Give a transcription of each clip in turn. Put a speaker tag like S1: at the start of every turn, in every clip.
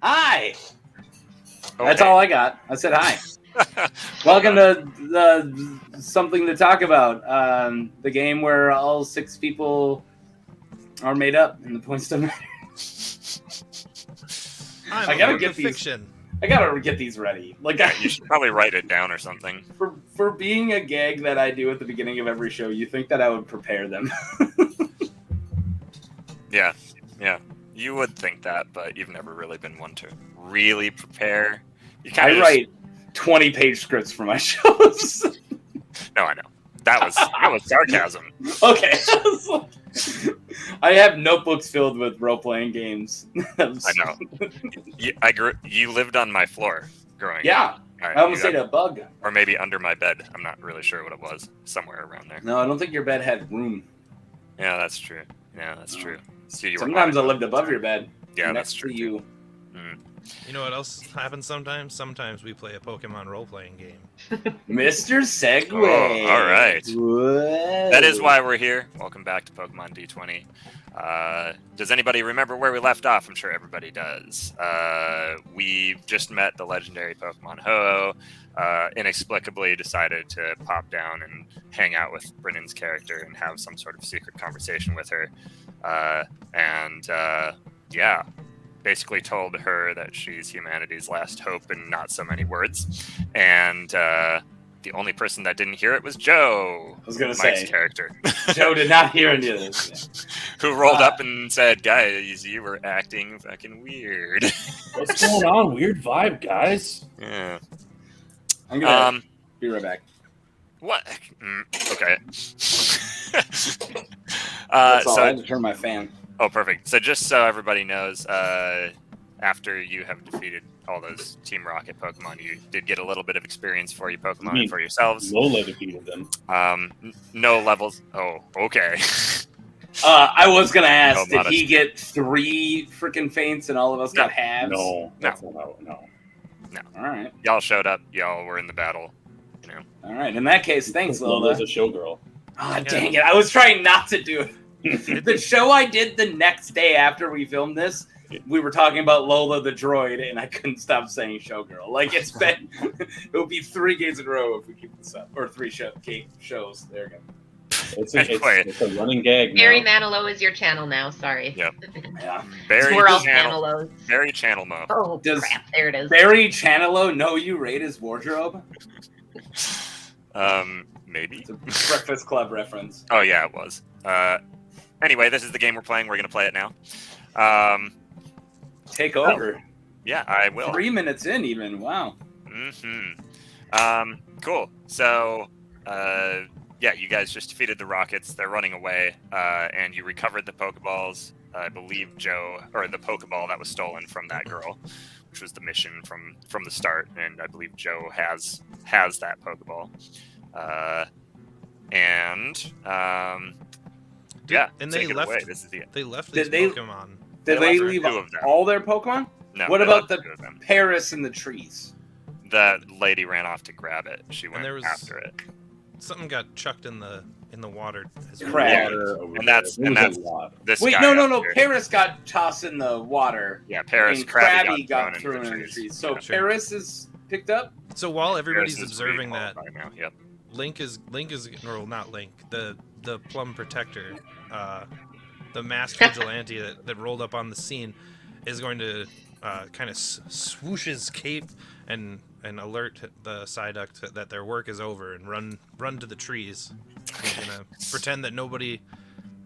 S1: Hi.
S2: Okay.
S1: That's all I got. I said hi. Welcome to something to talk about. The game where all 6 people are made up and the points don't matter.
S3: I gotta get fiction.
S1: I gotta get these ready. Like
S2: You should probably write it down or something.
S1: For being a gag that I do at the beginning of every show, you think that I would prepare them?
S2: Yeah. You would think that, but you've never really been one to really prepare. You kind of
S1: write 20-page scripts for my shows.
S2: No, I know. That was sarcasm.
S1: Okay. I have notebooks filled with role-playing games.
S2: I know. You lived on my floor growing
S1: Yeah.
S2: up. Right,
S1: I almost ate a bug.
S2: Or maybe under my bed. I'm not really sure what it was. Somewhere around there.
S1: No, I don't think your bed had room.
S2: Yeah, that's true. True. So
S1: Sometimes I lived above your bed.
S2: Yeah,
S1: next
S2: that's true.
S1: To you.
S3: You know what else happens sometimes? Sometimes we play a Pokemon role-playing game.
S1: Mr. Segway.
S2: Oh, all right.
S1: Whoa.
S2: That is why we're here. Welcome back to Pokemon D20. Does anybody remember where we left off? I'm sure everybody does. We just met the legendary Pokemon Ho-Oh. Inexplicably decided to pop down and hang out with Bryn's character and have some sort of secret conversation with her. Basically told her that she's humanity's last hope in not so many words. And the only person that didn't hear it was Joe.
S1: I was going to
S2: Mike's
S1: say.
S2: character.
S1: Joe did not hear any of this.
S2: Who rolled up and said, guys, you were acting fucking weird.
S4: What's going on? Weird vibe, guys.
S2: Yeah.
S1: I'm going to be right back.
S2: What? Okay.
S1: That's all. I had to turn my fan.
S2: Oh, perfect. So just so everybody knows, after you have defeated all those Team Rocket Pokemon, you did get a little bit of experience for your Pokemon for yourselves.
S4: Lola defeated them.
S2: No levels. Oh, okay.
S1: I was going to ask,
S2: No,
S1: did he get 3 freaking faints and all of us got halves?
S4: No.
S1: No. All right.
S2: Y'all showed up. Y'all were in the battle. You know.
S1: All right. In that case, thanks, Lola.
S4: Lola's a showgirl.
S1: Oh, dang it. I was trying not to do it. The show I did the next day after we filmed this, we were talking about Lola the droid, and I couldn't stop saying showgirl. Like, it's been, it will be 3 games in a row if we keep this up. Or 3 shows. There we go.
S4: It's a running gag now.
S5: Barry Manilow is your channel now, sorry.
S2: Yep.
S1: Yeah.
S5: We're all Channel-Lows.
S2: Barry Channel Mo.
S5: Oh,
S1: Does
S5: crap, there it is.
S1: Barry Channelo know you rate his wardrobe?
S2: Maybe.
S1: It's a Breakfast Club reference.
S2: Oh, yeah, it was. Anyway, this is the game we're playing. We're going to play it now.
S1: Take over.
S2: Yeah, I will.
S1: 3 minutes in, even. Wow.
S2: Cool. So, you guys just defeated the Rockets. They're running away, and you recovered the Pokeballs. I believe Joe, or the Pokeball that was stolen from that girl, which was the mission from the start. And I believe Joe has that Pokeball.
S3: And
S2: take
S3: they
S2: it
S3: left.
S2: away. This is the
S3: They left these Pokemon.
S1: Did they leave
S2: 2 of them.
S1: all their Pokemon?
S2: No.
S1: What
S2: they
S1: about
S2: left
S1: the
S2: 2 of them.
S1: Paris in the trees?
S2: That lady ran off to grab it. She went
S3: there was-
S2: after it.
S3: Something got chucked in the water. as well.
S1: Crap.
S2: And that's this
S1: Wait,
S2: guy
S1: no.
S2: up here.
S1: Paris got tossed in the water.
S2: Yeah, Paris.
S1: And
S2: Krabby
S1: got
S2: thrown
S1: thrown
S2: into
S1: in
S2: the
S1: the
S2: trees.
S1: trees. So
S3: Sure.
S1: Paris is picked up?
S3: So while everybody's
S2: Paris is
S3: observing
S2: recalled
S3: that,
S2: by now. Yep.
S3: Link is or not Link, the Plum Protector, the masked vigilante that rolled up on the scene, is going to kind of swoosh his cape and alert the Psyduck that their work is over and run to the trees. He's gonna pretend that nobody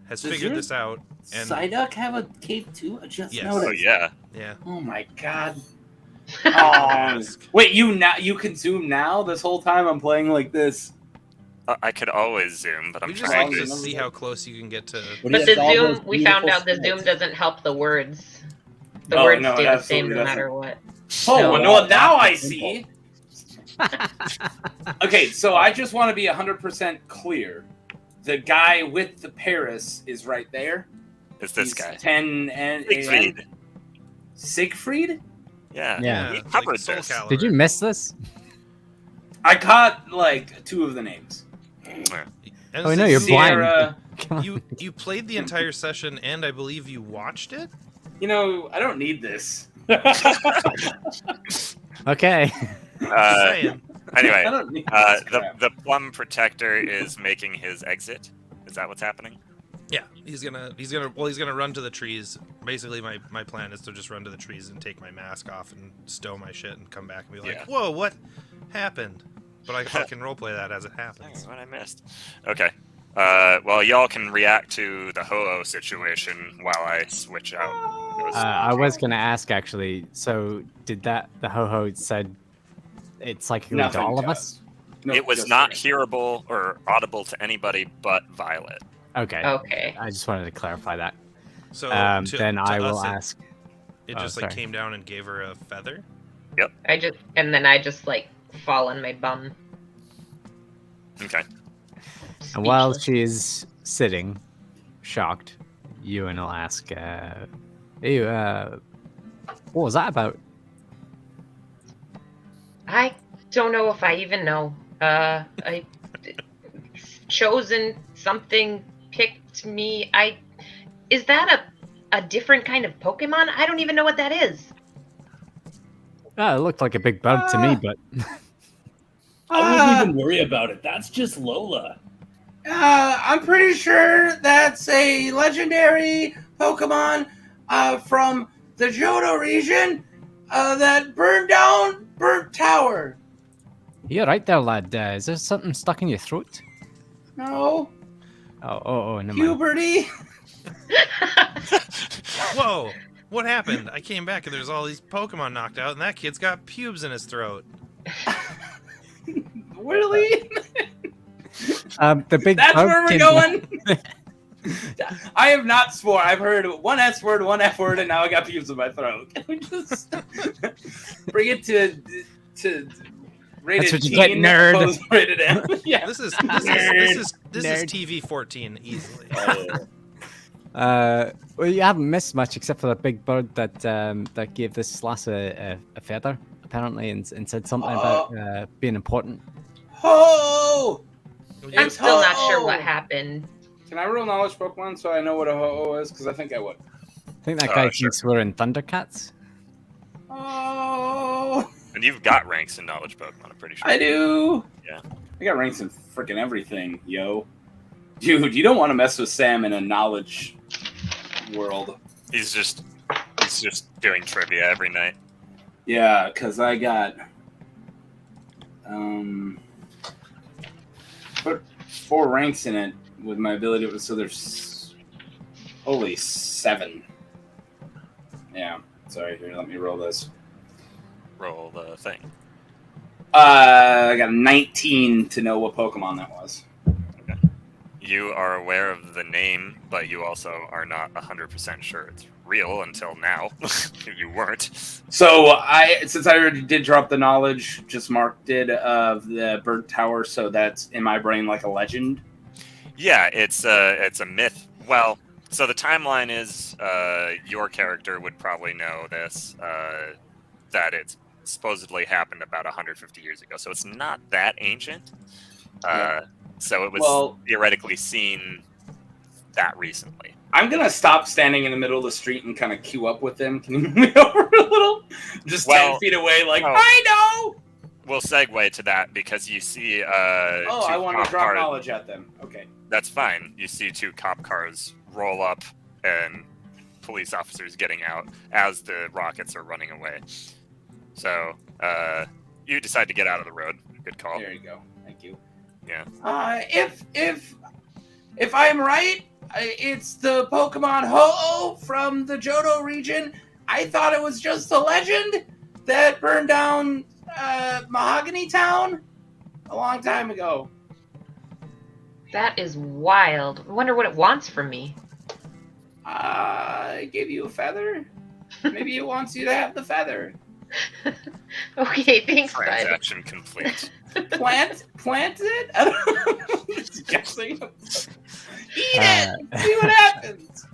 S3: has figured this out. And
S1: Psyduck have a cape too? I just
S3: Yes.
S1: noticed.
S2: Oh yeah.
S3: yeah,
S1: Oh my god. Oh,
S3: Mask.
S1: wait, you can zoom now? This whole time I'm playing like this.
S2: I could always zoom, but I'm
S3: we just
S2: trying
S3: like to
S2: to.
S3: see how close you can get to.
S5: But the zoom, we found out the zoom doesn't help the words. The words
S1: no,
S5: stay
S1: it
S5: the same no
S1: absolutely
S5: matter what.
S1: Oh,
S5: No.
S1: well, now I see. Okay, so I just want to be 100% clear. The guy with the Paris is right there.
S2: It's this
S1: He's
S2: guy.
S1: 10 and
S2: Siegfried.
S1: Siegfried?
S2: Yeah.
S6: Yeah.
S2: We
S3: like
S2: covered
S3: Soul
S2: this.
S3: Calibur.
S6: Did you miss this?
S1: I caught like 2 of the names.
S3: And
S6: Oh, I know you're
S1: Sierra.
S6: Come on.
S3: You played the entire session, and I believe you watched it.
S1: You know, I don't need this.
S6: Okay.
S3: Saying.
S2: Anyway,
S1: I don't need this crap.
S2: the plum protector is making his exit. Is that what's happening?
S3: Yeah, he's gonna run to the trees. Basically, my plan is to just run to the trees and take my mask off and stow my shit and come back and be like,
S2: Yeah.
S3: "Whoa, what happened?" But I can roleplay that as it happens.
S2: What I missed. Okay. Well, y'all can react to the Ho-Oh situation while I switch out.
S6: I was gonna ask actually. So did the Ho-Ho said it's like it to all of us?
S1: No,
S2: it was
S1: just
S2: not
S1: her.
S2: hearable or audible to anybody but Violet.
S6: Okay.
S5: Okay.
S6: I just wanted to clarify that.
S3: So
S6: Then I will
S3: us,
S6: ask.
S3: It
S6: Oh,
S3: just like
S6: sorry.
S3: came down and gave her a feather.
S5: I just like fall on my bum.
S2: Okay.
S6: And while
S5: Speechless.
S6: she is sitting, shocked, Ewan will ask, "Hey, what was that about?"
S5: I don't know if I even know. I chosen something picked me. Is that a different kind of Pokemon? I don't even know what that is.
S6: It looked like a big bird to me, but
S4: I wouldn't even worry about it. That's just Lola.
S1: I'm pretty sure that's a legendary Pokemon from the Johto region that burned down Burnt Tower.
S6: you're right there, lad. Is there something stuck in your throat?
S1: No,
S6: Oh, never mind.
S1: puberty.
S3: Whoa! What happened? I came back and there's all these Pokemon knocked out, and that kid's got pubes in his throat.
S1: Really?
S6: The big
S1: That's
S6: bird
S1: where we're
S6: came
S1: going. I have not swore. I've heard one S word, one F word, and now I got pubes in my throat. Can we just bring it to rated
S6: That's what you
S1: teen,
S6: get, nerd.
S1: opposed to rated M? Yeah.
S3: This is
S6: Nerd.
S3: TV 14 easily.
S6: Well, you haven't missed much except for the big bird that gave this lass a feather, apparently, and said something about being important.
S1: Ho!
S5: I'm
S1: It's
S5: still not sure
S1: Ho-Oh!
S5: what happened.
S1: Can I roll knowledge Pokemon so I know what a Ho-Oh is? Because I think I would.
S6: I think that guy
S2: Sure.
S6: thinks we're in Thundercats.
S1: Oh,
S2: And you've got ranks in knowledge Pokemon, I'm pretty sure.
S1: I do.
S2: Yeah.
S1: I got ranks in freaking everything, yo. Dude, you don't want to mess with Sam in a knowledge world.
S2: He's just doing trivia every night.
S1: Yeah, because I got put 4 ranks in it with my ability to, so there's holy 7. Yeah, sorry, here, let me roll this.
S2: Roll the thing.
S1: I got 19 to know what Pokemon that was.
S2: You are aware of the name, but you also are not 100% sure it's real until now. You weren't.
S1: So since I already did drop the knowledge, just marked it of the Burnt Tower, so that's in my brain like a legend.
S2: Yeah, it's a myth. Well, so the timeline is your character would probably know this, that it's supposedly happened about 150 years ago. So it's not that ancient. So it was theoretically seen that recently.
S1: I'm going to stop standing in the middle of the street and kind of queue up with them. Can you move me over a little? Just 10 feet away, like, I know!
S2: We'll segue to that because you see
S1: I want to drop knowledge at them. Okay.
S2: That's fine. You see 2 cop cars roll up and police officers getting out as the rockets are running away. So you decide to get out of the road. Good call.
S1: There you go. Thank you.
S2: Yeah.
S1: If I'm right, it's the Pokemon Ho-Oh from the Johto region. I thought it was just a legend that burned down Mahogany Town a long time ago.
S5: That is wild. I wonder what it wants from me.
S1: I gave you a feather. Maybe it wants you to have the feather.
S5: Okay, thanks, bud.
S2: Transaction complete.
S1: Plant it? I don't know. Just guessing. Eat it! See what happens.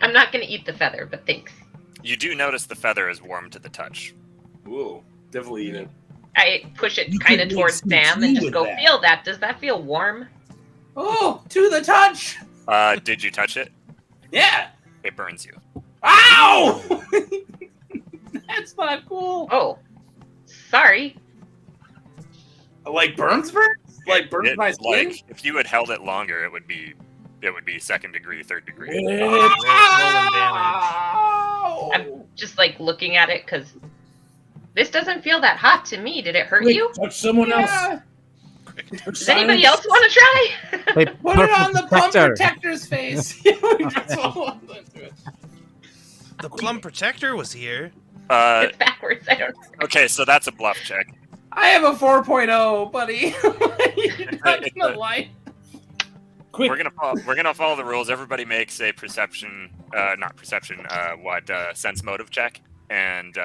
S5: I'm not going to eat the feather, but thanks.
S2: You do notice the feather is warm to the touch.
S1: Ooh, definitely eat it.
S5: I push it
S4: You
S5: kind
S4: could
S5: of
S4: make
S5: towards
S4: some
S5: Sam
S4: tea
S5: and just
S4: with
S5: go,
S4: that.
S5: feel that. Does that feel warm?
S1: Oh, to the touch.
S2: Did you touch it?
S1: Yeah.
S2: It burns you.
S1: Ow! That's not cool.
S5: Oh, sorry.
S1: Like burns? Like burns my skin?
S2: Like if you had held it longer, it would be second degree, third degree.
S3: Rolling damage.
S5: I'm just like looking at it because this doesn't feel that hot to me. Did it hurt
S4: Quick,
S5: you?
S4: touch someone else. Touch
S5: Does anybody
S4: silence.
S5: else want to try?
S6: Hey,
S1: Put it on the plum
S6: protector.
S1: protector's face. We just all into it.
S3: The plum protector was here.
S5: It's backwards. I don't know.
S2: Okay, so that's a bluff check.
S1: I have a 4.0, buddy. You're not gonna lie.
S4: Quick.
S2: We're gonna follow the rules. Everybody makes a sense motive check, and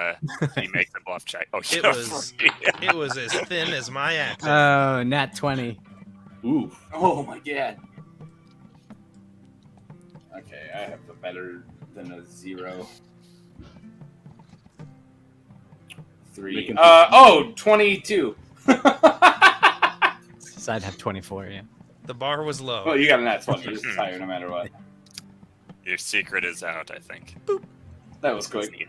S2: he makes a bluff check. Oh,
S3: It was as thin as my accent.
S6: Oh, nat 20.
S4: Ooh.
S1: Oh my god. Okay, I have a better than a 0. 3. 22.
S6: So I'd have 24, yeah.
S3: The bar was low.
S1: Oh, you got a nat 20. It's higher no matter what.
S2: Your secret is out, I think.
S1: That was quick.
S2: Okay.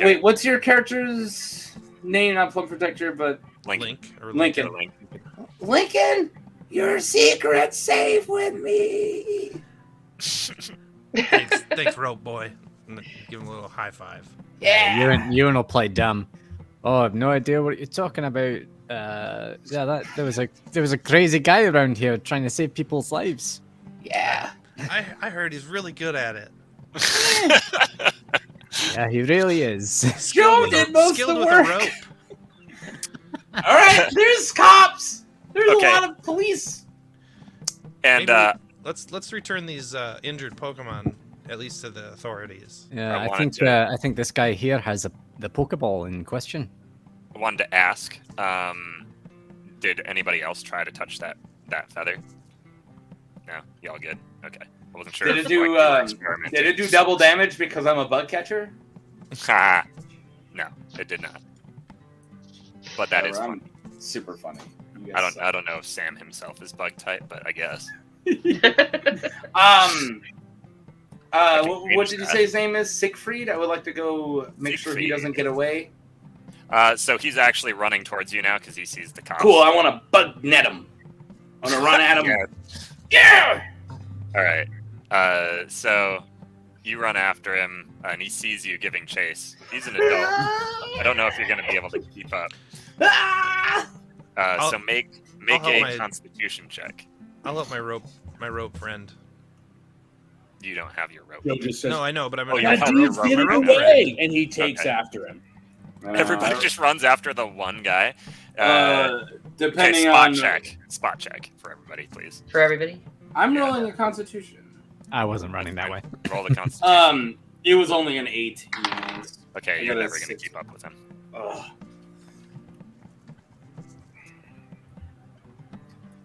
S1: Wait, what's your character's name? Not Plum Protector, but
S3: Link or
S1: Lincoln.
S2: Link.
S1: Lincoln, your secret's safe with me.
S3: Thanks, rope boy. Give him a little high five.
S1: Yeah.
S6: You and will play dumb. Oh, I have no idea what you're talking about. Yeah, there was a crazy guy around here trying to save people's lives.
S1: Yeah.
S3: I heard he's really good at it.
S6: Yeah, he really is.
S1: Joe did most of
S3: skilled
S1: the
S3: with
S1: work.
S3: a rope.
S1: All right, there's cops. There's
S2: Okay.
S1: a lot of police.
S2: And
S3: Maybe let's return these injured Pokemon at least to the authorities.
S6: Yeah,
S2: I
S6: I think
S2: wanted
S6: I think this guy here has the Pokeball in question.
S2: I wanted to ask, did anybody else try to touch that feather? No, y'all good. Okay, I wasn't sure.
S1: Did
S2: if
S1: it do?
S2: you were experimenting.
S1: Did it do double damage because I'm a bug catcher?
S2: Ha! No, it did not. But that is
S1: Whatever,
S2: fun.
S1: I'm super funny. You
S2: I
S1: guys
S2: don't know if Sam himself is bug type, but I guess.
S1: What did you say his name is? Siegfried? I would like to go make sure he
S2: Siegfried.
S1: doesn't get away.
S2: So he's actually running towards you now because he sees the cops.
S1: Cool, I want to bug net him. I want to run at him.
S2: Yeah.
S1: Yeah!
S2: All right. So you run after him, and he sees you giving chase. He's an adult. I don't know if you're going to be able to keep up.
S1: Ah!
S2: So make
S3: help
S2: a
S3: my-
S2: Constitution check.
S3: I'll help my rope friend.
S2: You don't have your rope.
S4: Joe just says,
S3: No, I know, but I'm
S2: Oh,
S3: gonna
S2: yeah,
S4: that
S2: help
S4: dude's
S2: your rope.
S4: getting
S3: My rope
S4: away, and he takes
S2: Okay.
S4: after him.
S2: Everybody just runs after the one guy.
S1: Depending
S2: spot
S1: on
S2: check. Spot check for everybody, please.
S5: For everybody.
S1: I'm rolling a Constitution.
S6: I wasn't running that way.
S2: Roll the Constitution.
S1: It was only an 8. Anyways.
S2: Okay,
S1: I
S2: you're
S1: got a
S2: never going to
S1: 6.
S2: keep up with him.
S1: Ugh.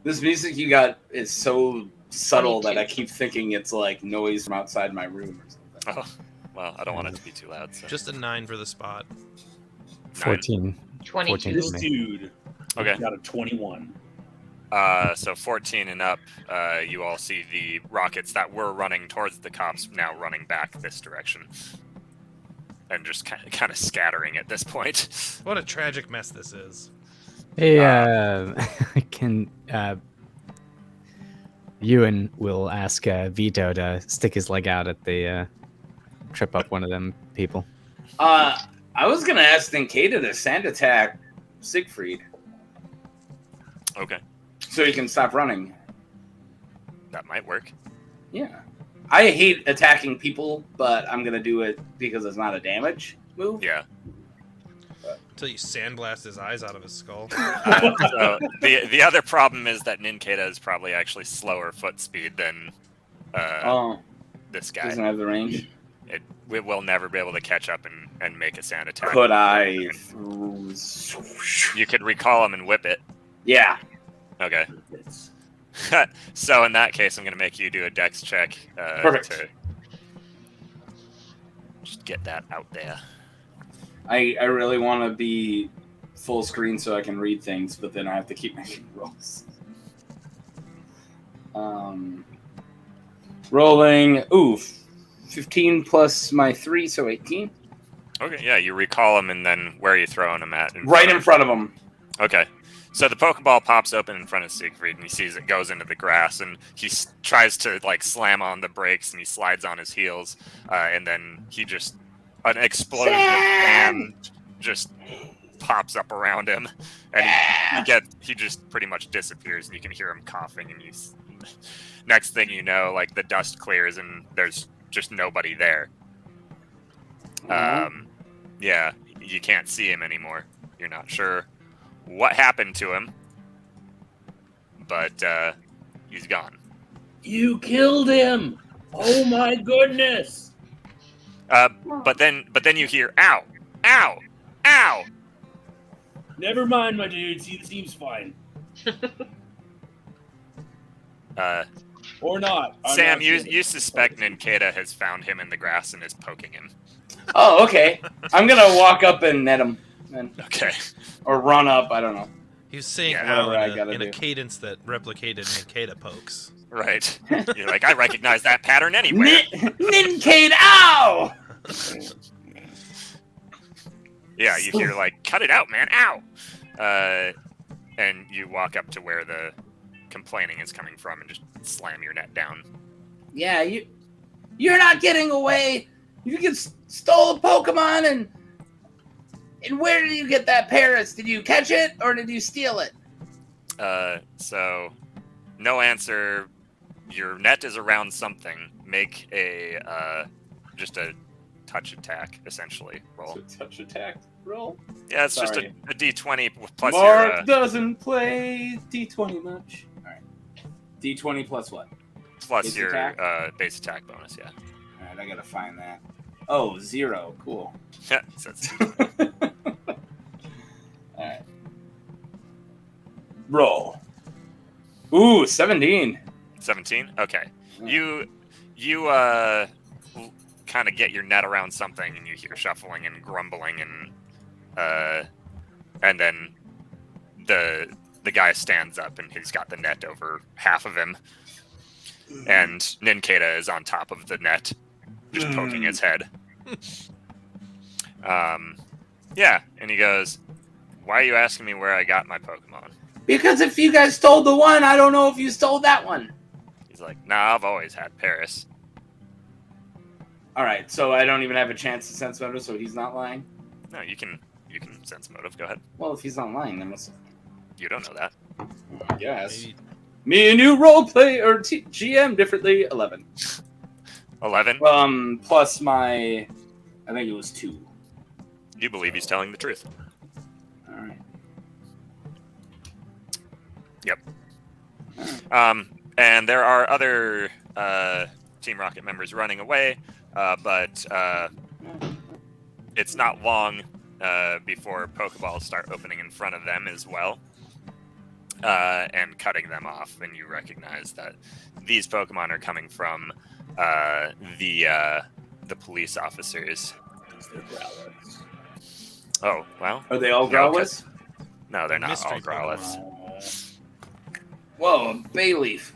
S1: This music you got is so subtle that I keep thinking it's like noise from outside my room or something.
S2: Oh, well, I don't want it to be too loud. So.
S3: just a 9 for the spot.
S6: 14.
S5: 22.
S4: This
S6: me.
S4: dude
S2: Okay.
S4: got a 21.
S2: So 14 and up, you all see the rockets that were running towards the cops now running back this direction. And just kind of scattering at this point.
S3: What a tragic mess this is.
S6: Hey, can Ewan will ask Vito to stick his leg out at the trip up one of them people.
S1: I was gonna ask Ninkata to sand attack Siegfried
S2: Okay,
S1: so he can stop running.
S2: that might work.
S1: Yeah. I hate attacking people, but I'm gonna do it because it's not a damage move.
S2: Yeah.
S3: Until you sandblast his eyes out of his skull.
S2: So the other problem is that Ninkata is probably actually slower foot speed than this guy.
S1: Doesn't have the range.
S2: We will never be able to catch up and make a sand attack.
S1: Could I?
S2: You could recall him and whip it.
S1: Yeah.
S2: Okay. So in that case, I'm going to make you do a dex check.
S1: Perfect.
S2: To just get that out there.
S1: I really want to be full screen so I can read things, but then I have to keep making rolls. Rolling. Oof. 15 plus my 3, so 18.
S2: Okay, yeah, you recall him, and then where are you throwing him at?
S1: Right in front of him.
S2: Okay. So the Pokeball pops open in front of Siegfried, and he sees it goes into the grass, and he tries to like slam on the brakes, and he slides on his heels, and then an explosion of sand just pops up around him, and he just pretty much disappears, and you can hear him coughing, and next thing you know, like the dust clears, and there's just nobody there. Yeah, you can't see him anymore. You're not sure what happened to him, but he's gone.
S4: You killed him! Oh my goodness!
S2: But then you hear ow, ow, ow.
S4: Never mind, my dude. He seems fine. Or not.
S2: Sam, you suspect Ninkata has found him in the grass and is poking him.
S1: Oh, okay. I'm gonna walk up and net him, then.
S2: Okay.
S1: Or run up. I don't know.
S3: He was saying
S2: Yeah,
S3: ow
S1: whatever
S3: in
S1: I
S3: a
S1: gotta do.
S3: cadence that replicated Ninkata pokes.
S2: Right. You're like, I recognize that pattern anywhere.
S1: Nincade, ow!
S2: Yeah, you hear like, cut it out, man, ow! And you walk up to where the complaining is coming from and just slam your net down.
S1: Yeah, you're not getting away. You stole a Pokemon, and where did you get that Paris? Did you catch it or did you steal it?
S2: So no answer. Your net is around something. Make just a touch attack, essentially. Roll.
S1: It's a touch attack roll.
S2: Yeah, it's just
S1: Sorry.
S2: a D20 plus
S1: Mark
S2: your
S1: doesn't play D20 much. All right. D20 plus what? Base attack?
S2: Base attack bonus. Yeah.
S1: All right, I gotta find that. Oh, 0. Cool.
S2: Yeah. So it's
S1: All right. Roll. Ooh, 17.
S2: 17. Okay.
S1: Yeah.
S2: You kind of get your net around something, and you hear shuffling and grumbling, and then the guy stands up, and he's got the net over half of him, and Ninkata is on top of the net, just poking his head. Yeah, and he goes, "Why are you asking me where I got my Pokemon?"
S1: Because if you guys stole the one, I don't know if you stole that one.
S2: He's like, "Nah, I've always had Paris."
S1: All right, so I don't even have a chance to sense motive, so he's not lying.
S2: No, you can sense motive. Go ahead.
S1: Well, if he's not lying, then what's?
S2: You don't know that.
S1: Yes.
S3: Maybe
S1: Me and you roleplay or GM differently. 11.
S2: 11.
S1: Plus my, I think it was 2.
S2: You believe he's telling the truth.
S1: All right.
S2: Yep. And there are other Team Rocket members running away, but it's not long before Pokeballs start opening in front of them as well, and cutting them off. And you recognize that these Pokemon are coming from the police officers.
S4: They're Growlithe.
S2: Oh, well.
S1: Are they all
S2: No,
S1: Growlithe?
S2: No, they're not
S3: Mystery
S2: all Growlithe.
S1: Whoa, a Bayleaf.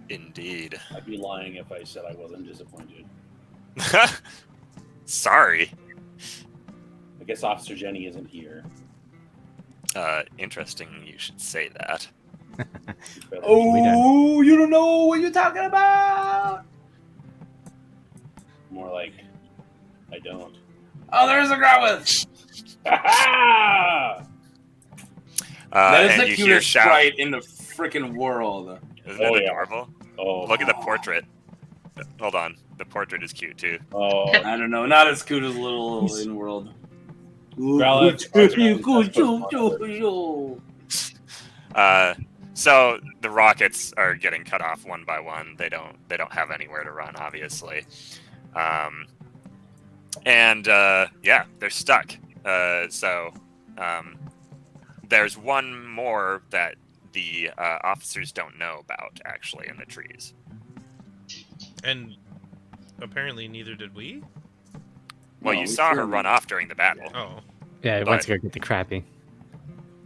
S2: Indeed.
S4: I'd be lying if I said I wasn't disappointed.
S2: Sorry.
S4: I guess Officer Jenny isn't here.
S2: Interesting you should say that.
S1: Oh, you don't know what you're talking about.
S4: More like, I don't.
S1: Oh, there's a Growlithe.
S4: Ha
S1: That is
S2: And
S1: the
S2: you hear
S1: cutest
S2: shout.
S1: sprite in the freaking world.
S2: Isn't
S4: Oh,
S2: it
S4: yeah.
S2: adorable?
S4: Oh.
S2: Look at the portrait. Hold on. The portrait is cute too.
S4: Oh.
S1: I don't know, not as cute as little in world.
S4: Growlithe.
S2: So the rockets are getting cut off one by one. They don't have anywhere to run, obviously. Yeah, they're stuck. There's one more that the officers don't know about, actually, in the trees.
S3: And apparently neither did we.
S2: Well,
S1: No,
S2: you
S1: we
S2: saw her
S1: couldn't.
S2: run off during the battle.
S3: Oh,
S6: Yeah, I
S2: But-
S6: went to go get the crappie.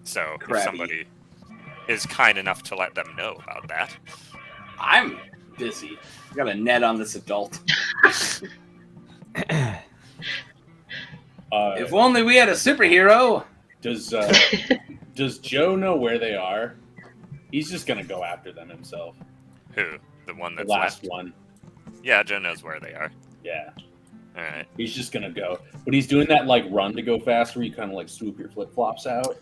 S2: So if
S1: Crabby.
S2: somebody is kind enough to let them know about that.
S1: I'm busy. I got a net on this adult. If only we had a superhero.
S4: Does Joe know where they are? He's just gonna go after them himself.
S2: Who? The one
S4: The
S2: that's
S4: last
S2: left?
S4: one.
S2: Yeah, Joe knows where they are.
S4: Yeah.
S2: All right.
S4: He's just gonna go. But he's doing that like run to go fast where you kind of like swoop your flip flops out.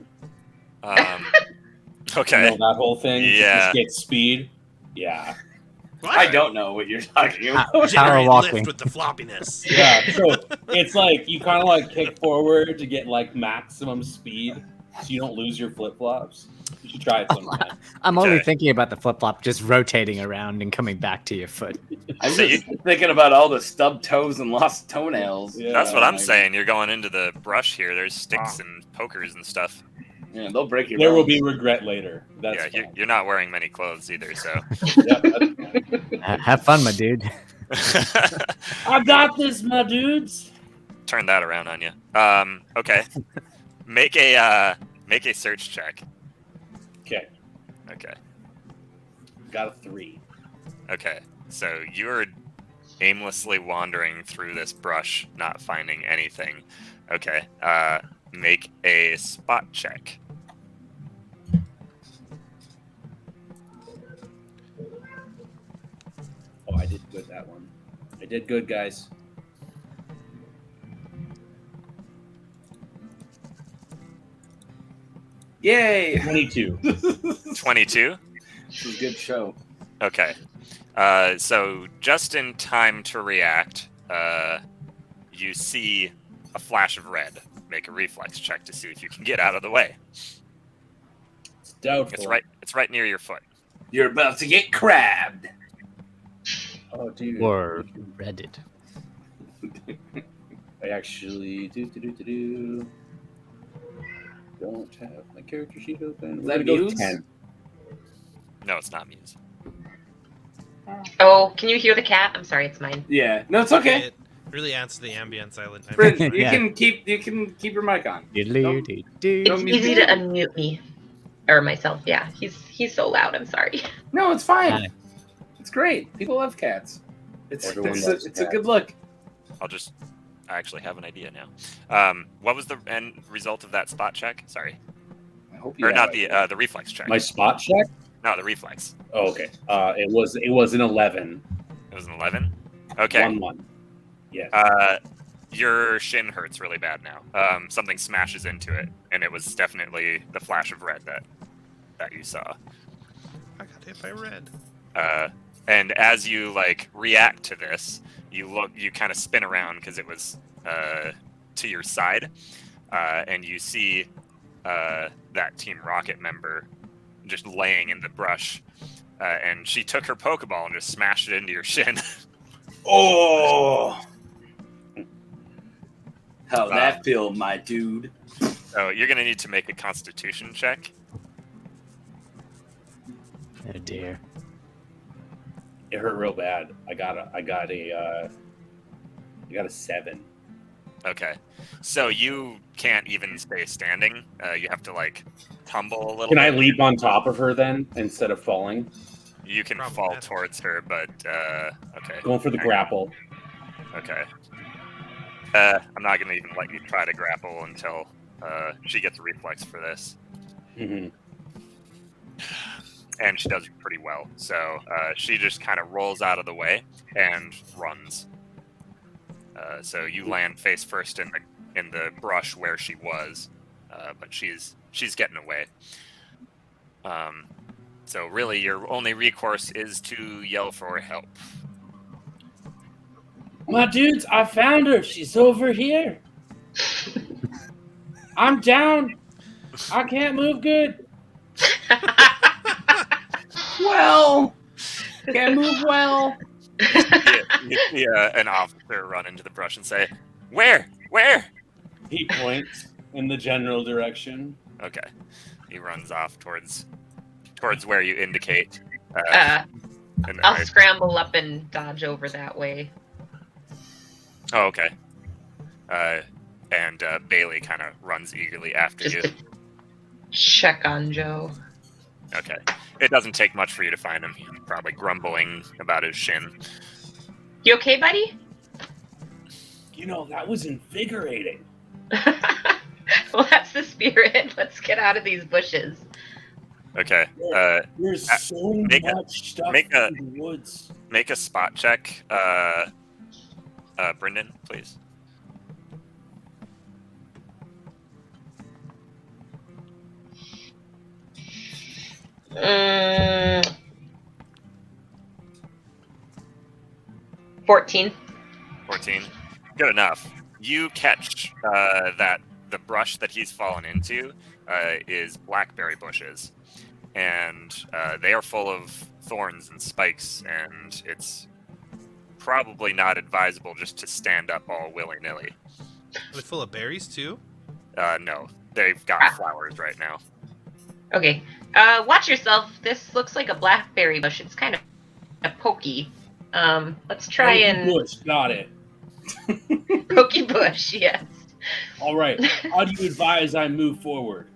S2: Okay.
S4: You know that whole thing?
S2: Yeah.
S4: Just get speed. Yeah.
S1: I don't know what you're talking about.
S6: Power
S3: Generate
S6: walking.
S3: lift with the floppiness.
S4: Yeah. So it's like you kind of like kick forward to get like maximum speed so you don't lose your flip flops. You should try it sometime.
S6: I'm only
S2: Okay.
S6: thinking about the flip flop just rotating around and coming back to your foot.
S1: I'm
S2: So
S1: just thinking about all the stubbed toes and lost toenails.
S4: Yeah.
S2: That's what I'm
S1: Like,
S2: saying. You're going into the brush here. There's sticks and pokers and stuff.
S1: Yeah, they'll break your
S4: There will
S1: bones.
S4: be regret later. That's
S2: Yeah,
S4: fine.
S2: you're not wearing many clothes either, so.
S4: Yep, that's fine.
S6: Have fun, my dude.
S4: I got this, my dudes.
S2: Turn that around on you. Okay. Make a search check.
S4: Okay.
S2: Okay.
S4: Got a 3.
S2: Okay. So you're aimlessly wandering through this brush, not finding anything. Okay. Make a spot check.
S4: Oh, I did good that one. I did good, guys.
S1: Yay!
S4: 22.
S2: 22.
S1: This is a good show.
S2: Okay. So just in time to react, you see a flash of red. Make a reflex check to see if you can get out of the way.
S4: It's doubtful.
S2: It's right near your foot.
S1: You're about to get crabbed.
S4: Oh, dude.
S6: Or Reddit.
S4: I actually don't have my character sheet open.
S1: Is
S4: We're
S1: that
S4: gonna go
S1: Muse?
S4: 10.
S2: No, it's not Muse.
S5: Oh, can you hear the cat? I'm sorry, it's mine.
S1: Yeah. No, it's okay.
S3: It really adds to the ambience island.
S1: Bryn, you
S6: Yeah.
S1: can keep your mic on. Don't-
S5: It's
S1: Don't mute
S5: easy
S1: me.
S5: to unmute me. Or myself, yeah. He's so loud, I'm sorry.
S1: No, it's fine.
S6: Hi.
S1: It's great. People love cats. It's
S4: Everyone
S1: it's,
S4: loves
S1: a, it's a
S4: cats.
S1: good look.
S2: I actually have an idea now. What was the end result of that spot check? Sorry.
S1: I hope you
S2: Or
S1: have
S2: not
S1: it.
S2: the reflex check.
S4: My spot check?
S2: No, the reflex.
S4: Oh, okay. It was an 11.
S2: It was an 11? Okay.
S4: 1-1. Yeah.
S2: Your shin hurts really bad now. Something smashes into it, and it was definitely the flash of red that you saw.
S3: I got hit by red.
S2: And as you like react to this, you kind of spin around because it was to your side, and you see that Team Rocket member just laying in the brush, and she took her Pokeball and just smashed it into your shin.
S1: Oh, how that feel, my dude?
S2: So you're gonna need to make a Constitution check.
S6: Oh dear.
S4: It hurt real bad. I got a 7.
S2: Okay, so you can't even stay standing. You have to like tumble a little.
S4: Can I
S2: bit.
S4: leap on top of her then instead of falling?
S2: You can fall
S3: Problematic.
S2: towards her, but okay.
S4: Going for the grapple.
S2: Okay. I'm not gonna even let you try to grapple until she gets a reflex for this,
S4: Mm-hmm.
S2: and she does pretty well. So she just kind of rolls out of the way and runs. So you land face first in the brush where she was, but she's getting away. So really, your only recourse is to yell for help.
S4: My dudes, I found her. She's over here. I'm down. I can't move good.
S1: Well, can't move well.
S2: You see an officer run into the brush and say, "Where? Where?"
S4: He points in the general direction.
S2: Okay. He runs off towards where you indicate.
S5: I'll
S2: And then
S5: scramble up and dodge over that way.
S2: oh, okay. And Bailey kind of runs eagerly after
S5: Just
S2: you.
S5: to check on Joe.
S2: Okay. It doesn't take much for you to find him. He's probably grumbling about his shin.
S5: You okay, buddy?
S4: That was invigorating.
S5: Well, that's the spirit. Let's get out of these bushes.
S2: Okay.
S4: There's so much stuff
S2: make a-
S4: in the woods.
S2: Make a spot check, Brendan, please.
S5: Mm, 14.
S2: 14. Good enough. You catch that the brush that he's fallen into is blackberry bushes. And they are full of thorns and spikes, and it's probably not advisable just to stand up all willy-nilly.
S3: Are they full of berries too?
S2: No, they've got flowers right now.
S5: Okay. Watch yourself. This looks like a blackberry bush. It's kind of pokey. Let's try and...
S4: Bush, got it.
S5: Pokey bush, yes.
S4: All right. How do you advise I move forward?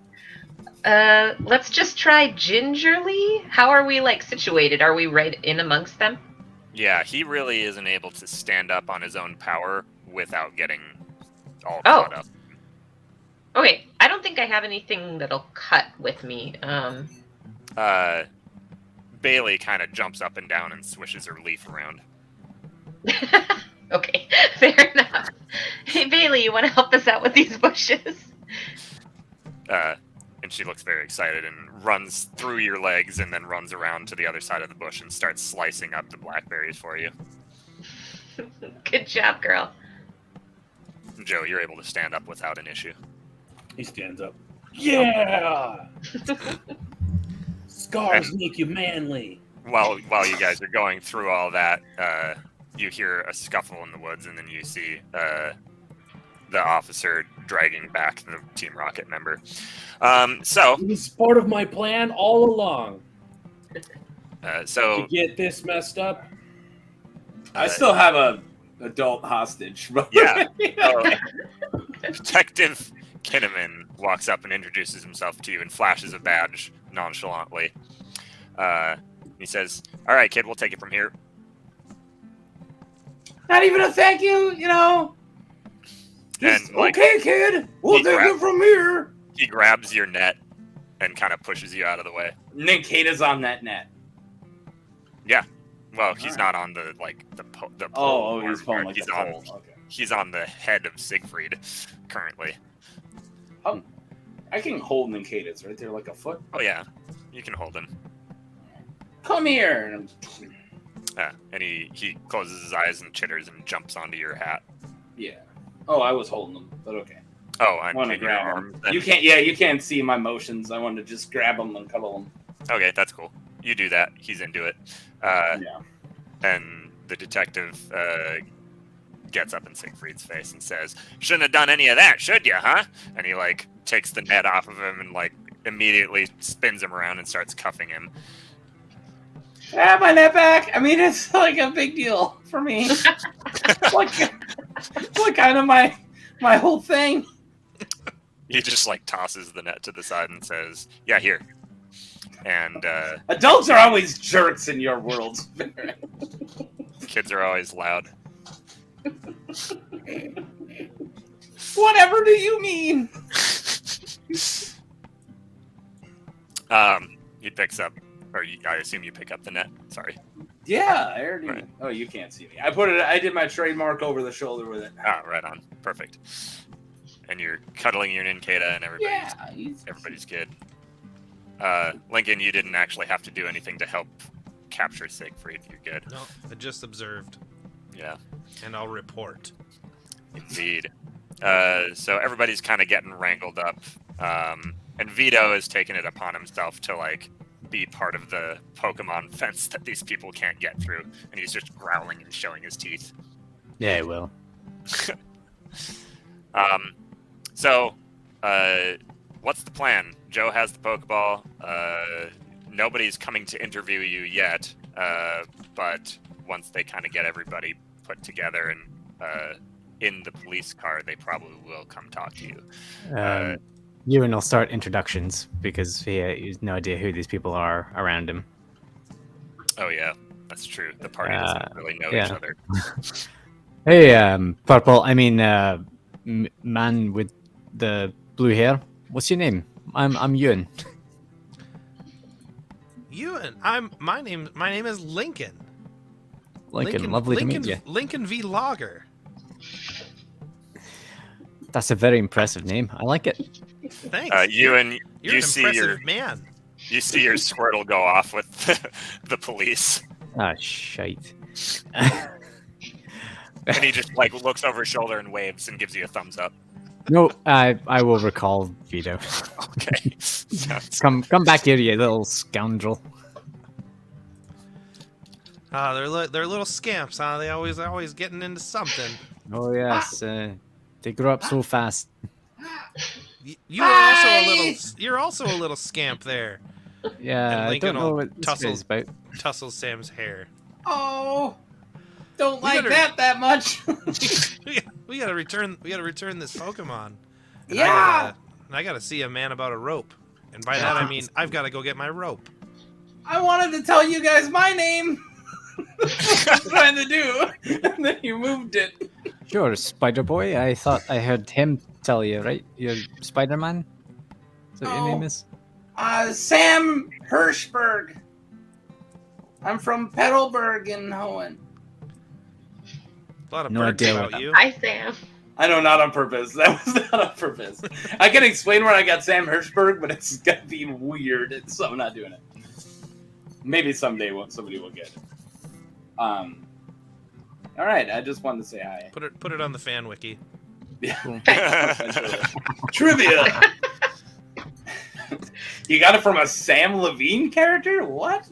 S5: Let's just try gingerly. How are we, situated? Are we right in amongst them?
S2: Yeah, he really isn't able to stand up on his own power without getting all caught up.
S5: Okay, I don't think I have anything that'll cut with me.
S2: Bailey kind of jumps up and down and swishes her leaf around.
S5: Okay, fair enough. Hey, Bailey, you want to help us out with these bushes?
S2: And she looks very excited and runs through your legs and then runs around to the other side of the bush and starts slicing up the blackberries for you.
S5: Good job, girl.
S2: Joe, you're able to stand up without an issue.
S4: He stands up. Yeah! Scars make you manly.
S2: While you guys are going through all that, you hear a scuffle in the woods, and then you see the officer dragging back the Team Rocket member. So
S4: It was part of my plan all along.
S2: So
S4: To get this messed up.
S1: I still have a adult hostage. But
S2: yeah. Detective Kinnaman walks up and introduces himself to you and flashes a badge nonchalantly. He says, "All right, kid, we'll take it from here."
S1: Not even a thank you, Just,
S2: And, like,
S1: okay, kid, we'll take it from here.
S2: He grabs your net and kind of pushes you out of the way.
S1: Ninkata's on that net.
S2: Well, he's
S1: Alright.
S2: not on the pole.
S1: Oh, he's
S2: part.
S1: pulling like
S2: He's
S1: the
S2: on.
S1: pole. Okay.
S2: He's on the head of Siegfried currently.
S1: I can hold Ninkata's right there like a foot.
S2: Oh yeah, you can hold him.
S1: Come here.
S2: And he closes his eyes and chitters and jumps onto your hat.
S1: Yeah. Oh, I was holding them, but okay.
S2: Oh,
S1: I
S2: I'm
S1: want to
S2: taking your
S1: grab
S2: arm.
S1: them.
S2: Then.
S1: You can't. Yeah, you can't see my motions. I wanted to just grab them and cuddle them.
S2: Okay, that's cool. You do that. He's into it.
S1: Yeah.
S2: And the detective gets up in Siegfried's face and says, "Shouldn't have done any of that, should you, huh?" And he takes the net off of him and immediately spins him around and starts cuffing him.
S1: Have my net back. I mean, it's like a big deal for me. It's kind of my whole thing.
S2: He just tosses the net to the side and says, "Yeah, here." And
S1: Adults are always jerks in your world.
S2: kids are always loud.
S1: Whatever do you mean?
S2: He picks up, I assume you pick up the net. Sorry.
S1: Yeah, I already.
S2: Right.
S1: Oh, you can't see me. I did my trademark over the shoulder with it.
S2: Ah, right on. Perfect. And you're cuddling your Ninkata and everybody's good. Lincoln, you didn't actually have to do anything to help capture Siegfried. You're good.
S3: No, I just observed,
S2: Yeah,
S3: and I'll report.
S2: indeed. So everybody's kind of getting wrangled up. And Vito has taken it upon himself to be part of the Pokemon fence that these people can't get through. And he's just growling and showing his teeth.
S6: Yeah, it will.
S2: So, what's the plan? Joe has the Pokeball. Nobody's coming to interview you yet, but once they kind of get everybody put together and in the police car, they probably will come talk to you.
S6: Ewan will start introductions because he has no idea who these people are around him.
S2: Oh yeah, that's true. The party doesn't really know each
S6: yeah.
S2: other.
S6: Hey, Purple. I mean, man with the blue hair. What's your name? I'm Ewan.
S3: Ewan, my name is Lincoln.
S6: Lincoln, lovely to meet you.
S3: Lincoln V. Logger.
S6: That's a very impressive name. I like it.
S3: Thanks.
S2: Ewan,
S3: You're
S2: you
S3: an
S2: see
S3: impressive man.
S2: you see your Squirtle go off with the police,
S6: Ah, shite.
S2: and he just like looks over his shoulder and waves and gives you a thumbs up.
S6: No, I will recall Vito.
S2: Okay. Sounds-
S6: Come back here, you little scoundrel.
S3: They're little scamps, huh? They always getting into something.
S6: Oh yes, they grow up so fast.
S3: You're also a little scamp there.
S6: Yeah,
S3: And
S6: I
S3: Lincoln
S6: don't know
S3: will
S6: what this is about.
S3: Tussle Sam's hair.
S1: Oh, don't
S3: We
S1: like
S3: gotta-
S1: that much.
S3: we gotta return this Pokemon. And
S1: Yeah.
S3: I gotta see a man about a rope. And by that I mean I've gotta go get my rope.
S1: I wanted to tell you guys my name. That's what I was trying to do, and then you moved it.
S6: Sure, Spider Boy. I thought I heard him tell you, right? You're Spider Man. Is that what your name
S1: Oh.
S6: is?
S1: Sam Hirschberg. I'm from Petalburg in Hoenn.
S3: A lot of
S6: No
S3: perks
S6: idea
S3: about
S6: what-
S3: you.
S5: Hi, Sam.
S1: I know, not on purpose. That was not on purpose. I can explain where I got Sam Hirschberg, but it's gonna be weird, so I'm not doing it. Maybe someday somebody will get it. All right, I just wanted to say hi.
S3: Put it on the fan wiki.
S1: Trivia. You got it from a Sam Levine character? What?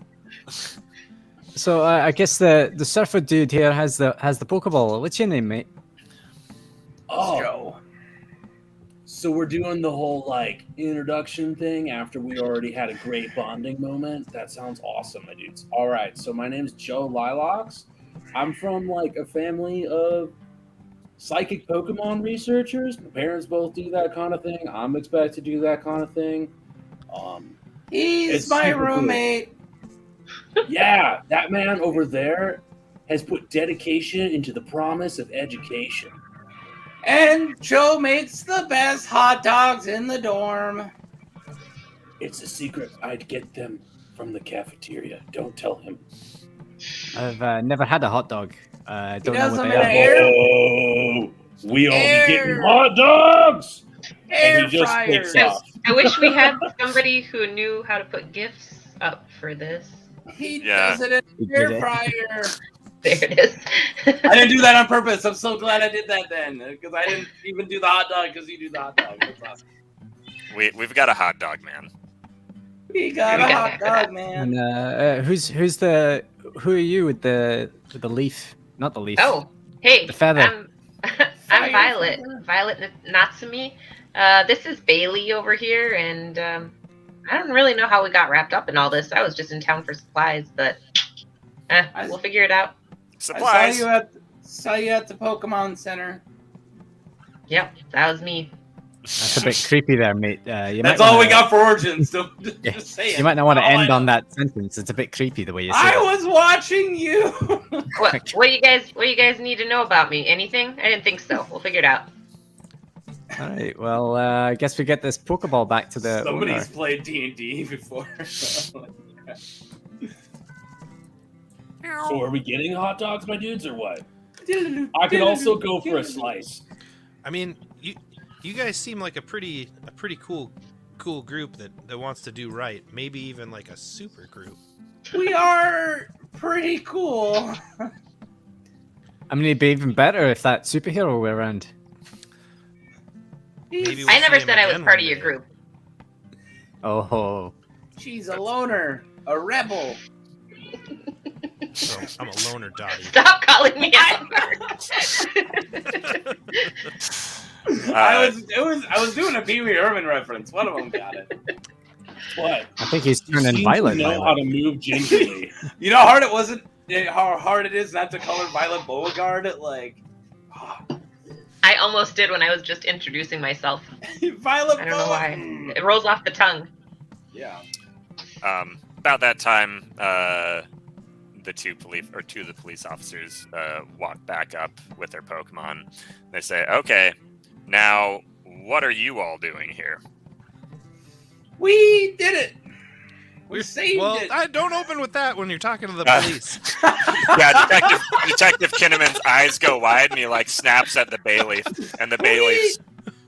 S6: So I guess the surfer dude here has the Pokeball. What's your name, mate?
S4: Oh,
S1: Joe.
S4: so we're doing the whole like introduction thing after we already had a great bonding moment. That sounds awesome, my dudes. All right, so my name's Joe Lilacs. I'm from like a family of psychic Pokemon researchers. My parents both do that kind of thing. I'm expected to do that kind of thing.
S1: He's
S4: It's
S1: my
S4: super cool.
S1: roommate.
S4: Yeah, that man over there has put dedication into the promise of education.
S1: And Joe makes the best hot dogs in the dorm.
S4: It's a secret. I'd get them from the cafeteria. Don't tell him.
S6: I've never had a hot dog. I don't know
S1: does
S6: what
S1: them
S6: they
S1: in
S6: are.
S1: a air-
S4: Oh, we all
S1: Air.
S4: be getting hot dogs.
S1: Air
S4: And he just
S1: fryers.
S4: takes off.
S5: I wish we had somebody who knew how to put gifts up for this.
S1: He
S2: Yeah.
S1: does it in
S6: He
S1: an
S6: did
S1: air
S6: it.
S1: fryer.
S5: There it is.
S1: I didn't do that on purpose. I'm so glad I did that then, because I didn't even do the hot dog because you do the hot dog. That's awesome.
S2: We've got a hot dog man.
S1: We got
S5: We
S1: a
S5: got
S1: hot
S5: that.
S1: dog, man.
S6: And who are you with the leaf? Not the leaf.
S5: Oh, hey,
S6: The feather.
S5: I'm
S1: Fire
S5: Violet.
S1: feather.
S5: Violet Natsumi. This is Bailey over here, and I don't really know how we got wrapped up in all this. I was just in town for supplies, but we'll figure it out.
S2: Supplies.
S1: I saw you at the Pokemon Center.
S5: Yep, that was me.
S6: That's a bit creepy there, mate. You
S1: That's
S6: might
S1: all we
S6: wanna-
S1: got for origins. Don't
S6: Yeah.
S1: just say it.
S6: You might not want to
S1: All I
S6: end
S1: know.
S6: on that sentence. It's a bit creepy the way you say
S1: I
S6: it.
S1: was watching you.
S5: What do you guys need to know about me? Anything? I didn't think so. We'll figure it out.
S6: All right. Well, I guess we get this Pokeball back to the owner.
S1: Somebody's played D&D before.
S4: So are we getting hot dogs, my dudes, or what? I could also go for a slice.
S3: I mean, you guys seem like a pretty cool group that wants to do right. Maybe even like a super group.
S1: We are pretty cool.
S6: I mean, it'd be even better if that superhero were around.
S3: Maybe
S5: I
S3: we'll
S5: never
S3: see him
S5: said I was
S3: again
S5: part
S3: one
S5: of your
S3: day.
S5: group.
S6: Oh,
S1: She's a loner, a rebel.
S3: So I'm a loner, Dottie.
S5: Stop calling me out.
S1: I was doing a Pee Wee Herman reference. One of them got it.
S4: What?
S6: I think he's
S4: You
S6: turning
S4: seem
S6: violet.
S4: to know
S6: Violet.
S4: how to move gingerly.
S1: You know how hard it wasn't. How hard it is not to color Violet Beauregard. Like,
S5: I I almost did when I was just introducing myself.
S1: Violet
S5: I don't know why.
S1: Bone.
S5: It rolls off the tongue.
S1: Yeah.
S2: About that time, two of the police officers walk back up with their Pokemon. They say, "Okay, now what are you all doing here?"
S1: We did it. We saved
S3: well,
S1: it.
S3: I don't open with that when you're talking to the police.
S2: Yeah, Detective Kinnaman's eyes go wide, and he like snaps at the bailiff, and the bailiff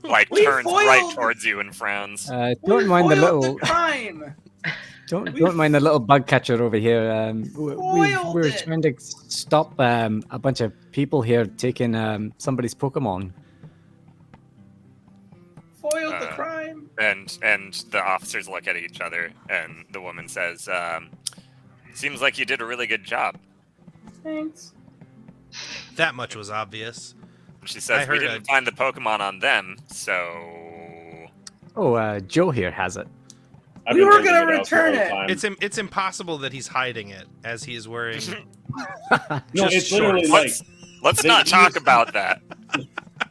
S2: like
S1: we
S2: turns
S1: foiled-
S2: right towards you and frowns.
S6: Don't mind the
S1: foiled
S6: little.
S1: the crime.
S6: Don't mind the little bug catcher over here.
S1: Foiled
S6: We're
S1: it.
S6: trying to stop a bunch of people here taking somebody's Pokemon.
S1: Foiled the crime.
S2: And the officers look at each other, and the woman says, "Seems like you did a really good job."
S1: Thanks.
S3: That much was obvious.
S2: She says, "We didn't find the Pokemon on them, so."
S6: Oh, Joe here has it.
S1: We were gonna return it.
S3: It's impossible that he's hiding it as he is wearing.
S4: No,
S3: just
S4: it's literally
S3: shorts.
S2: Let's not talk about that.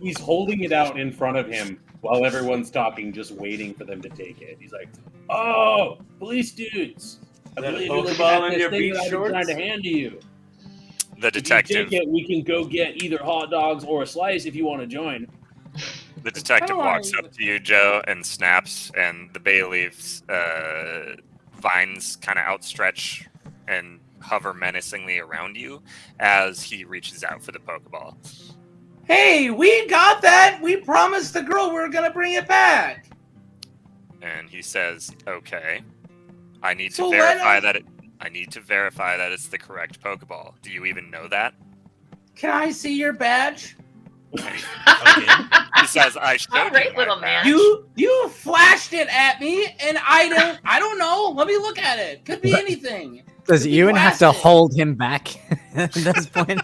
S4: He's holding it out in front of him while everyone's talking, just waiting for them to take it. He's like, "Oh, police dudes! I
S1: That a
S4: believe you're looking
S1: Pokeball
S4: at
S1: in
S4: this
S1: your
S4: thing
S1: beach
S4: that I've been
S1: shorts?
S4: trying to hand to you.
S2: The
S4: If you
S2: detective,
S4: take it, we can go get either hot dogs or a slice if you want to join."
S2: the detective
S1: Come
S2: walks
S1: on.
S2: up to you, Joe, and snaps, and the bailiff's vines kind of outstretch and hover menacingly around you as he reaches out for the Pokeball.
S1: Hey, we got that. We promised the girl we were gonna bring it back.
S2: And he says, "Okay, I need
S1: So
S2: to
S1: let
S2: verify
S1: us-
S2: that I need to verify that it's the correct Pokeball. Do you even know that?"
S1: Can I see your badge?
S3: Okay.
S2: He says, "I showed
S5: All right,
S2: you my
S5: little man.
S2: badge."
S1: You flashed it at me, and I don't know. Let me look at it. Could be anything.
S6: Does
S1: Could be
S6: Ewan have to
S1: plastic.
S6: hold him back at this point?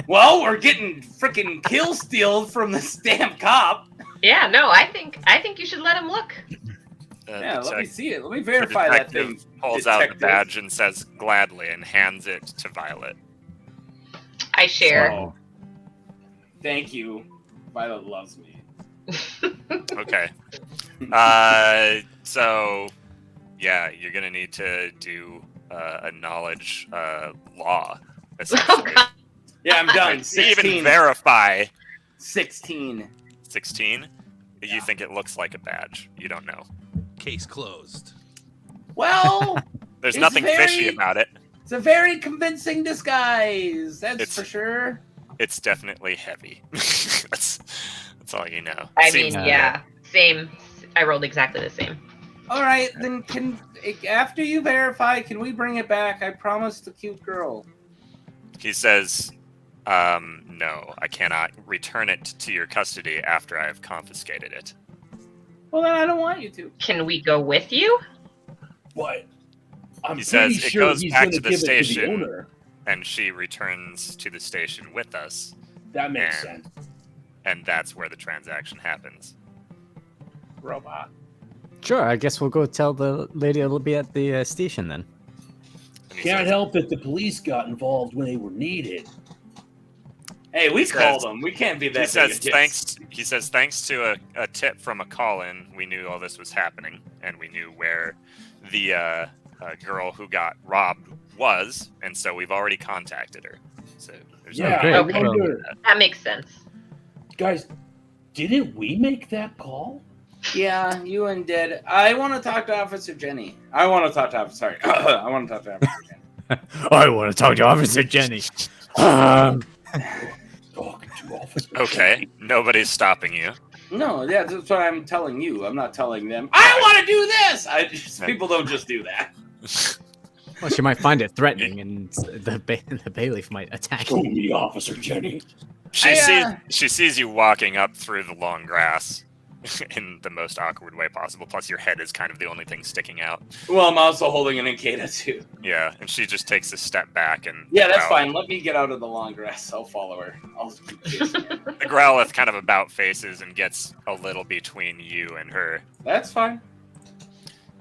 S1: Well, we're getting freaking kill stealed from this damn cop.
S5: Yeah, no, I think you should let him look.
S1: Yeah, let me see it. Let me
S2: The
S1: verify that thing.
S2: detective pulls out the
S1: detective.
S2: badge and says gladly and hands it to Violet.
S5: I share.
S1: Oh. Thank you. Violet loves me.
S2: Okay. So, yeah, you're gonna need to do a knowledge law, essentially.
S5: God.
S1: Yeah, I'm done.
S2: To
S1: 16.
S2: even verify
S1: 16.
S2: 16.
S1: Yeah.
S2: You think it looks like a badge. You don't know.
S3: Case closed.
S1: Well,
S2: There's
S1: It's
S2: nothing fishy
S1: very-
S2: about it.
S1: it's a very convincing disguise. That's
S2: It's-
S1: for sure.
S2: It's definitely heavy. that's all you know.
S5: I
S2: Seems-
S5: mean, yeah, same. I rolled exactly the same.
S1: All right, then after you verify, can we bring it back? I promised the cute girl.
S2: He says, "No, I cannot return it to your custody after I have confiscated it."
S1: Well, then I don't want you to.
S5: Can we go with you?
S4: What? I'm
S2: He
S4: pretty
S2: says it
S4: sure
S2: goes
S4: he's
S2: back
S4: gonna
S2: to the
S4: give it to
S2: station.
S4: the owner.
S2: And she returns to the station with us,
S4: That makes
S2: And-
S4: sense.
S2: and that's where the transaction happens.
S1: Robot.
S6: Sure, I guess we'll go tell the lady it'll be at the station then.
S2: And he
S4: Can't
S2: says,
S4: help that the police got involved when they were needed.
S1: Hey, we
S2: He
S1: called
S2: says-
S1: them. We can't be that.
S2: He says
S1: big a
S2: thanks. He says thanks to a tip from a call-in, we knew all this was happening, and we knew where the girl who got robbed was, and so we've already contacted her. So there's
S4: Yeah,
S6: great.
S4: I
S5: Okay.
S4: wonder,
S5: That makes sense.
S4: guys, didn't we make that call?
S1: Yeah, you and did. I want to talk to Officer Jenny. I want to talk to Officer. Sorry, I want to talk to Officer Jenny.
S6: I want to talk to Officer Jenny.
S4: Talking to Officer
S2: Okay,
S4: Jenny.
S2: nobody's stopping you.
S1: No, yeah, that's what I'm telling you. I'm not telling them. I want to do this. People don't just do that.
S6: Well, she might find it threatening, and the bailiff might attack.
S4: Show me, Officer Jenny.
S2: She sees you walking up through the long grass in the most awkward way possible. Plus, your head is kind of the only thing sticking out.
S1: Well, I'm also holding an Incada too.
S2: Yeah, and she just takes a step back and
S1: Yeah, that's
S2: growls.
S1: fine. Let me get out of the long grass. I'll follow her. I'll keep chasing her.
S2: The Growlithe kind of about faces and gets a little between you and her,
S1: That's fine.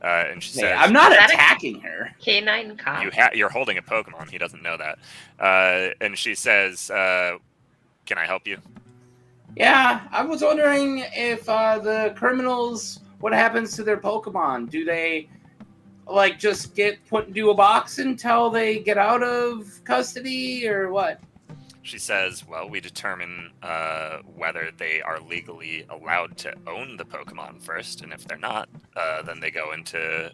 S2: and she
S1: Hey,
S2: says,
S1: I'm not
S5: Is that a-
S1: attacking her.
S5: Canine cop.
S2: You're holding a Pokemon. He doesn't know that. And she says, "Can I help you?"
S1: Yeah, I was wondering if the criminals, what happens to their Pokemon? Do they like just get put into a box until they get out of custody, or what?
S2: She says, well, we determine whether they are legally allowed to own the Pokemon first, and if they're not, then they go into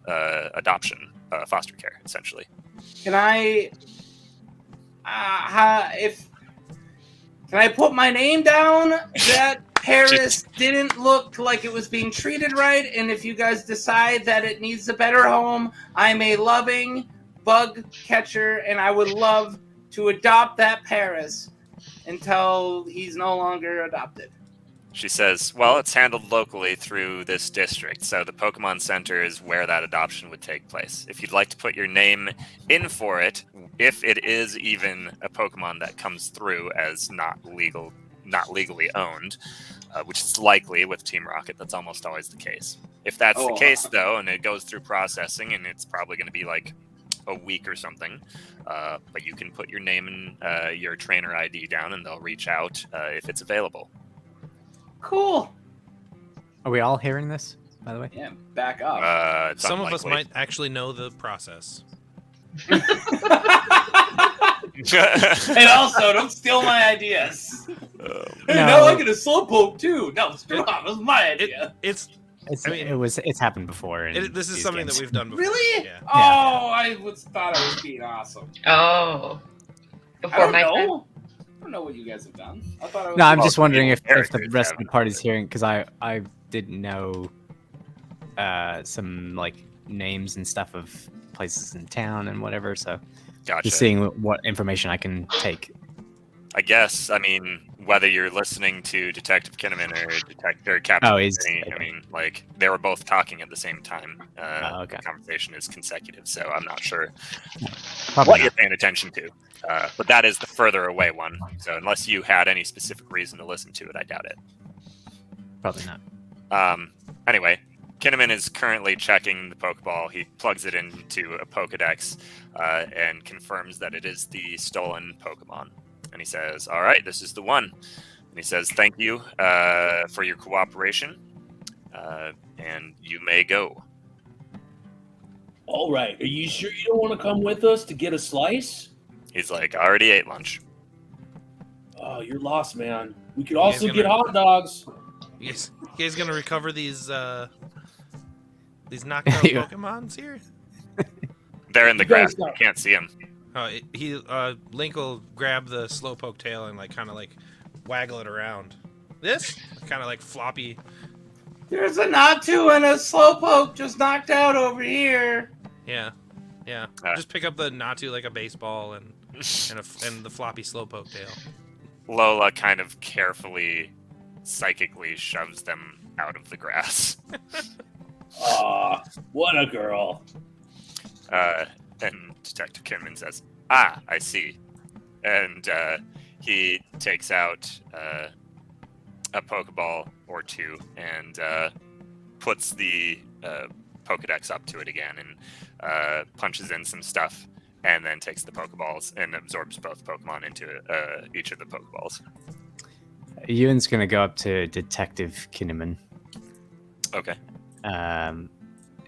S2: adoption, foster care, essentially.
S1: Can I, can I put my name down that Paris didn't look like it was being treated right, and if you guys decide that it needs a better home, I'm a loving bug catcher, and I would love to adopt that Paris until he's no longer adopted.
S2: She says, well, it's handled locally through this district, so the Pokemon Center is where that adoption would take place. If you'd like to put your name in for it, if it is even a Pokemon that comes through as not legally owned, which is likely with Team Rocket, that's almost always the case. If that's the case, though, and it goes through processing, and it's probably going to be like a week or something, but you can put your name and your trainer ID down, and they'll reach out if it's available.
S1: Cool.
S6: Are we all hearing this, by the way?
S1: Yeah, back up.
S2: It's
S3: Some of us
S2: unlikely.
S3: might actually know the process.
S1: And also, don't steal my ideas. Hey,
S6: No.
S1: now I get a slowpoke too. No, stop. It was my idea.
S3: It's
S6: It's
S3: I mean-
S6: it's happened before. In
S3: this is
S6: these
S3: something
S6: games.
S3: that we've done before.
S1: Really?
S3: Yeah.
S1: Oh, I thought I was being awesome.
S5: Oh.
S1: I
S5: Before
S1: don't
S5: my
S1: know.
S5: time.
S1: I don't know what you guys have done. I thought I was.
S6: No, I'm
S2: Well,
S6: just wondering if the
S2: characters
S6: rest of the
S2: haven't.
S6: party's hearing, because I didn't know some like names and stuff of places in town and whatever. So
S2: Gotcha.
S6: just seeing what information I can take.
S2: I guess, I mean, whether you're listening to Detective Kinnaman or Captain
S6: Oh, he's-
S2: Finney, I
S6: okay.
S2: mean, like, they were both talking at the same time.
S6: Okay.
S2: The conversation is consecutive, so I'm not sure
S6: Probably
S2: what you're
S6: not.
S2: paying attention to. But that is the further away one, so unless you had any specific reason to listen to it, I doubt it.
S6: Probably not.
S2: Anyway, Kinnaman is currently checking the Pokeball. He plugs it into a Pokedex and confirms that it is the stolen Pokemon. And he says, all right, this is the one. And he says, thank you for your cooperation, and you may go.
S4: All right. Are you sure you don't want to come with us to get a slice?
S2: He's like, I already ate lunch.
S4: Oh, you're lost, man. We could also
S3: gonna-
S4: get hot dogs.
S3: You guys gonna recover these knocked out
S6: Yeah.
S3: Pokemons here?
S2: They're in the
S4: You guys
S2: grass. You
S4: got-
S2: can't see him.
S3: Link will grab the slowpoke tail and kind of waggle it around. This kind of floppy.
S1: There's a Natu and a Slowpoke just knocked out over here.
S3: Yeah. Just pick up the Natu like a baseball and the floppy slowpoke tail.
S2: Lola kind of carefully, psychically shoves them out of the grass.
S4: Aw, what a girl.
S2: And Detective Kinman says, "Ah, I see." And he takes out a Pokeball or two and puts the Pokedex up to it again and punches in some stuff, and then takes the Pokeballs and absorbs both Pokemon into each of the Pokeballs.
S6: Ewan's gonna go up to Detective Kinnaman.
S2: Okay.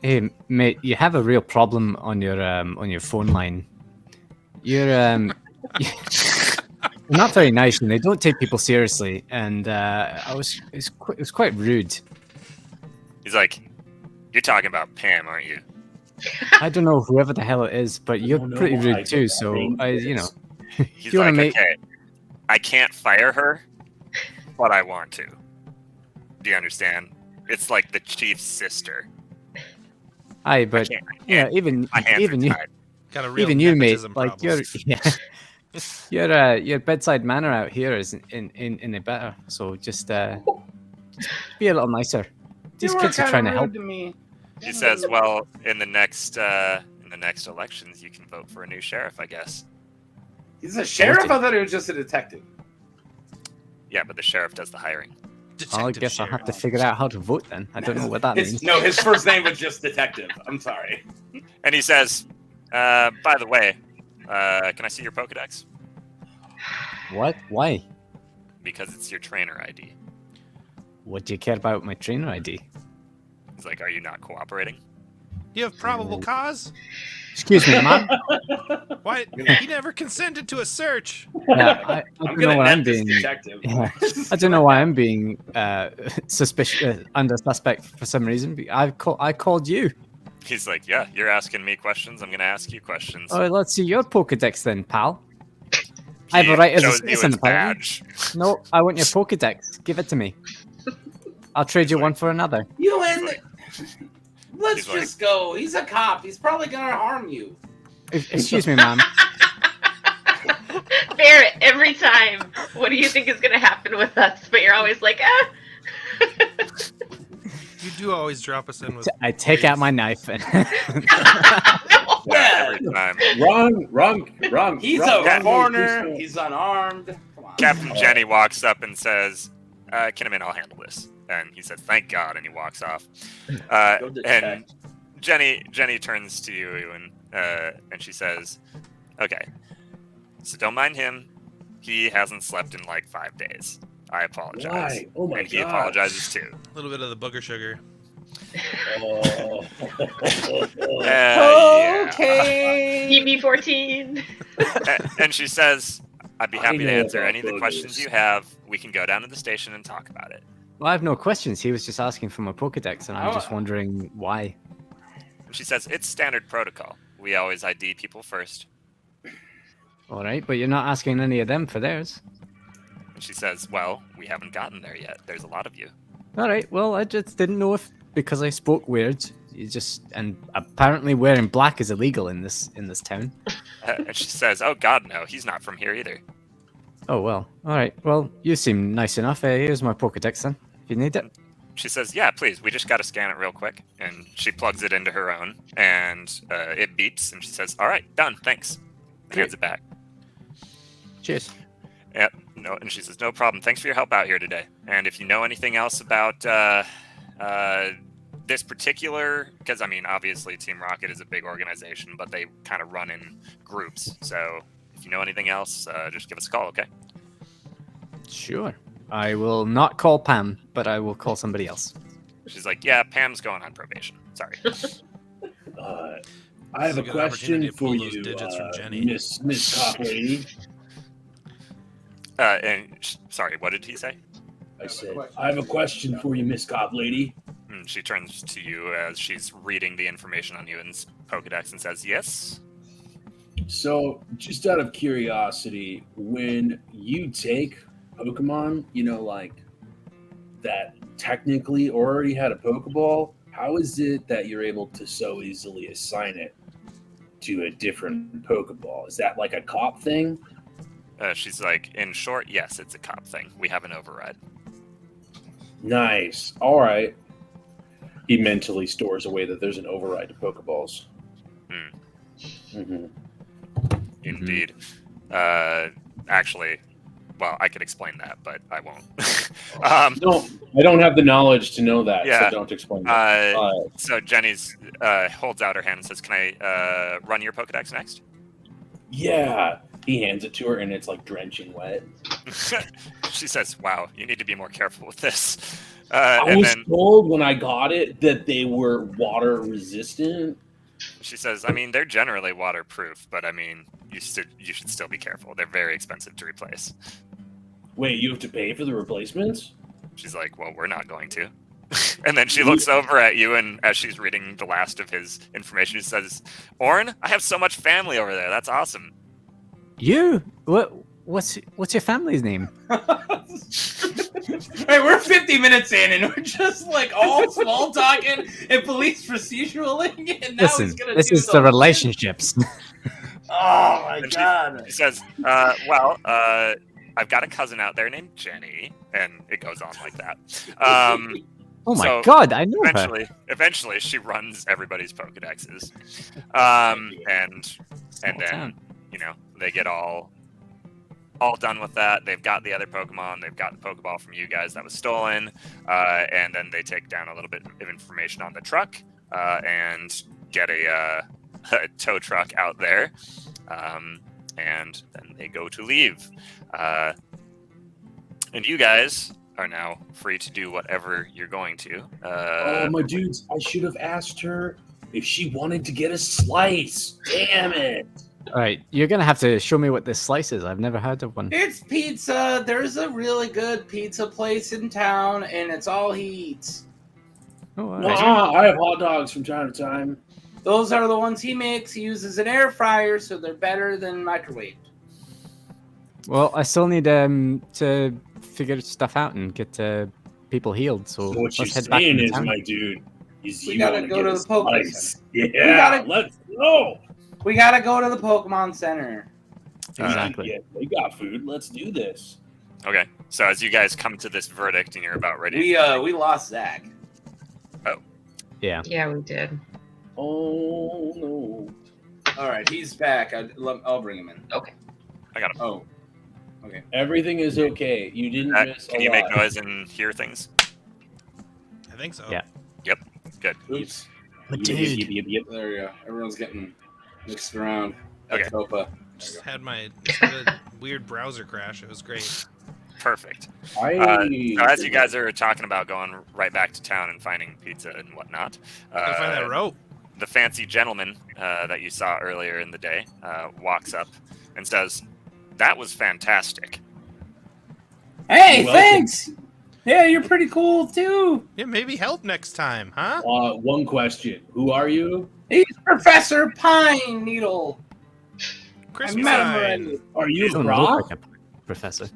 S6: Hey, mate, you have a real problem on your phone line. You're you're not very nice, and they don't take people seriously. And it was quite rude.
S2: He's like, "You're talking about Pam, aren't you?"
S6: I don't know whoever the hell it is, but you're
S4: don't know
S6: pretty
S4: why
S6: rude too.
S4: that
S6: So
S4: thing
S6: you know,
S4: is.
S2: He's
S6: You wanna
S2: like,
S6: make-
S2: "Okay, I can't fire her, but I want to." Do you understand? It's like the chief's sister.
S6: aye, but
S2: I
S6: yeah,
S2: can't-
S6: even
S2: My hands
S6: even
S2: are
S6: you,
S2: tied.
S3: Got a real
S6: even you, mate.
S3: nepotism
S6: Like
S3: problem.
S6: your bedside manner out here is in a better. So just be a little nicer. These
S1: You were
S6: kids are
S1: kinda
S6: trying to
S1: rude
S6: help.
S1: to me.
S2: He says, "Well, in the next elections, you can vote for a new sheriff, I guess."
S1: He's a sheriff? I thought he was just a detective.
S2: Yeah, but the sheriff does the hiring.
S6: I
S3: Detective
S6: guess I'll have to
S3: Sheriff.
S6: figure out how to vote then. I don't know what that means.
S1: No, his first name was just detective. I'm sorry.
S2: And he says, "By the way, can I see your Pokedex?
S6: What? Why?
S2: Because it's your trainer ID."
S6: What do you care about my trainer ID?
S2: He's like, are you not cooperating?
S3: You have probable cause?
S6: Excuse me, ma'am.
S3: Why? He never consented to a search.
S6: Yeah, I
S1: I'm
S6: don't know
S1: gonna
S6: why I'm
S1: net this
S6: being.
S1: detective.
S6: Yeah, I don't know why I'm being suspicious under suspect for some reason. But I called you.
S2: He's like, yeah, you're asking me questions. I'm going to ask you questions.
S6: Oh, let's see your Pokedex then, pal. I have a right as a
S2: shows you
S6: citizen,
S2: his
S6: apparently.
S2: badge.
S6: No, I want your Pokedex. Give it to me. I'll trade you
S2: like-
S6: one for another.
S1: You and
S2: like-
S1: let's
S2: he's like-
S1: just go. He's a cop. He's probably gonna harm you.
S6: Excuse me, ma'am.
S5: Barrett, every time, what do you think is going to happen with us? But you're always like, ah.
S3: You do always drop us in with.
S6: I take out my knife and
S2: Yeah, every time.
S4: Wrong.
S1: He's
S4: wrong,
S1: a
S4: wrong,
S1: foreigner.
S4: wrong.
S1: He's unarmed. Come on.
S2: Captain Jenny walks up and says, Kinnaman, I'll handle this. And he says, thank God, and he walks off.
S1: Go
S2: And
S1: detect.
S2: Jenny turns to you and she says, okay, so don't mind him. He hasn't slept in like 5 days. I apologize.
S4: Why? Oh my
S2: And he
S4: god.
S2: apologizes too.
S3: A little bit of the booger sugar.
S4: Oh.
S2: Yeah.
S1: Okay.
S5: PB-14.
S2: And she says, I'd be
S4: I
S2: happy to
S4: know
S2: answer
S4: about
S2: any of the questions
S4: boogers.
S2: you have. We can go down to the station and talk about it.
S6: well, I have no questions. He was just asking for my Pokedex, and I'm just
S1: Oh.
S6: wondering why.
S2: And she says, it's standard protocol. We always ID people first.
S6: All right, but you're not asking any of them for theirs.
S2: And she says, well, we haven't gotten there yet. There's a lot of you.
S6: All right, well, I just didn't know if because I spoke weird, you just and apparently wearing black is illegal in this town.
S2: And she says, oh, God, no. He's not from here either.
S6: Oh well, all right. Well, you seem nice enough. Here's my Pokedex then, if you need it.
S2: She says, yeah, please. We just got to scan it real quick. And she plugs it into her own. And it beeps. And she says, all right, done. Thanks. And hands it back.
S6: Cheers.
S2: Yep. No, and she says, no problem. Thanks for your help out here today. And if you know anything else about this particular, because I mean, obviously Team Rocket is a big organization, but they kind of run in groups. So if you know anything else, just give us a call, okay?
S6: Sure. I will not call Pam, but I will call somebody else.
S2: She's like, yeah, Pam's going on probation. Sorry.
S4: I have
S3: This is
S4: a
S3: a good opportunity
S4: question
S3: to pull
S4: for
S3: those
S4: you,
S3: digits from Jenny.
S4: Miss Cop Lady.
S2: Sorry, what did he say?
S4: I said, I have a question for you, Miss Cop Lady.
S2: And she turns to you as she's reading the information on you in Pokedex and says, yes.
S4: So, just out of curiosity, when you take Pokemon, like that technically already had a Pokeball, how is it that you're able to so easily assign it to a different Pokeball? Is that like a cop thing?
S2: She's like, in short, yes, it's a cop thing. We have an override.
S4: Nice. All right. He mentally stores away that there's an override to Pokeballs. Mm-hmm.
S2: Indeed. Actually, well, I could explain that, but I won't.
S4: No, I don't have the knowledge to know that,
S2: Yeah.
S4: so don't explain that.
S2: So Jenny's holds out her hand and says, can I run your Pokedex next?
S4: Yeah. He hands it to her, and it's like drenching wet.
S2: She says, wow, you need to be more careful with this.
S4: I
S2: And
S4: was
S2: then
S4: told when I got it that they were water resistant.
S2: she says, I mean, they're generally waterproof, but I mean, you should still be careful. They're very expensive to replace.
S4: Wait, you have to pay for the replacements?
S2: She's like, well, we're not going to. And then she looks over at you, and as she's reading the last of his information, she says, Orin, I have so much family over there. That's awesome.
S6: You? What's your family's name?
S1: Hey, we're 50 minutes in, and we're just like all small talking and police proceduring, and now
S6: Listen,
S1: he's gonna
S6: this
S1: do
S6: is the relationships.
S1: Oh my
S2: And
S1: god!
S2: She says, well, I've got a cousin out there named Jenny, and it goes on like that.
S6: Oh my
S2: So,
S6: god, I know her.
S2: Eventually, she runs everybody's Pokedexes, and
S6: Small
S2: then
S6: town.
S2: they get all done with that. They've got the other Pokemon. They've got the Pokeball from you guys that was stolen, and then they take down a little bit of information on the truck and get a tow truck out there, and then they go to leave. And you guys are now free to do whatever you're going to.
S4: Oh, my dudes, I should have asked her if she wanted to get a slice. Damn it.
S6: All right, you're gonna have to show me what this slice is. I've never heard of one.
S1: It's pizza. There's a really good pizza place in town, and it's all he eats.
S6: Oh, all
S4: No,
S6: right.
S4: I have hot dogs from time to time.
S1: Those are the ones he makes. He uses an air fryer, so they're better than microwave.
S6: Well, I still need to figure stuff out and get people healed. So
S4: So what you're
S6: let's head back
S4: saying
S6: into
S4: is,
S6: town.
S4: my dude, is
S1: We
S4: you
S1: gotta
S4: want
S1: go
S4: get
S1: to
S4: a
S1: the Pokemon
S4: slice.
S1: Center.
S4: Yeah,
S1: gotta-
S4: let's go.
S1: We gotta go to the Pokemon Center.
S6: Exactly.
S4: Yeah, we got food. Let's do this.
S2: Okay, so as you guys come to this verdict and you're about ready,
S1: We lost Zach.
S6: Yeah.
S5: Yeah, we did.
S4: Oh no.
S1: All right, he's back. I'll bring him in.
S2: I got him.
S1: Oh, okay.
S4: Everything is okay. You didn't miss
S2: Can
S4: a
S2: you make
S4: lot.
S2: noise and hear things?
S3: I think so.
S6: Yeah.
S2: Good.
S1: Oops.
S6: But
S4: Yep,
S6: dude,
S4: yep, yep, yep.
S1: There we go. Everyone's getting mixed around.
S2: Okay.
S1: Topa.
S3: Just had a weird browser crash. It was great.
S2: Perfect. So
S4: I
S2: as you guys are talking about going right back to town and finding pizza and whatnot,
S3: Gotta find that rope.
S2: the fancy gentleman that you saw earlier in the day walks up and says, "That was fantastic."
S1: Hey,
S4: You're welcome.
S1: thanks. Yeah, you're pretty cool too.
S3: Yeah, maybe help next time, huh?
S4: one question. Who are you?
S1: He's Professor Pine Needle. I met him already.
S4: Are you
S6: don't
S4: Brock?
S6: look like a professor.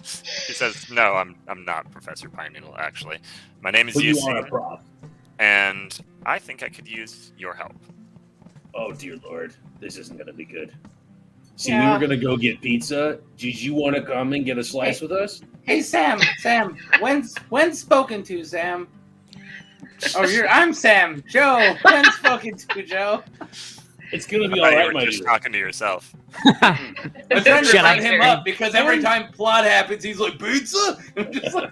S2: He says, "No, I'm not Professor Pineneedle, actually. My name is
S4: But you are a
S2: Yusi,
S4: prop.
S2: and I think I could use your help."
S4: Oh dear lord, this isn't gonna be good. See,
S1: Yeah.
S4: we were gonna go get pizza. Did you want to come and get a slice with us?
S1: Hey, Sam. When's spoken to, Sam? Oh, I'm Sam. Joe. When's spoken to, Joe?
S4: It's gonna be
S2: I
S4: all
S2: thought you
S4: right,
S2: were
S4: my
S2: just
S4: dude.
S2: talking to yourself.
S1: I'm trying to
S6: Shut
S1: find
S6: up.
S1: him up because every time plot happens, he's like, pizza? I'm just like,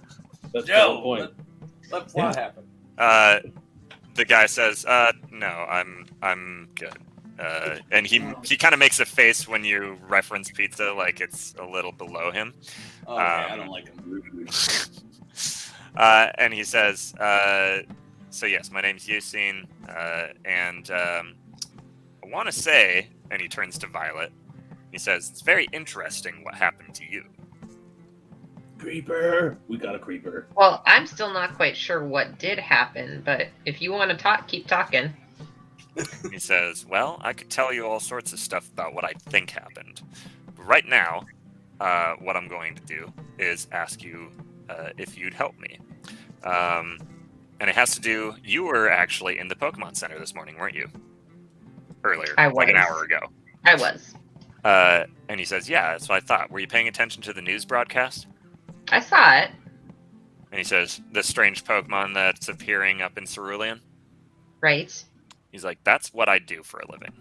S4: That's the
S1: Joe,
S4: whole point.
S1: let plot happen.
S2: The guy says, "No, I'm good." And he kind of makes a face when you reference pizza, like it's a little below him.
S1: Oh, okay, I don't like him.
S2: And he says, "So yes, my name's Yusin, and I want to say," and he turns to Violet. He says, "It's very interesting what happened to you."
S4: Creeper. We got a creeper.
S5: Well, I'm still not quite sure what did happen, but if you want to talk, keep talking.
S2: He says, "Well, I could tell you all sorts of stuff about what I think happened. But right now, what I'm going to do is ask you if you'd help me. And it has to do, you were actually in the Pokemon Center this morning, weren't you? Earlier,
S5: I
S2: like an
S5: was.
S2: hour ago."
S5: I was.
S2: And he says, "Yeah, that's what I thought. Were you paying attention to the news broadcast?"
S5: I saw it.
S2: And he says, "The strange Pokemon that's appearing up in Cerulean?"
S5: Right.
S2: He's like, "That's what I do for a living."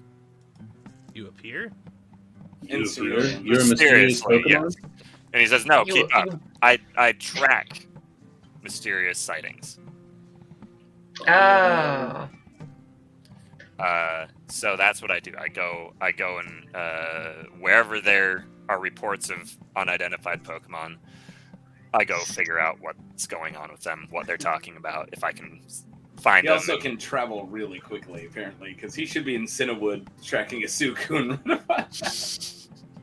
S3: You appear?
S4: You're
S1: Seriously.
S4: a mysterious
S2: Seriously,
S4: Pokemon.
S2: yes. And he says, "No,
S5: You-
S2: keep up.
S5: you-
S2: I track mysterious sightings."
S5: Oh.
S2: So that's what I do. I go and wherever there are reports of unidentified Pokemon, I go figure out what's going on with them, what they're talking about, if I can find
S1: He
S2: them.
S1: also can travel really quickly, apparently, because he should be in Cinnawood tracking a Suicune.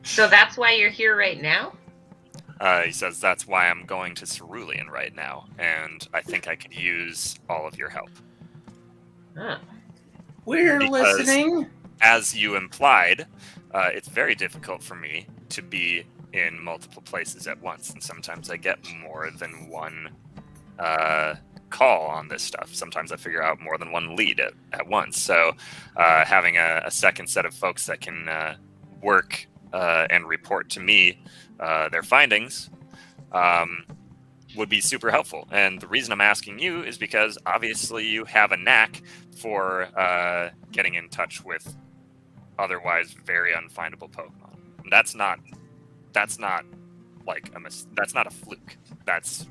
S5: So that's why you're here right now?
S2: He says, "That's why I'm going to Cerulean right now, and I think I could use all of your help."
S5: Huh.
S1: We're
S2: Because-
S1: listening.
S2: As you implied, it's very difficult for me to be in multiple places at once, and sometimes I get more than one call on this stuff. Sometimes I figure out more than one lead at once. So having a second set of folks that can work and report to me their findings would be super helpful. And the reason I'm asking you is because obviously you have a knack for getting in touch with otherwise very unfindable Pokemon. And that's not like that's not a fluke. That's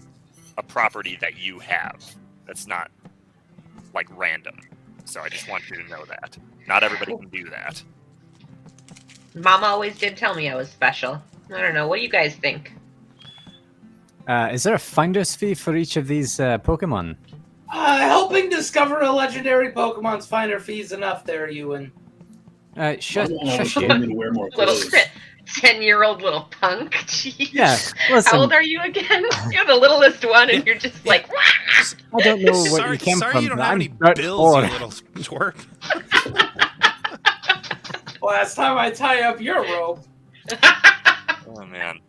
S2: a property that you have. That's not like random. So I just want you to know that. Not everybody can do that.
S5: Mama always did tell me I was special. I don't know. What do you guys think?
S6: Is there a finder's fee for each of these Pokemon?
S1: Helping discover a legendary Pokemon's finder fees enough there, Ewan.
S6: Shush
S4: I'm
S6: you.
S4: gonna wear more
S5: Little
S4: clothes.
S5: 10-year-old little punk. Jeez.
S6: Yeah,
S5: How
S6: listen,
S5: old are you again? You're the littlest one, and you're just
S3: Yeah.
S5: like,
S6: I don't know where
S3: Sorry,
S6: you came
S3: sorry
S6: from,
S3: you don't
S6: but
S3: have
S6: I'm
S3: any
S6: dirt
S3: bills,
S6: poor.
S3: you little twerp.
S1: Last time I tie up your rope.
S2: Oh man.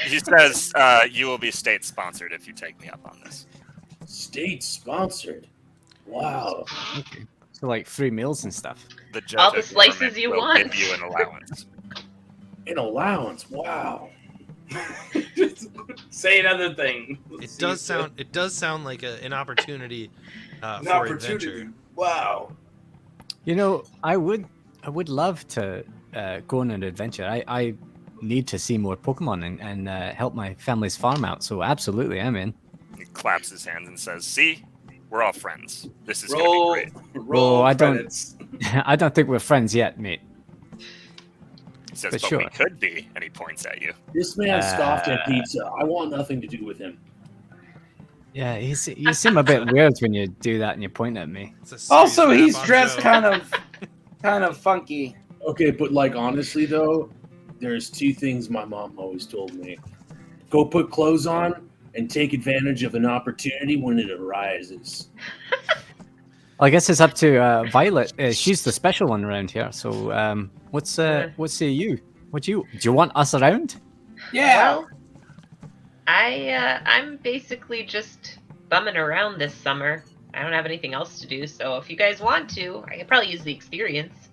S2: He says you will be state sponsored if you take me up on this.
S4: State sponsored. Wow.
S6: Okay. So like free meals and stuff.
S2: The
S5: All the
S2: Johto
S5: slices
S2: government
S5: you
S2: will
S5: want.
S2: give you an allowance.
S4: An allowance. Wow.
S1: Just say another thing.
S3: It does sound like an opportunity
S1: An
S3: for
S1: opportunity.
S3: adventure.
S1: Wow.
S6: You know, I would love to go on an adventure. I need to see more Pokemon and help my family's farm out. So absolutely, I'm in.
S2: He claps his hands and says, "See, we're all friends. This is
S1: Roll,
S2: gonna be great."
S1: roll
S6: I don't-
S1: credits.
S6: I don't think we're friends yet, mate.
S2: He says,
S6: But
S2: "But
S6: sure.
S2: we could be," and he points at you.
S4: This man scoffed at pizza. I want nothing to do with him.
S6: Yeah, you seem a bit weird when you do that and you point at me.
S3: It's a serious
S1: Also,
S3: rap
S1: he's
S3: on
S1: dressed
S3: Joe.
S1: kind of funky.
S4: Okay, but like honestly though, there's two things my mom always told me. Go put clothes on and take advantage of an opportunity when it arises.
S6: Well, I guess it's up to Violet. She's the special one around here. So, what say you? Do you want us around?
S1: Yeah.
S5: well, I'm basically just bumming around this summer. I don't have anything else to do, so if you guys want to, I could probably use the experience.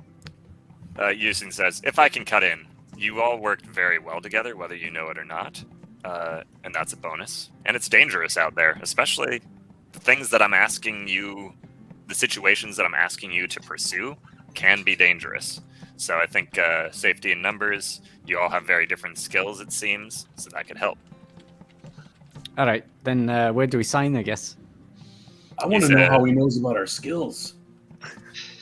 S2: Yusin says, "If I can cut in, you all worked very well together, whether you know it or not, and that's a bonus. And it's dangerous out there, especially the things that I'm asking you, the situations that I'm asking you to pursue can be dangerous. So I think safety in numbers. You all have very different skills, it seems, so that could help."
S6: All right, then where do we sign? I guess.
S4: I want to
S2: He
S4: know
S2: said-
S4: how he knows about our skills.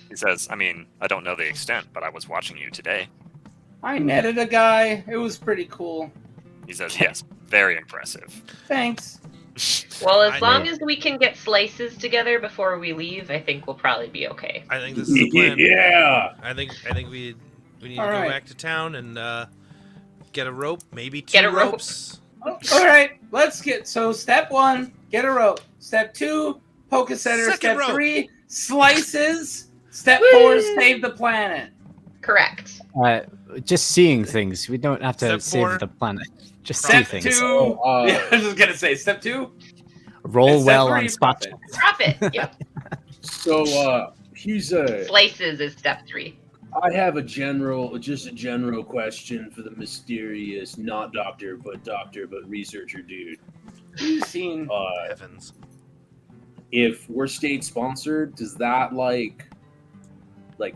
S2: He says, "I mean, I don't know the extent, but I was watching you today."
S1: I netted a guy. It was pretty cool.
S2: He says, "Yes, very impressive."
S1: Thanks.
S5: Well, as
S3: I-
S5: long as we can get slices together before we leave, I think we'll probably be okay.
S3: I think this is the plan.
S4: Yeah.
S3: I think we need to
S1: All
S3: go
S1: right.
S3: back to town and get a rope, maybe two
S5: Get a rope.
S3: ropes.
S1: Oh, all right, let's get so step 1, get a rope. Step 2, poke a center.
S3: Second
S1: Step
S3: rope.
S1: 3, slices. Step
S5: Woo!
S1: 4, save the planet.
S5: Correct.
S6: Just seeing things. We don't have to
S3: Step 4.
S6: save the planet. Just see
S1: Step
S6: things.
S1: 2.
S4: So,
S1: yeah, I was just gonna say step 2.
S6: Roll
S1: and step
S6: well
S1: 3,
S6: on spot
S1: profit.
S6: checks.
S5: Profit. Yep.
S4: So here's
S5: Slices is step 3.
S4: I have a general question for the mysterious, not doctor, but researcher dude.
S1: You've seen.
S3: Heavens.
S4: If we're state sponsored, does that like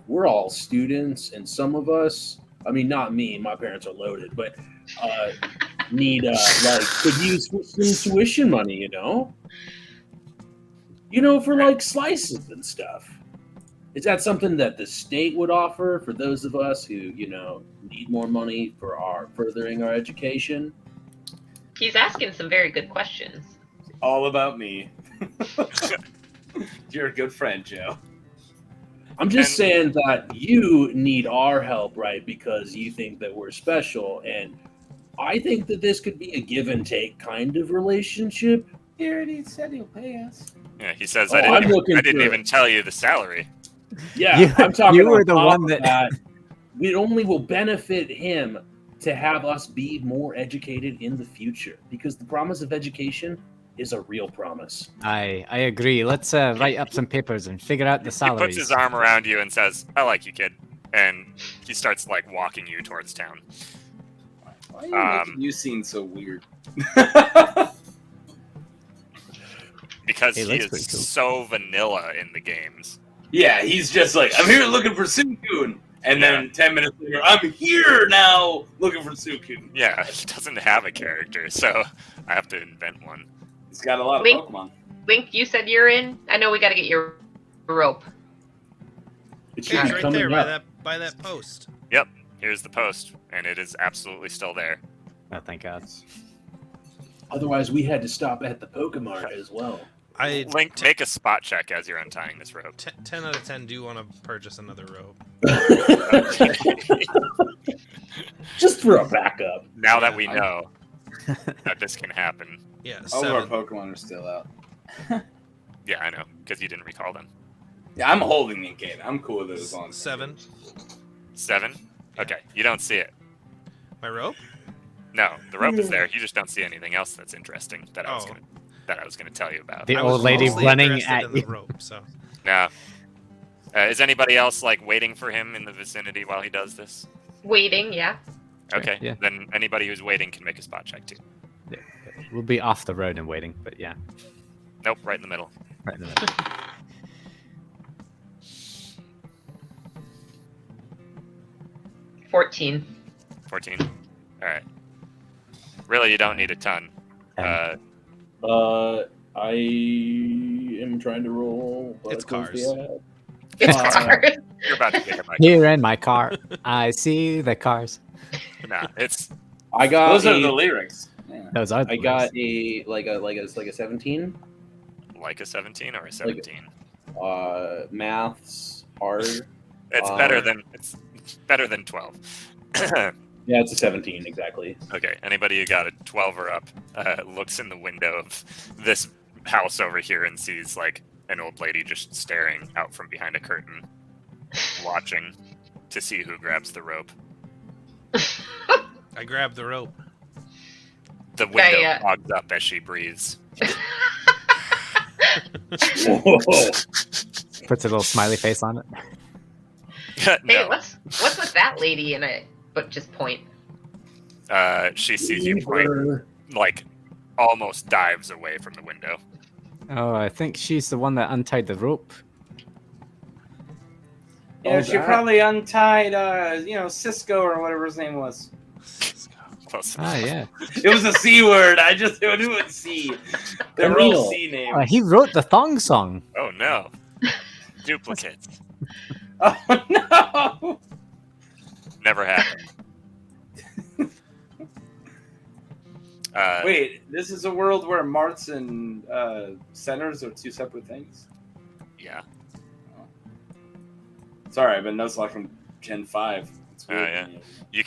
S4: we're all students and some of us, I mean not me, my parents are loaded, but need could use some tuition money, for like slices and stuff. Is that something that the state would offer for those of us who, need more money for furthering our education?
S5: He's asking some very good questions.
S1: All about me. You're a good friend, Joe.
S4: I'm just
S2: And-
S4: saying that you need our help, right? Because you think that we're special, and I think that this could be a give and take kind of relationship.
S1: He already said he'll pay us.
S2: Yeah, he says,
S4: Oh,
S2: I
S4: I'm looking
S2: didn't
S4: for-
S2: even tell you the salary."
S4: Yeah,
S6: You-
S4: I'm talking.
S6: you were
S4: on
S6: the
S4: top
S6: one
S4: of
S6: that-
S4: it only will benefit him to have us be more educated in the future, because the promise of education is a real promise.
S6: I agree. Let's write up some papers and figure out the
S2: He
S6: salaries.
S2: puts his arm around you and says, "I like you, kid," and he starts walking you towards town.
S1: Why are you making you seem so weird?
S2: Because
S6: He
S2: he
S6: looks
S2: is
S6: pretty cool.
S2: so vanilla in the games.
S1: Yeah, he's just like, I'm here looking for Sunkun. And then 10 minutes later, I'm here now looking for Sunkun.
S2: Yeah, he doesn't have a character, so I have to invent one.
S1: He's got a lot of
S5: Link.
S1: Pokemon.
S5: Link, you said you're in. I know we got to get your rope.
S4: It should
S3: Yeah,
S4: be
S3: it's right
S4: coming
S3: there
S4: up.
S3: by that post.
S2: Here's the post, and it is absolutely still there.
S6: Oh, thank God.
S4: Otherwise, we had to stop at the Pokemon as well.
S2: Link, make a spot check as you're untying this rope.
S3: 10 out of 10 do want to purchase another rope.
S4: Just for a backup.
S2: Now that we know that this can happen.
S3: Yeah,
S1: All of our
S3: 7.
S1: Pokemon are still out.
S2: Yeah, I know, because you didn't recall them.
S1: Yeah, I'm holding the gate. I'm cool with it as long as
S3: 7.
S2: 7? Okay, you don't see it.
S3: My rope?
S2: No, the rope is there. You just don't see anything else that's interesting that I was
S3: Oh.
S2: gonna tell you about.
S6: The
S3: I was
S6: old lady
S3: mostly
S6: running
S3: interested
S6: at
S3: in the
S6: you.
S3: rope, so.
S2: No. Is anybody else like waiting for him in the vicinity while he does this?
S5: Waiting, yeah.
S2: Okay,
S6: yeah.
S2: then anybody who's waiting can make a spot check too.
S6: We'll be off the road and waiting, but yeah,
S2: Nope, right in the middle.
S6: right in the middle.
S5: 14.
S2: 14. All right. Really, you don't need a ton.
S6: Um,
S4: I am trying to roll. But
S3: It's cars.
S5: It's
S4: Uh,
S5: hard.
S2: You're about to get a mic.
S6: Here in my car, I see the cars.
S2: Nah, it's
S4: I got
S1: Those are
S4: a,
S1: the lyrics. Yeah.
S6: Those are.
S4: I got a like a 17.
S2: like a 17 or a 17.
S4: Maths hard.
S2: It's better than 12.
S4: Yeah, it's a 17 exactly.
S2: Okay, anybody who got a 12 or up looks in the window of this house over here and sees like an old lady just staring out from behind a curtain, watching to see who grabs the rope.
S3: I grabbed the rope.
S2: The window
S5: Yeah.
S2: fogs up as she breathes.
S4: Whoa.
S6: Puts a little smiley face on it.
S5: Hey,
S2: No,
S5: what's with that lady in it? But just point.
S2: she sees you point, like almost dives away from the window.
S6: Oh, I think she's the one that untied the rope.
S1: Yeah,
S4: Oh,
S1: she
S4: that-
S1: probably untied, Cisco or whatever his name was.
S2: Close
S6: Ah,
S2: enough.
S6: yeah.
S1: It was a C word. I just knew it was C. They were all C names.
S6: Oh, he wrote the thong song.
S2: Oh no. Duplicates.
S1: Oh no!
S2: Never happened.
S1: Wait, this is a world where marts and centers are two separate things?
S2: Yeah.
S1: Sorry, I've been like from Gen 5. It's
S2: Oh,
S1: weird
S2: yeah.
S1: to me.
S2: You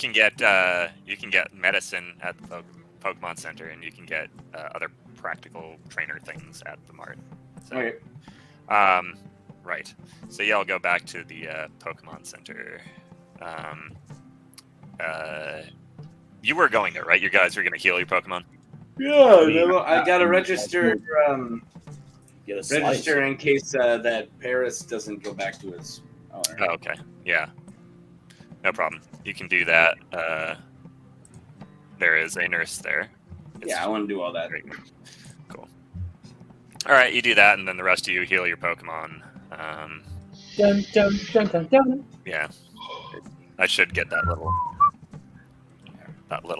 S2: can get medicine at the Pokemon Center, and you can get other practical trainer things at the mart. So,
S1: Okay.
S2: right. So y'all go back to the Pokemon Center. You were going there, right? You guys were going to heal your Pokemon.
S1: Yeah, I gotta register.
S4: Get a slice.
S1: Register in case that Paris doesn't go back to his owner.
S2: Oh, okay. Yeah. No problem. You can do that. There is a nurse there.
S1: Yeah, I want to do all that.
S2: Great. Cool. All right, you do that, and then the rest of you heal your Pokemon.
S4: Dun, dun, dun, dun, dun.
S2: Yeah. I should get that little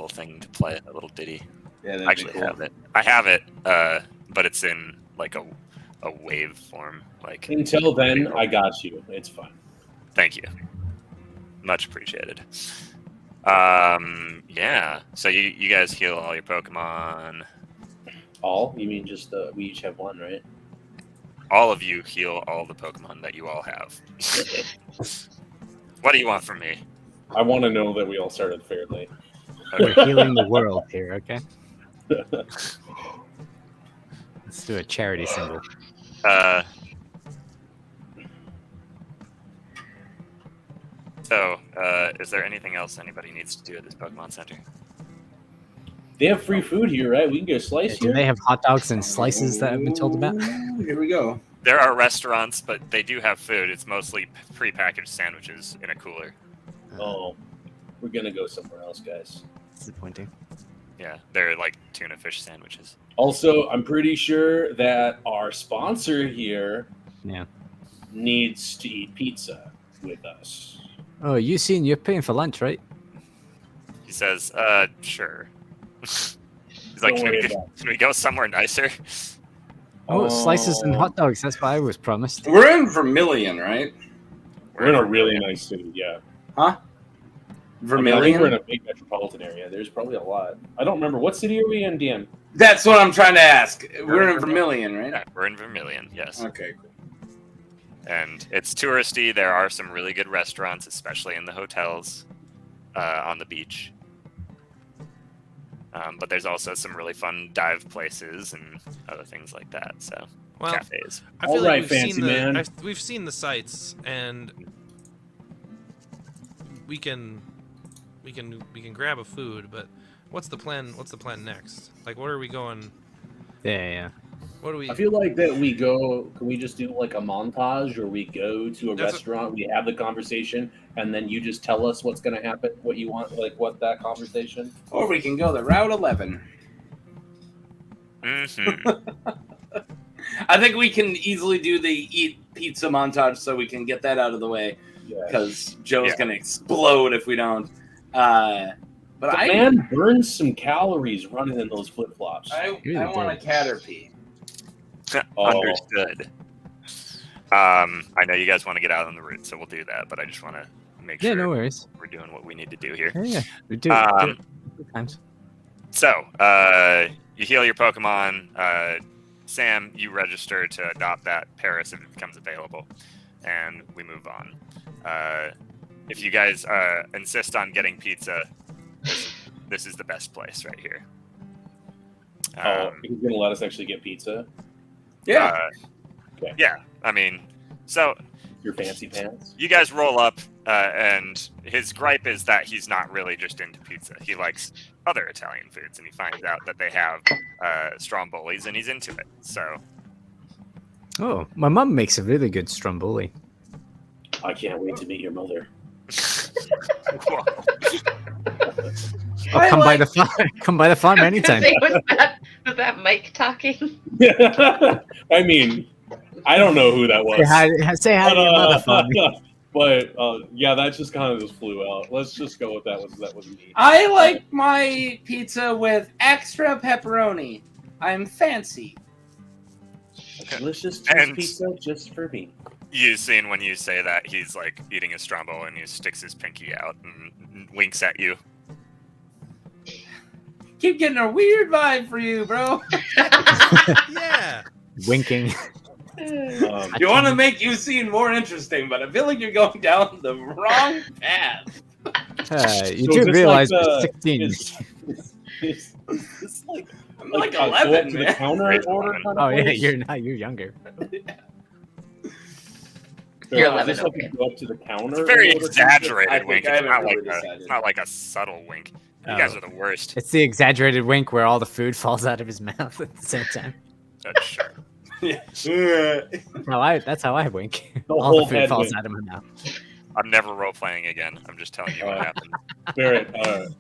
S2: thing to play, that little ditty.
S1: Yeah, that'd
S2: I actually
S1: be cool.
S2: have it. I have it, but it's in like a wave form. Like,
S4: Until then, I got you. It's fine.
S2: thank you. Much appreciated. Yeah. So you guys heal all your Pokemon.
S4: All? You mean just we each have one, right?
S2: All of you heal all the Pokemon that you all have. What do you want from me?
S4: I want to know that we all started fairly.
S6: We're healing the world here, okay? Let's do a charity symbol.
S2: So, is there anything else anybody needs to do at this Pokemon Center?
S4: They have free food here, right? We can get a slice
S6: Do
S4: here.
S6: they have hot dogs and slices that have been told about?
S1: Ooh, here we go.
S2: There are restaurants, but they do have food. It's mostly prepackaged sandwiches in a cooler.
S4: Oh, we're gonna go somewhere else, guys.
S6: Disappointing.
S2: Yeah, they're like tuna fish sandwiches.
S4: Also, I'm pretty sure that our sponsor here
S6: Yeah.
S4: needs to eat pizza with us.
S6: Oh, you're paying for lunch, right?
S2: He says, sure. He's like,
S4: Don't
S2: can
S4: worry about
S2: we go somewhere nicer?
S6: Oh, slices and hot dogs. That's what I was promised.
S1: We're in Vermilion, right?
S4: We're in a really nice city, yeah.
S1: Huh?
S4: think we're in
S1: Vermilion.
S4: a big metropolitan area. There's probably a lot. I don't remember. What city are we in, DM?
S1: That's what I'm trying to ask. We're in Vermilion, right?
S2: Yeah, we're in Vermilion, yes.
S1: Okay, cool.
S2: And it's touristy. There are some really good restaurants, especially in the hotels on the beach. But there's also some really fun dive places and other things like that. So cafes.
S3: I feel
S4: All
S3: like
S4: right,
S3: we've
S4: fancy
S3: seen
S4: man.
S3: we've seen the sights, and we can grab a food. But what's the plan? What's the plan next? Like, what are we going?
S6: Yeah.
S3: What do we?
S4: I feel like that we go. Can we just do like a montage, or we go to a
S3: That's
S4: restaurant, we have the conversation, and then you just tell us what's going to happen, what you want, like what that conversation.
S1: Or we can go the Route 11. I think we can easily do the eat pizza montage, so we can get that out of the way.
S4: Yeah.
S1: Because Joe's gonna explode if we don't. But
S4: The
S1: I
S4: man burns some calories running in those flip flops.
S1: I
S6: Really
S1: want a
S6: did.
S1: Caterpie.
S2: Understood. I know you guys want to get out on the route, so we'll do that. But I just want to make
S6: Yeah,
S2: sure
S6: no worries.
S2: we're doing what we need to do here.
S6: Yeah. We do. Good times.
S2: So, you heal your Pokemon. Sam, you register to adopt that Paris if it becomes available, and we move on. If you guys insist on getting pizza, this is the best place right here.
S4: He's going to let us actually get pizza.
S1: Yeah.
S4: Okay.
S2: Yeah, I mean, so
S4: Your fancy pants.
S2: you guys roll up, and his gripe is that he's not really just into pizza. He likes other Italian foods, and he finds out that they have Strombolis, and he's into it. So,
S6: Oh, my mum makes a really good stromboli.
S4: I can't wait to meet your mother.
S6: I'll come by the farm. Come by the farm
S5: I was gonna
S6: anytime.
S5: say, was that Mike talking?
S4: I mean, I don't know who that was.
S6: Say hi to your mother for me.
S4: But yeah, that just kind of just flew out. Let's just go with that. That was me.
S1: I like my pizza with extra pepperoni. I'm fancy.
S4: A delicious cheese
S2: And-
S4: pizza just for me.
S2: you seen when you say that he's like eating a Strombo, and he sticks his pinky out and winks at you.
S1: Keep getting a weird vibe for you, bro.
S3: Yeah.
S6: Winking.
S1: You want to make you seem more interesting, but I feel like you're going down the wrong path.
S6: You
S4: So
S6: do
S4: is this
S6: realize
S4: like
S6: we're
S4: the-
S6: 16.
S4: It's like
S1: I'm like
S4: go up
S1: 11,
S4: to the
S1: man.
S4: counter and order kind of
S6: Oh yeah,
S4: place?
S6: you're younger.
S5: You're
S4: Is
S5: 11,
S4: this like
S5: okay.
S4: you go up to the counter.
S2: It's a very
S4: and order pizza?
S1: I
S2: exaggerated
S1: think
S2: wink.
S1: I
S2: It's
S1: haven't
S2: not like
S1: really
S2: a,
S1: decided.
S2: it's not like a subtle wink. You
S6: Oh.
S2: guys are the worst.
S6: It's the exaggerated wink where all the food falls out of his mouth at the same time.
S2: Sure.
S6: That's how I wink.
S4: The
S6: All
S4: whole
S6: the food
S4: head
S6: falls
S4: wink.
S6: out of my mouth.
S2: I'm never role playing again. I'm just telling you what happened.
S4: Barrett,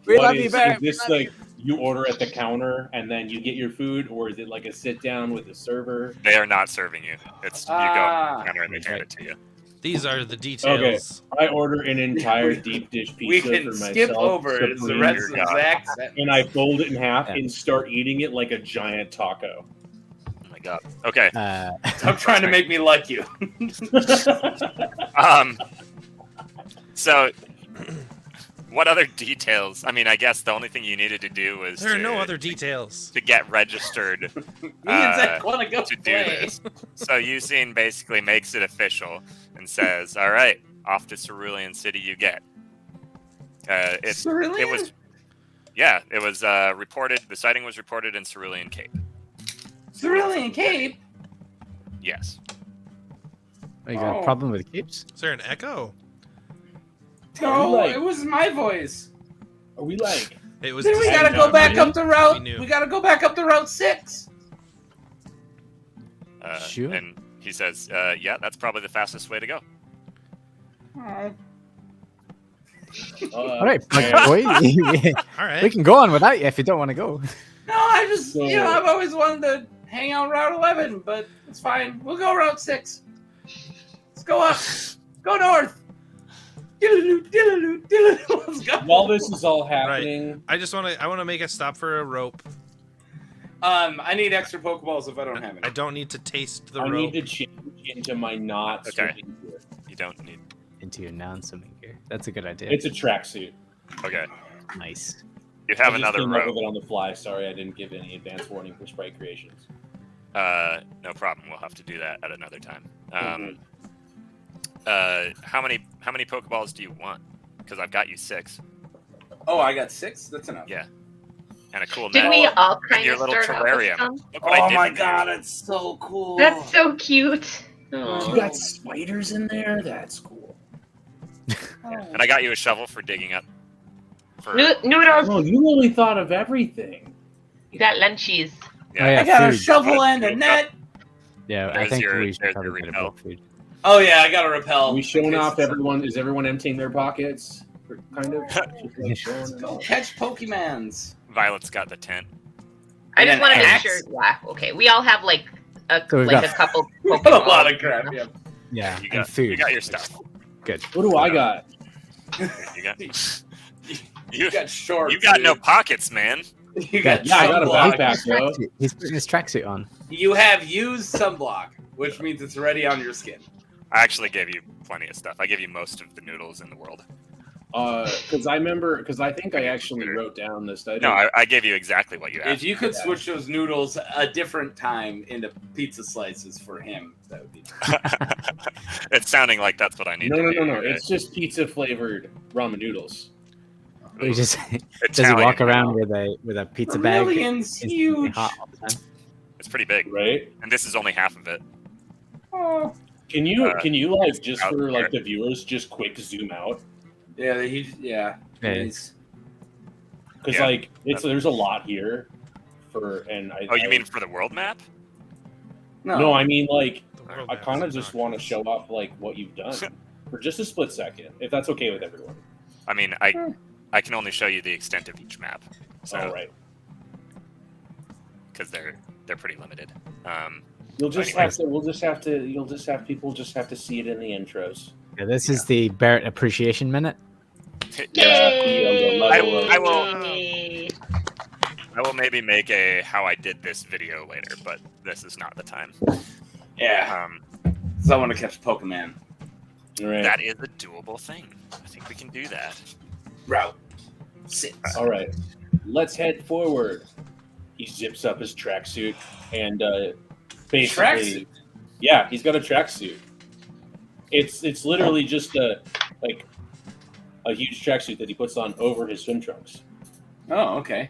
S6: We
S4: what
S6: love you,
S4: is
S6: Barrett.
S4: this
S6: We love
S4: like you order at the counter and then you get your food, or is it like a sit down with the server?
S2: They are not serving you. It's you go to the counter and they hand it to you.
S3: These are the details.
S4: I order an entire deep dish pizza
S1: We can
S4: for myself.
S1: skip over it. It's the
S4: supreme,
S1: rest
S2: Dear God.
S1: exact sentence.
S4: and I fold it in half
S6: Yeah.
S4: and start eating it like a giant taco.
S2: Oh my god. Okay.
S1: Stop trying to make me like you.
S2: So, what other details? I mean, I guess the only thing you needed to do was
S3: There are
S2: to,
S3: no other details.
S2: to get registered
S1: Me and Zach want to go
S2: to do
S1: play.
S2: this. So Usain basically makes it official and says, "All right, off to Cerulean City you get." It
S1: Cerulean?
S2: was reported. The sighting was reported in Cerulean Cape.
S1: Cerulean Cape?
S2: Yes.
S6: Oh, you got a problem with capes?
S3: Is there an echo?
S1: No,
S4: Like-
S1: it was my voice.
S4: Are we like?
S3: It was.
S1: Then we
S3: designed
S1: gotta go
S3: out
S1: back
S3: of-
S1: up the route.
S3: We knew.
S1: We gotta go back up to Route 6.
S6: Sure.
S2: And he says, "Yeah, that's probably the fastest way to go."
S6: All right,
S4: yeah.
S6: boy.
S3: All
S6: We
S3: right.
S6: can go on without you if you don't want to go.
S1: No, I just,
S4: So-
S1: I've always wanted to hang out Route 11, but it's fine. We'll go Route 6. Let's go up. Go north. Let's go.
S4: While this is all happening,
S3: I just want to. I want to make a stop for a rope.
S1: I need extra Pokeballs if I don't have
S3: I
S1: any.
S3: don't need to taste the
S4: I
S3: rope.
S4: need to change into my not
S2: Okay.
S4: swimming gear.
S2: You don't need.
S6: Into your non-swimming gear. That's a good idea.
S4: It's a tracksuit.
S2: Okay.
S6: Nice.
S2: You have
S4: I just
S2: another
S4: came up
S2: rope.
S4: with it on the fly. Sorry, I didn't give any advance warning for sprite creations.
S2: No problem. We'll have to do that at another time.
S4: Mhm.
S2: How many Pokeballs do you want? Because I've got you 6.
S1: Oh, I got 6. That's enough.
S2: Yeah. And a cool
S5: Did
S2: net.
S5: we all
S2: And
S5: kind
S2: your
S5: of
S2: little
S5: start out with
S2: terrarium.
S5: some?
S2: Look what I
S1: Oh
S2: did
S1: my
S2: for you.
S1: god, it's so cool.
S5: That's so cute.
S4: You
S5: Oh.
S4: got spiders in there? That's cool.
S2: Yeah. And I got you a shovel for digging up. For
S5: Noodles.
S4: Oh, you really thought of everything.
S5: You got lunchies.
S2: Yeah.
S6: Oh, yeah,
S1: I got a
S6: food.
S1: shovel and a net.
S6: Yeah, I
S2: There's
S6: think
S2: your-
S6: we should
S2: there's
S6: probably
S2: your
S6: get a
S2: repel.
S6: bit of food.
S1: Oh yeah, I got a
S4: Are
S1: repel.
S4: we showing
S1: in case
S4: off everyone? Is everyone emptying their pockets? Kind of? Just like showing it
S1: Go
S4: off.
S1: catch Pokemons.
S2: Violet's got the tent.
S5: I
S1: And
S5: just
S1: an
S5: want to make
S1: axe.
S5: sure. Yeah. Okay. We all have like a
S6: So we've got-
S5: couple.
S1: We got a lot
S5: Pokeballs.
S1: of crap. Yeah.
S6: Yeah,
S2: You
S6: and
S2: got
S6: food.
S2: You got your stuff.
S6: Good.
S4: What do I got?
S2: You got.
S1: You got short.
S2: You got no
S1: dude.
S2: pockets, man.
S1: You got
S4: Yeah, I got a
S1: sunblock.
S4: backpack, though.
S6: Tracksuit. He's putting his tracksuit on.
S1: You have used sunblock, which means it's already on your skin.
S2: I actually gave you plenty of stuff. I gave you most of the noodles in the world.
S4: Because I think I actually wrote down this.
S2: No, I gave you exactly what you
S1: If
S2: asked.
S1: you could
S4: Yeah.
S1: switch those noodles a different time into pizza slices for him, that would be.
S2: It's sounding like that's what I need
S4: No,
S2: to
S4: no,
S2: do.
S4: no, no.
S2: right?
S4: It's just pizza flavored ramen noodles.
S6: He just does he
S2: Italian
S6: walk around
S2: noodle.
S6: with a pizza bag?
S1: Millions
S6: instantly
S1: huge.
S6: hot all the time?
S2: It's pretty big,
S4: Right?
S2: and this is only half of it.
S1: Oh.
S4: Can you like just
S2: out
S4: for like
S2: there.
S4: the viewers just quick zoom out?
S1: Yeah,
S6: Yeah.
S1: He's-
S4: Because
S2: Yeah.
S4: like there's a lot here.
S2: Oh, you mean for the world map?
S4: No, I mean like
S3: The world
S4: I
S3: map
S4: kind of
S3: is
S4: just want to
S3: obnoxious.
S4: show off like what you've done for just a split second, if that's okay with everyone.
S2: I mean, I can only show you the extent of each map, so
S4: All right.
S2: because they're pretty limited.
S4: You'll just
S2: Anyways.
S4: you'll just have people just have to see it in the intros.
S6: Yeah, this is the Barrett Appreciation Minute.
S5: Yay!
S2: I will-
S5: Yay.
S2: I will maybe make a how I did this video later, but this is not the time.
S1: Yeah,
S2: Um,
S1: so I want to catch Pokemon.
S4: All right.
S2: that is a doable thing. I think we can do that.
S1: Route 6.
S4: All right. Let's head forward. He zips up his tracksuit and basically,
S1: Tracksuit?
S4: yeah, he's got a tracksuit. It's literally just a huge tracksuit that he puts on over his swim trunks.
S1: Oh, okay.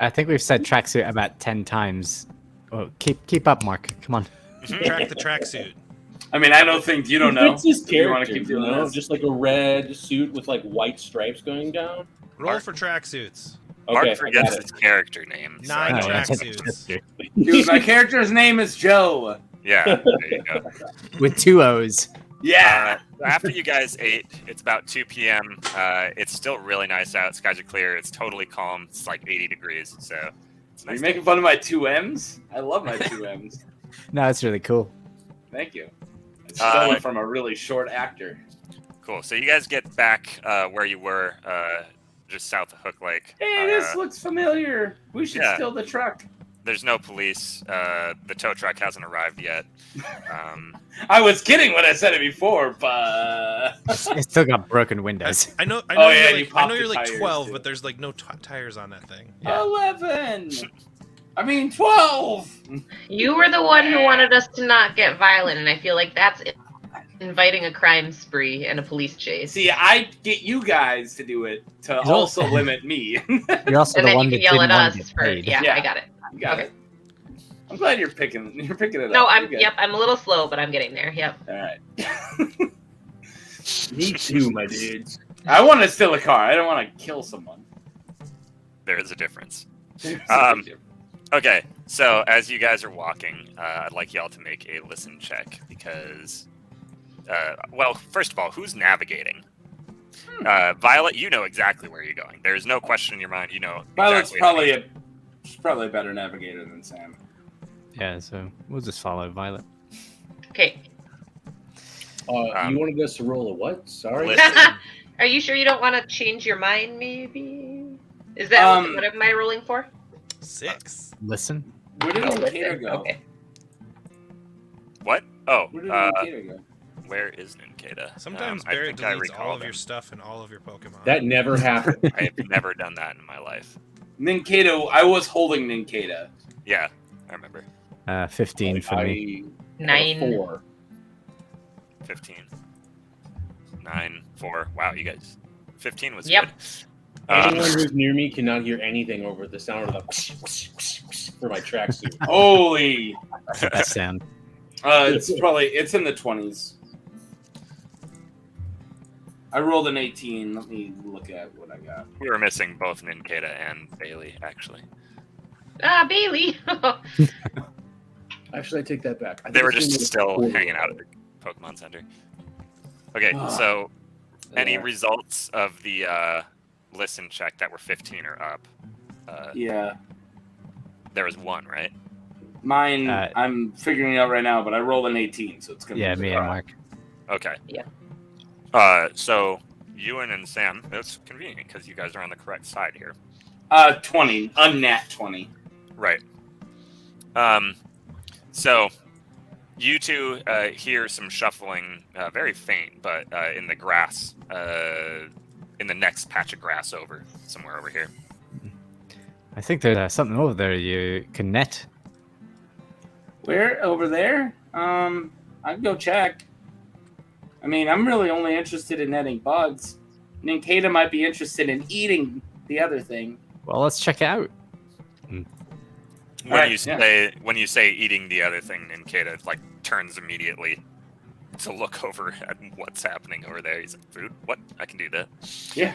S6: I think we've said tracksuit about 10 times. Oh, keep up, Mark. Come on.
S3: Track the tracksuit.
S1: I mean, I don't think you don't
S4: He
S1: know.
S4: fits his
S1: if you want
S4: character,
S1: to keep doing this.
S4: just like a red suit with like white stripes going down.
S3: Roll for tracksuits.
S2: Mark
S4: Okay, I
S2: forgets
S4: got
S2: his character name. so-
S3: 9
S6: No, that's
S3: tracksuits.
S6: it.
S1: Dude, my character's name is Joe.
S2: Yeah, there you go.
S6: With 2 O's.
S1: Yeah.
S2: After you guys ate, it's about 2 p.m. It's still really nice out. Skies are clear. It's totally calm. It's like 80 degrees, so it's
S1: Are
S2: nice.
S1: you making fun of my 2 M's? I love my 2 M's.
S6: No, it's really cool.
S1: Thank you. It's stolen from a really short actor.
S2: Cool. So you guys get back where you were, just south of Hook Lake.
S1: Hey, this looks familiar. We should
S2: yeah.
S1: steal the truck.
S2: There's no police. The tow truck hasn't arrived yet.
S1: I was kidding when I said it before, but
S6: It's still got broken windows.
S3: I know.
S1: Oh, yeah, you
S3: I
S1: popped
S3: know
S1: the
S3: you're like
S1: tires,
S3: 12,
S1: too.
S3: but there's like no tires on that thing.
S6: Yeah.
S1: 11. I mean 12.
S5: You were the one who wanted us to not get violent, and I feel like that's inviting a crime spree and a police chase.
S1: See, I get you guys to do it to
S6: He's
S1: also
S6: also-
S1: limit me.
S6: You're also
S5: and
S6: the
S5: then
S6: one
S5: you
S6: that
S5: can yell at
S6: didn't want
S5: us
S6: to get
S5: for
S6: paid.
S5: yeah, I got it.
S1: You got
S5: Okay.
S1: it. I'm glad you're picking it
S5: No,
S1: up.
S5: I'm
S1: You're good.
S5: yep, I'm a little slow, but I'm getting there. Yep.
S1: All right.
S4: Me too, my dudes.
S1: I want to steal a car. I don't want to kill someone.
S2: There is a difference. Okay, so as you guys are walking, I'd like y'all to make a listen check because, well, first of all, who's navigating? Violet, you know exactly where you're going. There's no question in your mind. You know.
S1: Violet's
S2: exactly
S1: she's probably a better navigator than Sam.
S6: Yeah, so we'll just follow Violet.
S5: Okay.
S4: You wanted us to roll a what? Sorry.
S2: Listen.
S5: Are you sure you don't want to change your mind? Maybe. Is that what am I rolling for?
S3: 6.
S6: Listen.
S1: Where did Indicator go?
S5: Okay.
S2: What? Oh,
S1: Where did Indicator go?
S2: Where is Ninkata?
S3: Sometimes
S2: I
S3: Barrett
S2: think I
S3: deletes all
S2: recall
S3: of your
S2: them.
S3: stuff and all of your Pokemon.
S4: That never happened.
S2: I have never done that in my life.
S1: Ninkata, I was holding Ninkata.
S2: Yeah, I remember.
S6: 15 for me.
S4: I
S5: 9.
S4: 4.
S2: 15. 9, 4. Wow, you guys. 15 was
S5: Yep.
S2: good.
S4: Anyone who's near me cannot hear anything over the sound of the whoosh, whoosh, whoosh, whoosh for my tracksuit.
S1: Holy!
S6: That's the best sound.
S1: It's in the 20s. I rolled an 18. Let me look at what I got.
S2: We were missing both Ninkata and Bailey, actually.
S5: Bailey.
S4: Actually, I take that back. I
S2: They
S4: think
S2: were
S4: it's
S2: just
S4: gonna be
S2: still
S4: 40.
S2: hanging out at the Pokemon Center. Okay, so any
S1: Yeah.
S2: results of the listen check that were 15 or up?
S1: Yeah.
S2: There was 1, right?
S1: Mine, I'm figuring it out right now, but I rolled an 18, so it's going to
S6: Yeah,
S1: be
S6: me and Mark.
S2: Okay.
S5: Yeah.
S2: So Ewan and Sam, that's convenient because you guys are on the correct side here.
S1: 20. Unnat 20.
S2: Right. So you two hear some shuffling, very faint, but in the grass, in the next patch of grass somewhere over here.
S6: I think there's something over there you can net.
S1: Where? Over there? I can go check. I mean, I'm really only interested in netting bugs. Ninkata might be interested in eating the other thing.
S6: Well, let's check it out.
S2: When you say eating the other thing, Ninkata like turns immediately to look over at what's happening over there. He's like, "Food? What? I can do that."
S1: Yeah,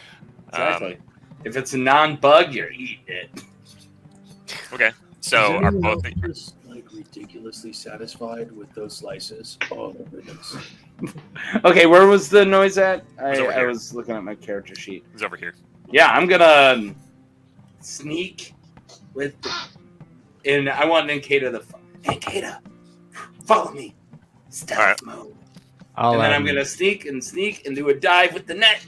S1: exactly. If it's a non-bug, you're eating it.
S2: Okay. So are both
S4: just like ridiculously satisfied with those slices? Oh my goodness!
S1: Okay, where was the noise at?
S2: was over
S1: I
S2: here.
S1: was looking at my character sheet.
S2: He's over here.
S1: Yeah, I'm gonna sneak with, and I want Ninkata Ninkata, follow me, stealth
S2: All right.
S1: mode.
S6: I'll,
S1: And then I'm gonna sneak and do a dive with the net.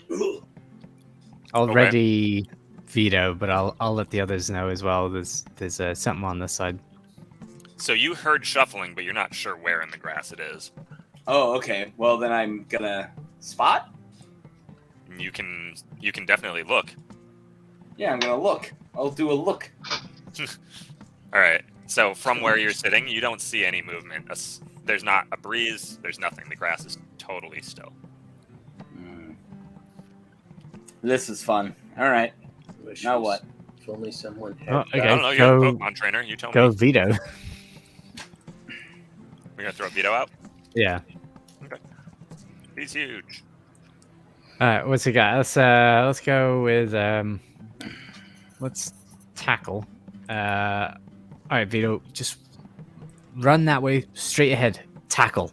S6: I'll
S2: Okay.
S6: ready veto, but I'll let the others know as well. There's something on this side.
S2: So you heard shuffling, but you're not sure where in the grass it is.
S1: Oh, okay. Well, then I'm gonna spot.
S2: You can definitely look.
S1: Yeah, I'm gonna look. I'll do a look.
S2: All right. So from where you're sitting, you don't see any movement. There's not a breeze. There's nothing. The grass is totally still.
S1: This is fun. All right. Now what?
S4: If only someone had.
S6: Oh, okay.
S2: I don't know. You're
S6: Go-
S2: a Pokemon trainer. You tell
S6: Go
S2: me.
S6: veto.
S2: We're gonna throw Vito out.
S6: Yeah.
S2: He's huge.
S6: All right. What's he got? Let's go with let's tackle. All right, Vito. Just run that way, straight ahead. Tackle.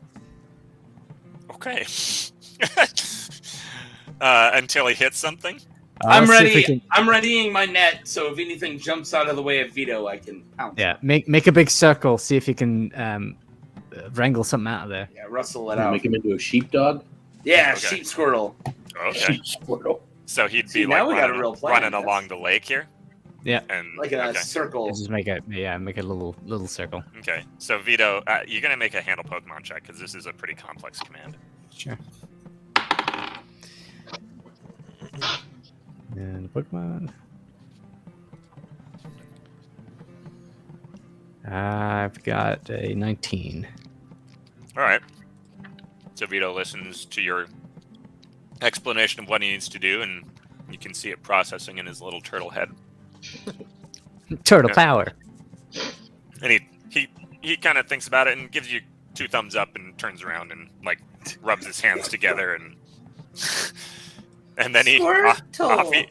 S2: Okay. Until he hits something.
S1: I'm
S6: Let's see if we
S1: ready.
S6: can-
S1: I'm readying my net, so if anything jumps out of the way of Vito, I can pounce.
S6: Yeah. Make a big circle. See if you can wrangle something out of there.
S1: Yeah, rustle it out.
S4: Make him into a sheepdog.
S1: Yeah,
S2: Okay.
S1: sheep squirtle.
S2: Okay.
S4: Sheep squirtle.
S2: So he'd
S1: See,
S2: be
S1: now
S2: like
S1: we got a real plan.
S2: running
S1: That's-
S2: along the lake here.
S6: Yeah.
S2: And
S1: Like a
S2: okay.
S1: circle.
S6: Just make a little circle.
S2: Okay. So Vito, you're gonna make a handle Pokemon check because this is a pretty complex command.
S6: Sure. And Pokemon. I've got a 19.
S2: All right. So Vito listens to your explanation of what he needs to do, and you can see it processing in his little turtle head.
S6: Turtle
S2: Yeah.
S6: power.
S2: And he kind of thinks about it and gives you 2 thumbs up and turns around and like rubs his hands together and then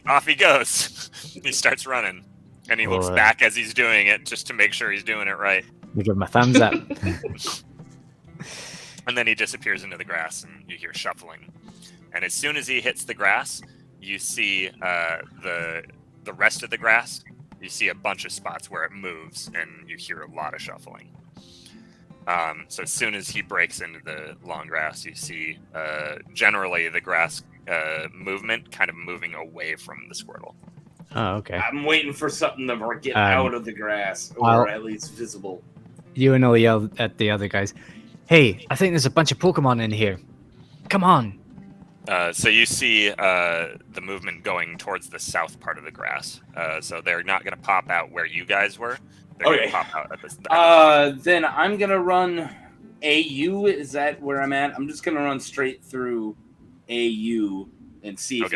S2: off he goes. He starts running and he looks
S6: Boy.
S2: back as he's doing it just to make sure he's doing it right.
S6: I give him a thumbs up.
S2: And then he disappears into the grass and you hear shuffling. And as soon as he hits the grass, you see the rest of the grass. You see a bunch of spots where it moves and you hear a lot of shuffling. So as soon as he breaks into the long grass, you see generally the grass movement kind of moving away from the Squirtle.
S6: Oh, okay.
S1: I'm waiting for something to get
S6: Um,
S1: out of the grass, or
S6: I'll-
S1: at least visible.
S6: You and I'll yell at the other guys. Hey, I think there's a bunch of Pokemon in here. come on.
S2: So you see the movement going towards the south part of the grass. So they're not going to pop out where you guys were. They're going
S1: Okay.
S2: to pop out at the
S1: Then I'm gonna run AU. Is that where I'm at? I'm just gonna run straight through AU and see if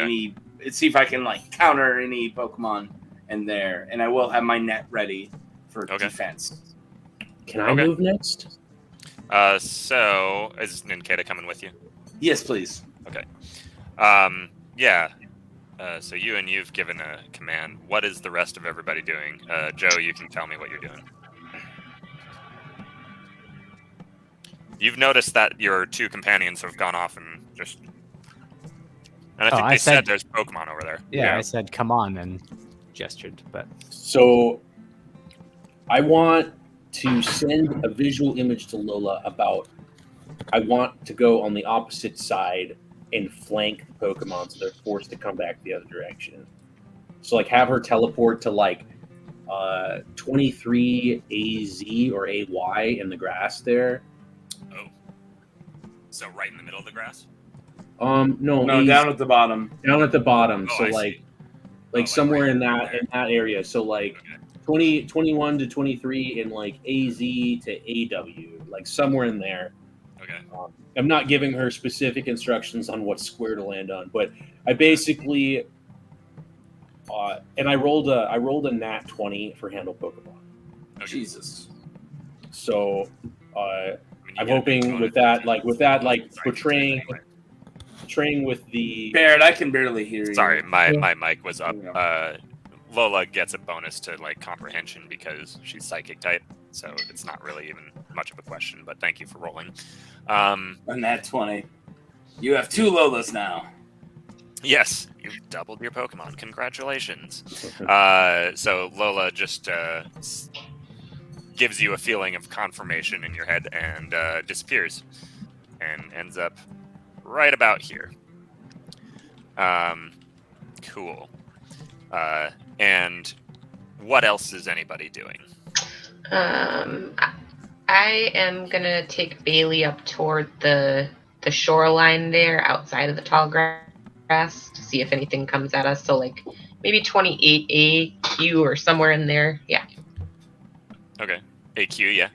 S1: see if I can like counter any Pokemon in there, and I will have my net ready for defense.
S4: Can I move next?
S2: So is Ninkata coming with you?
S1: Yes, please.
S2: Okay. Yeah. So you've given a command. What is the rest of everybody doing? Joe, you can tell me what you're doing. You've noticed that your two companions have gone off and just... And I think they said there's Pokemon over there.
S6: Yeah, I said, come on, and gestured, but...
S4: So, I want to send a visual image to Lola about... I want to go on the opposite side and flank the Pokemon so they're forced to come back the other direction. So, like, have her teleport to, like, 23 AZ or AY in the grass there.
S2: Oh. So right in the middle of the grass?
S4: No,
S1: down at the bottom.
S4: Down at the bottom.
S2: Oh,
S4: so,
S2: I
S4: like,
S2: see.
S4: somewhere
S2: right
S4: in that area. So, like, 21 to 23 in, like, AZ to AW. Like, somewhere in there.
S2: Okay.
S4: I'm not giving her specific instructions on what square to land on, but I basically, and I rolled a nat 20 for handle Pokemon.
S2: Okay.
S1: Jesus.
S4: So
S2: I mean,
S4: I'm hoping with that, portraying with the.
S1: Barrett, I can barely hear you.
S2: Sorry, my mic was up. Lola gets a bonus to like comprehension because she's psychic type, so it's not really even much of a question. But thank you for rolling.
S1: On that 20, you have 2 Lolas now.
S2: Yes, you've doubled your Pokemon. Congratulations. So Lola just gives you a feeling of confirmation in your head and disappears, and ends up right about here. Cool. And what else is anybody doing?
S5: I am gonna take Bailey up toward the shoreline there, outside of the tall grass, to see if anything comes at us. So like maybe 28 AQ or somewhere in there. Yeah.
S2: Okay. AQ, yeah.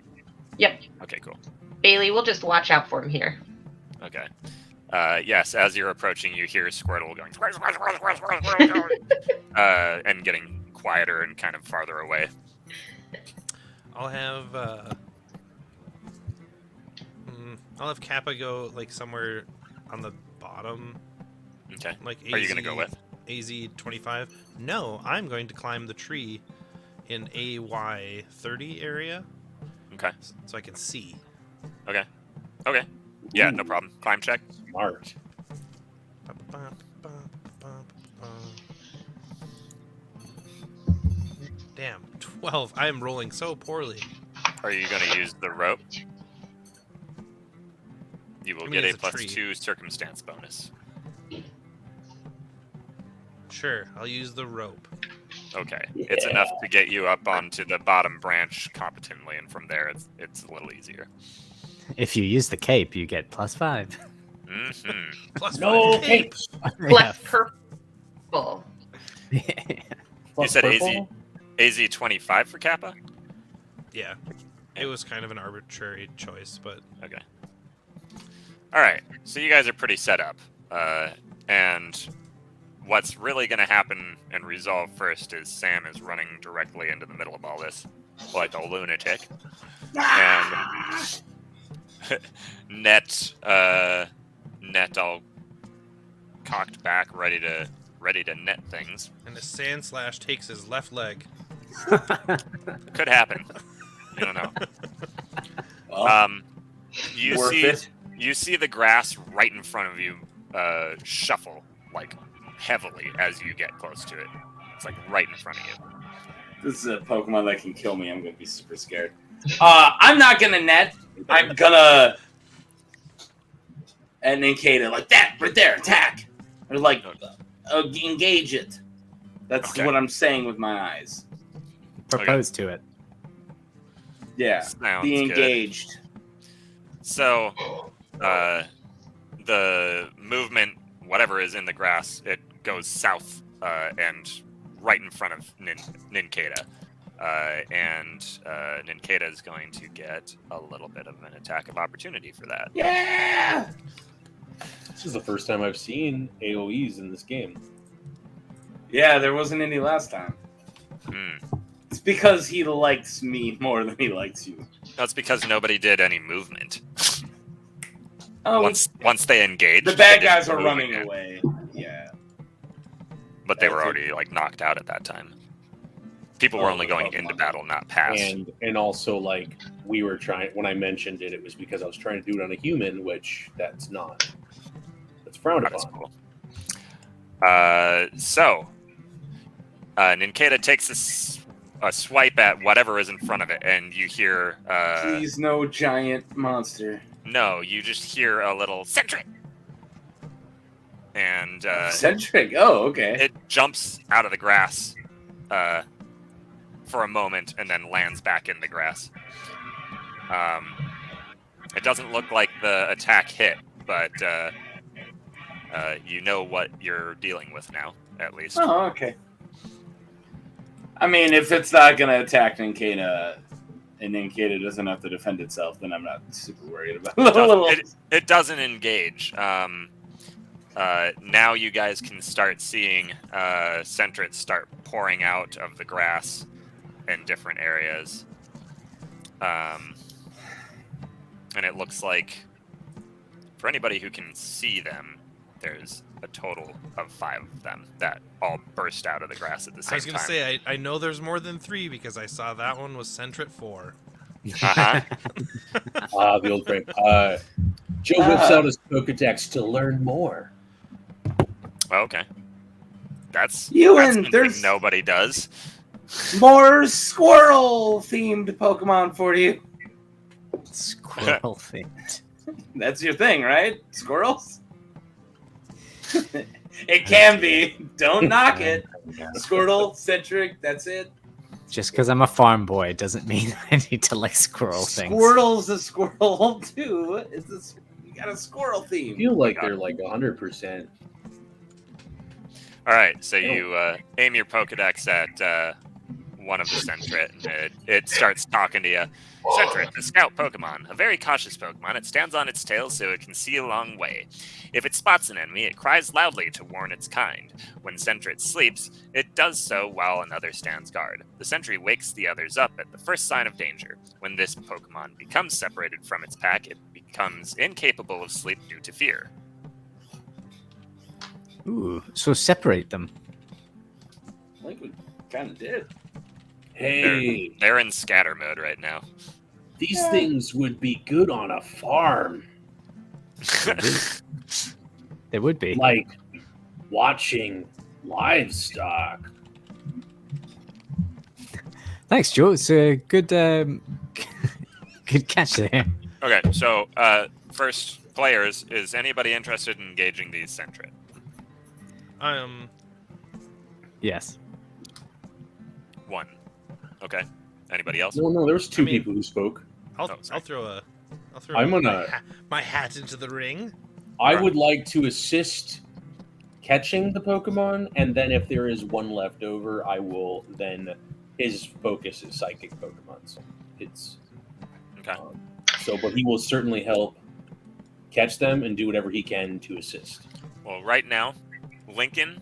S5: Yep.
S2: Okay, cool.
S5: Bailey, we'll just watch out for him here.
S2: Okay. Yes, as you're approaching, you hear Squirtle going, and getting quieter and kind of farther away.
S3: I'll have Kappa go like somewhere on the bottom.
S2: Okay.
S3: Like
S2: Are you gonna go with
S3: AZ 25? No, I'm going to climb the tree in AY 30 area.
S2: Okay.
S3: So I can see.
S2: Okay. Okay. Yeah, no problem. Climb check.
S4: Smart.
S3: Damn, 12. I am rolling so poorly.
S2: Are you going to use the rope? You will get a +2 circumstance bonus.
S3: Sure, I'll use the rope.
S2: Okay. It's enough to get you up onto the bottom branch competently, and from there it's a little easier.
S6: If you use the cape, you get +5.
S2: Mm-hmm.
S3: Plus
S4: No
S3: 5.
S4: capes.
S5: Plus purple.
S2: You said AZ 25 for Kappa?
S3: Yeah. It was kind of an arbitrary choice, but...
S2: Okay. Alright, so you guys are pretty set up. And what's really going to happen and resolve first is Sam is running directly into the middle of all this, like a lunatic. And Net all cocked back, ready to net things.
S3: And the Sand Slash takes his left leg.
S2: Could happen. You don't know. You see the grass right in front of you shuffle like heavily as you get close to it. It's like right in front of you.
S1: This is a Pokemon that can kill me. I'm gonna be super scared. I'm not gonna net. I'm gonna and then Kata like that right there, attack or like engage it. That's what I'm saying with my eyes.
S6: Propose to it.
S1: Yeah,
S2: Sounds
S1: be engaged.
S2: Good. So, the movement, whatever is in the grass, it goes south and right in front of Ninkata. And Ninkata is going to get a little bit of an attack of opportunity for that.
S1: Yeah.
S7: This is the first time I've seen AoEs in this game.
S1: Yeah, there wasn't any last time. It's because he likes me more than he likes you.
S2: That's because nobody did any movement.
S1: Oh,
S2: Once they engaged,
S1: the bad
S2: they
S1: guys
S2: didn't
S1: were
S2: move
S1: running
S2: again.
S1: away. Yeah.
S2: But they were already like knocked out at that time. People were only going into battle, not past.
S7: And also, like, we were trying, when I mentioned it, it was because I was trying to do it on a human, which that's frowned
S2: That is
S7: upon.
S2: cool. So, Ninkata takes a swipe at whatever is in front of it, and you hear...
S1: Please, no giant monster.
S2: No, you just hear a little Sentrety! And
S1: Centric. Oh, okay.
S2: it jumps out of the grass for a moment and then lands back in the grass. It doesn't look like the attack hit, but you know what you're dealing with now, at least.
S1: Oh, okay. I mean, if it's not going to attack Ninkata, and Ninkata doesn't have to defend itself, then I'm not super worried about it.
S2: It doesn't engage. Now you guys can start seeing Sentrets start pouring out of the grass in different areas. And it looks like, for anybody who can see them, there's a total of 5 of them that all burst out of the grass at the same time.
S3: I was going to say, I know there's more than 3 because I saw that one was Sentret 4.
S2: Uh-huh.
S7: The old frame. Joe whips out his Pokedex to learn more.
S2: Okay. That's
S1: Ewan,
S2: something
S1: there's
S2: nobody does.
S1: more squirrel-themed Pokemon for you.
S6: Squirrel thing.
S1: That's your thing, right? Squirrels? It can be. Don't knock it. Squirtle, Centric, that's it.
S6: Just because I'm a farm boy doesn't mean I need to like squirrel things.
S1: Squirtle's a squirrel too. You got a squirrel
S7: I
S1: theme.
S7: feel like they're like 100%.
S2: All right, so you aim your Pokedex at one of the Sentret, and it starts talking to you. Sentret, the scout Pokemon, a very cautious Pokemon. It stands on its tail so it can see a long way. If it spots an enemy, it cries loudly to warn its kind. When Sentret sleeps, it does so while another stands guard. The sentry wakes the others up at the first sign of danger. When this Pokemon becomes separated from its pack, it becomes incapable of sleep due to fear.
S6: Ooh, so separate them.
S1: I think we kind of did.
S7: Hey,
S2: They're in scatter mode right now.
S7: these things would be good on a farm.
S6: They would be.
S7: Like watching livestock.
S6: Thanks, Joe. It's a good, good catch there.
S2: Okay, so first players, is anybody interested in engaging these Sentret?
S6: Yes.
S2: 1. Okay. Anybody else?
S7: No, there was 2
S3: I mean-
S7: people who spoke.
S3: I'll
S2: sorry.
S3: throw
S7: I'm gonna-
S3: my hat into the ring.
S7: I would like to assist catching the Pokemon, and then if there is one left over, I will then. His focus is psychic Pokemon, so it's
S2: Okay.
S7: but he will certainly help catch them and do whatever he can to assist.
S2: Well, right now, Lincoln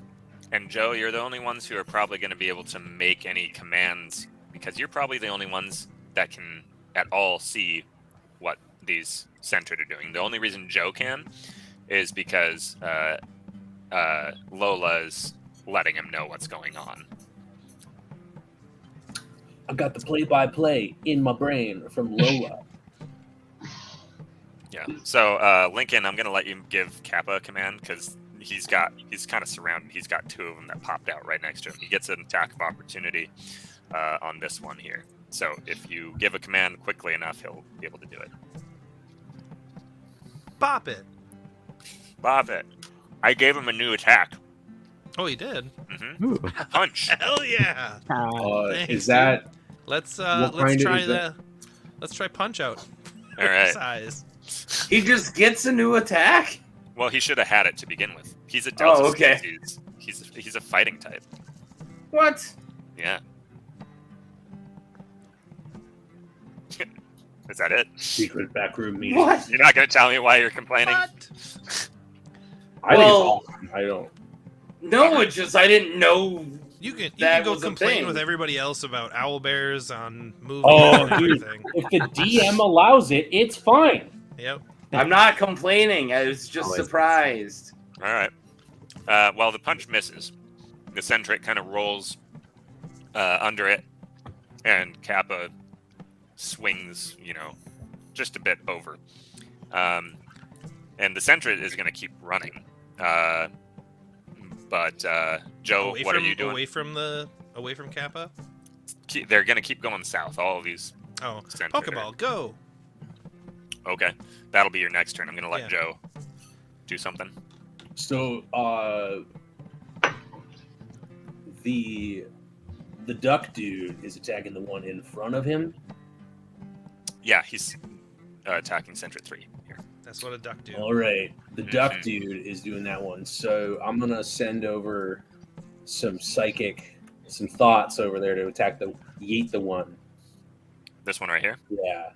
S2: and Joe, you're the only ones who are probably going to be able to make any commands because you're probably the only ones that can at all see what these Sentret are doing. The only reason Joe can is because Lola's letting him know what's going on.
S7: I got the play-by-play in my brain from Lola.
S2: Yeah. So, Lincoln, I'm going to let you give Kappa a command because he's kind of surrounded. He's got 2 of them that popped out right next to him. He gets an attack of opportunity on this one here. So if you give a command quickly enough, he'll be able to do it.
S3: Bop it.
S2: Bob it. I gave him a new attack.
S3: Oh, he did.
S6: Ooh.
S2: Punch.
S3: Hell yeah. Thanks,
S7: Is that
S3: Let's
S7: kind
S3: try
S7: is that?
S3: Let's try punch out.
S2: All right.
S3: Size.
S1: He just gets a new attack?
S2: Well, he should have had it to begin with. He's a Delta
S1: okay.
S2: species. He's a fighting type.
S1: What?
S2: Yeah. Is that it?
S7: Secret backroom meeting.
S1: What?
S2: You're not going to tell me why you're complaining?
S7: I think it's
S1: Well-
S7: awesome. I don't.
S1: No, it's just I didn't know.
S3: You can
S1: That
S3: go
S1: was a
S3: complain
S1: thing.
S3: with everybody else about owl bears on movies
S7: Oh,
S3: and
S7: dude.
S3: everything.
S7: If the DM allows it, it's fine.
S3: Yep.
S1: I'm not complaining. I was just
S6: Always.
S1: surprised.
S2: All right. Well, the punch misses. The Sentrety kind of rolls under it, and Kappa swings, just a bit over. And the Sentrety is going to keep running. But Joe, what are you doing?
S3: Away from Kappa?
S2: They're going to keep going south. All of these.
S3: Oh,
S2: Sentrety.
S3: Pokeball, go!
S2: Okay, that'll be your next turn. I'm going to let
S3: Yeah.
S2: Joe do something.
S7: So, the duck dude is attacking the one in front of him.
S2: Yeah, he's attacking Sentrety 3 here.
S3: That's what a duck do.
S7: All right, the duck
S2: Mhm.
S7: dude is doing that one. So I'm gonna send over some thoughts over there to attack yeet the one.
S2: This one right here.
S7: Yeah,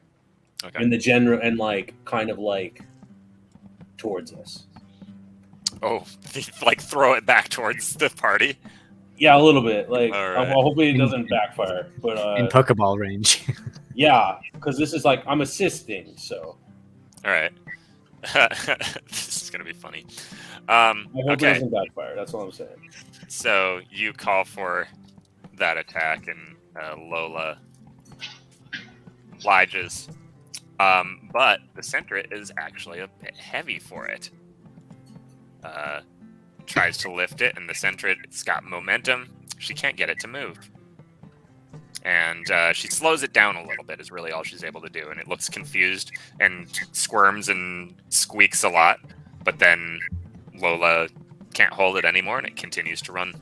S2: Okay.
S7: in the general and kind of towards us.
S2: Oh, like throw it back towards the party.
S7: Yeah, a little bit.
S2: All right.
S7: Hopefully it doesn't backfire. But
S6: in Pokeball range.
S7: yeah, because this is I'm assisting. So
S2: All right. This is gonna be funny.
S7: I hope it
S2: Okay,
S7: doesn't backfire. That's all I'm saying.
S2: so you call for that attack, and Lola obliges. But the Sentrety is actually a bit heavy for it. Tries to lift it, and the Sentry's got momentum. She can't get it to move. And she slows it down a little bit is really all she's able to do. And it looks confused and squirms and squeaks a lot. But then Lola can't hold it anymore, and it continues to run.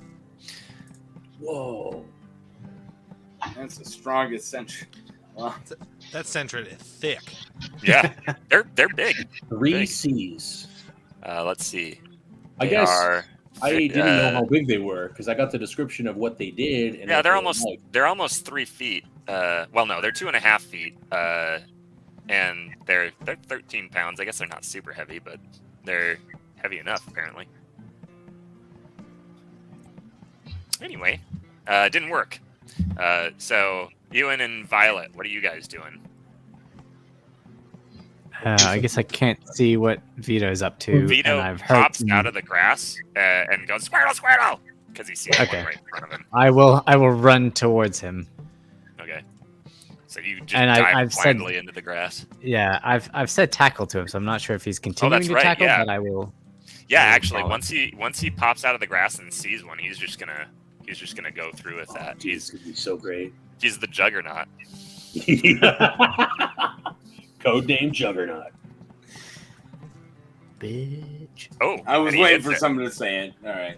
S7: Whoa.
S1: That's the strongest century. Well,
S3: That Sentrety is thick.
S2: Yeah, they're big.
S7: 3
S2: Big.
S7: C's.
S2: Let's see.
S7: I
S2: They
S7: guess
S2: are,
S7: I didn't know how big they were because I got the description of what they did. And
S2: yeah,
S7: what
S2: they're
S7: they
S2: almost
S7: were like.
S2: they're almost 3 feet. Well, no, they're 2.5 feet. And they're 13 pounds. I guess they're not super heavy, but they're heavy enough apparently. Anyway, it didn't work. So Ewan and Violet, what are you guys doing?
S6: I guess I can't see what Vito's up to.
S2: Vito
S6: and I've heard
S2: pops out of the grass and goes Squirtle, Squirtle, because he sees
S6: Okay.
S2: one right in front of him.
S6: I will run towards him.
S2: Okay. So you just
S6: And
S2: dive
S6: I've said-
S2: blindly into the grass.
S6: Yeah, I've said tackle to him, so I'm not sure if he's continuing to
S2: right,
S6: tackle,
S2: yeah.
S6: but I will.
S2: Yeah,
S6: I will
S2: actually,
S6: follow.
S2: once he pops out of the grass and sees one, he's just gonna go through with that.
S7: This could be so great.
S2: He's the juggernaut.
S7: Codename Juggernaut.
S6: Bitch.
S2: Oh,
S1: I was
S2: and he
S1: waiting
S2: hits
S1: for
S2: it.
S1: someone to say it. All right.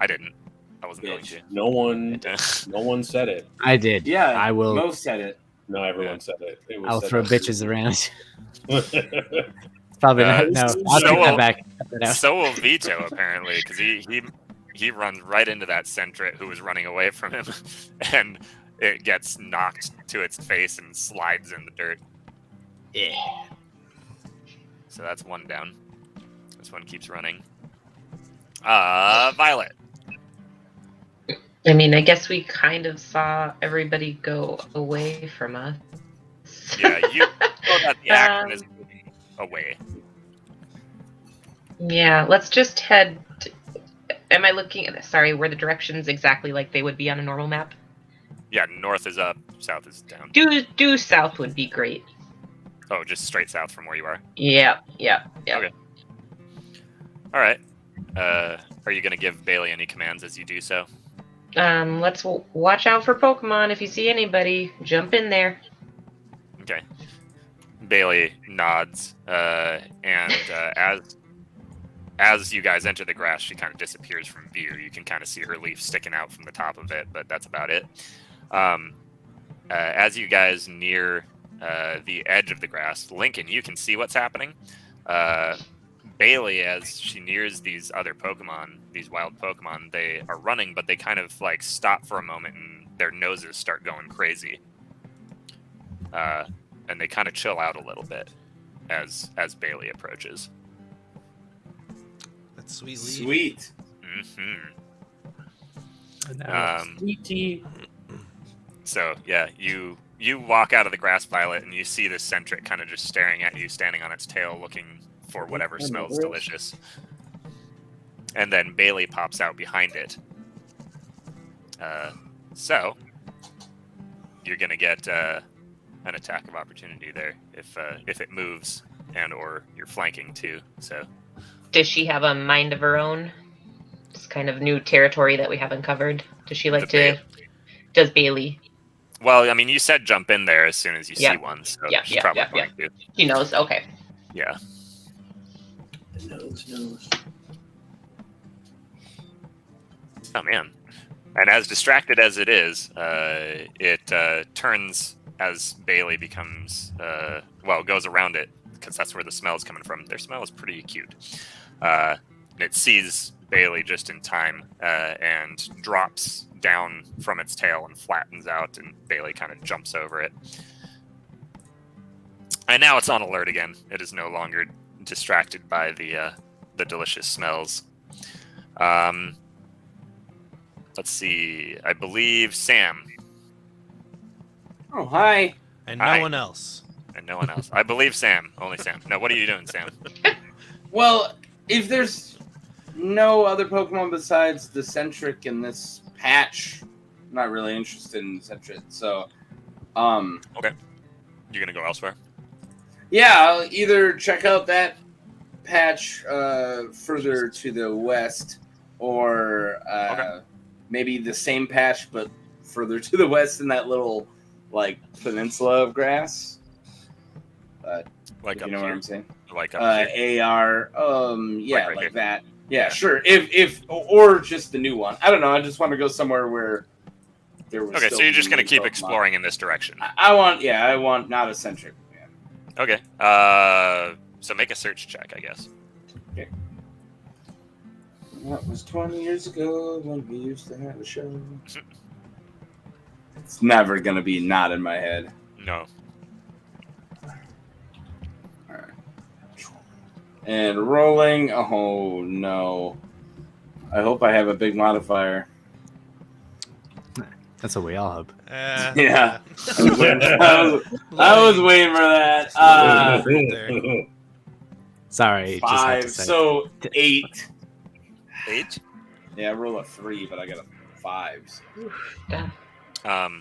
S2: I didn't. I wasn't going
S1: Bitch.
S7: No one
S2: to.
S7: no one said it.
S6: I did.
S1: Yeah,
S6: I will.
S1: Most said it.
S7: No, everyone
S2: Yeah.
S7: said it. It was
S6: I'll
S7: said
S6: throw
S7: by
S6: bitches
S7: two.
S6: around. Probably not. No, I'll
S2: so
S6: take
S2: will-
S6: that back. Cut that out.
S2: So will Vito apparently, because he runs right into that Sentrety who was running away from him, and it gets knocked to its face and slides in the dirt.
S6: Yeah.
S2: So that's one down. This one keeps running. Violet.
S5: I mean, I guess we kind of saw everybody go away from us.
S2: Yeah, you know that the action is moving away.
S5: Yeah, let's just head. Am I looking at? Sorry, were the directions exactly like they would be on a normal map?
S2: Yeah, north is up, south is down.
S5: Due south would be great.
S2: Oh, just straight south from where you are.
S5: Yeah.
S2: Okay. All right. Are you going to give Bailey any commands as you do so?
S5: Let's watch out for Pokemon. If you see anybody, jump in there.
S2: Okay. Bailey nods, and as you guys enter the grass, she kind of disappears from view. You can kind of see her leaf sticking out from the top of it, but that's about it. As you guys near the edge of the grass, Lincoln, you can see what's happening. Bailey, as she nears these other Pokemon, these wild Pokemon, they are running, but they kind of like stop for a moment and their noses start going crazy. And they kind of chill out a little bit as Bailey approaches.
S3: That's sweet. Leaf.
S1: Sweet.
S7: Sweet tea.
S2: So yeah, you walk out of the grass violet and you see this Sentrety kind of just staring at you, standing on its tail, looking for whatever smells delicious. And then Bailey pops out behind it. So you're gonna get an attack of opportunity there if it moves and or you're flanking too. So
S5: Does she have a mind of her own? It's kind of new territory that we haven't covered. Does she like to? Does Bailey?
S2: well, I mean, you said jump in there as soon as you see
S5: Yeah.
S2: one, so
S5: Yeah,
S2: she's
S5: yeah,
S2: probably
S5: yeah,
S2: going to.
S5: She knows. Okay.
S2: Yeah.
S7: Nose.
S2: Oh man. And as distracted as it is, it turns as Bailey becomes, goes around it, because that's where the smell is coming from. Their smell is pretty acute. It sees Bailey just in time and drops down from its tail and flattens out, and Bailey kind of jumps over it. And now it's on alert again. It is no longer distracted by the delicious smells. Let's see. I believe Sam.
S1: Oh, hi.
S3: And
S2: Hi.
S3: no one else.
S2: And no one else. I believe Sam. Only Sam. No, what are you doing, Sam?
S1: Well, if there's no other Pokemon besides the Sentrety in this patch, I'm not really interested in Sentrety. So,
S2: Okay. You're gonna go elsewhere?
S1: yeah, I'll either check out that patch further to the west, or maybe the same patch but further to the west in that little like peninsula of grass.
S2: Like
S1: If
S2: up
S1: you know
S2: here?
S1: what I'm saying?
S2: Like up here?
S1: AR, yeah,
S2: right
S1: like
S2: here.
S1: that. Yeah, sure. If or just the new one. I don't know. I just want to go somewhere where there was.
S2: Okay,
S1: still
S2: so you're just gonna
S1: new
S2: keep
S1: Pokemon.
S2: exploring in this direction.
S1: I want not a Sentrety. Yeah.
S2: Okay. So make a search check, I guess.
S1: That was 20 years ago when we used to have a show. It's never gonna be not in my head.
S2: No.
S1: Alright. And rolling. Oh no. I hope I have a big modifier.
S6: That's what we all hope.
S1: Yeah. I was waiting for that.
S3: Right there.
S6: Sorry. just had to
S1: 5.
S6: say.
S1: So 8.
S2: 8?
S1: Yeah, I roll a 3, but I got a 5. So.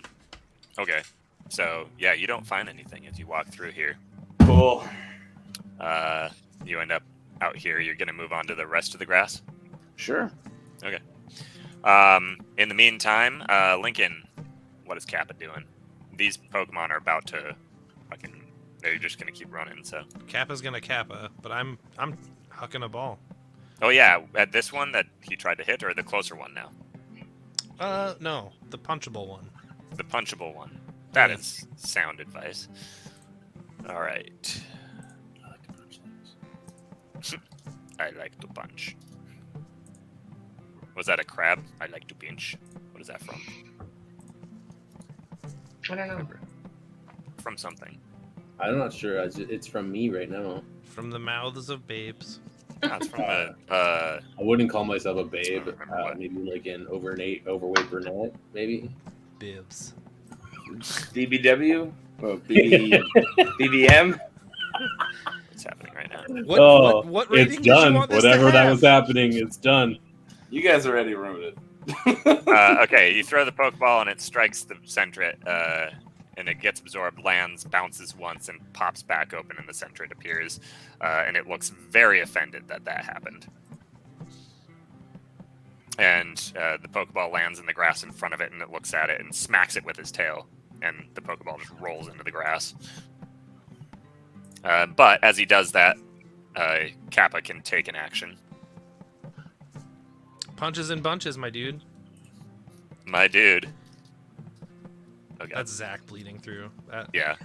S2: Okay. So yeah, you don't find anything as you walk through here.
S1: Cool.
S2: You end up out here. You're gonna move on to the rest of the grass.
S1: Sure.
S2: Okay. In the meantime, Lincoln, what is Kappa doing? These Pokemon are about to fucking. They're just gonna keep running. So.
S3: Kappa's gonna Kappa, but I'm hucking a ball.
S2: Oh yeah, at this one that he tried to hit, or the closer one now?
S3: No, the punchable one.
S2: The punchable one. That
S3: Yeah.
S2: is sound advice. All right. I like to punch. Was that a crab? I like to pinch. What is that from?
S5: I don't know.
S2: From something.
S7: I'm not sure. It's from me right now.
S3: From the mouths of babes.
S2: That's from the.
S7: I wouldn't call myself a babe.
S2: I don't remember what.
S7: Maybe like an overweight brunette, maybe.
S3: Bibs.
S1: BBW? Oh, BBM?
S2: What's happening right now?
S3: What rating
S7: It's
S3: did you
S7: done.
S3: want this to
S7: Whatever that
S3: have?
S7: was happening, it's done.
S1: You guys already ruined it.
S2: Okay, you throw the Pokeball and it strikes the Sentrety, and it gets absorbed, lands, bounces once, and pops back open, and the Sentrety appears, and it looks very offended that happened. And the Pokeball lands in the grass in front of it, and it looks at it and smacks it with his tail, and the Pokeball just rolls into the grass. But as he does that, Kappa can take an action.
S3: Punches and bunches, my dude.
S2: My dude. Okay.
S3: That's Zach bleeding through. That.
S2: Yeah.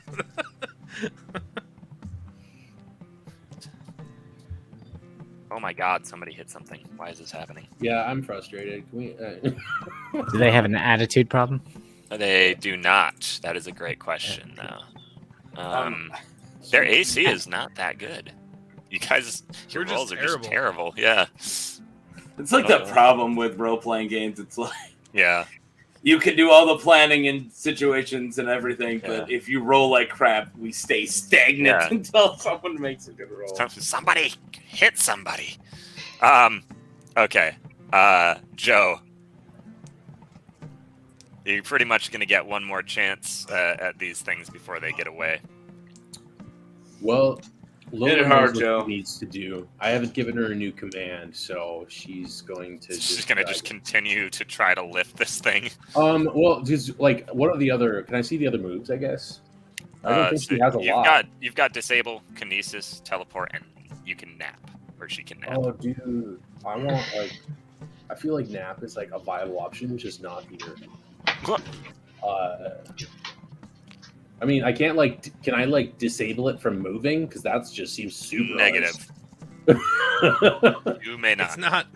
S2: Oh my God! Somebody hit something. Why is this happening?
S7: Yeah, I'm frustrated. Can we?
S6: Do they have an attitude problem?
S2: They do not. That is a great question, though. Their AC is not that good. You guys, your
S3: We're just
S2: rolls are just
S3: terrible.
S2: terrible. Yeah.
S1: It's like the problem with role-playing games. It's like
S2: Yeah.
S1: you can do all the planning and situations and everything, but
S2: Yeah.
S1: if you roll like crap, we stay stagnant
S2: Yeah.
S1: until someone makes a good roll.
S2: Somebody hit somebody. Okay. Joe. You're pretty much going to get one more chance at these things before they get away.
S7: Well, Lola
S1: Hit it hard,
S7: knows what
S1: Joe.
S7: she needs to do. I haven't given her a new command, so she's going to.
S2: She's going to just continue to try to lift this thing.
S7: Well, just like what are the other? Can I see the other moves? I guess. I don't think
S2: So
S7: she has a lot.
S2: You've got disable, kinesis, teleport, and you can nap, or she can nap.
S7: Oh, dude, I want like. I feel like nap is like a viable option, just not here. I mean, I can't like. Can I like disable it from moving? Because that just seems super
S2: Negative. You may
S3: It's
S2: not.
S3: not.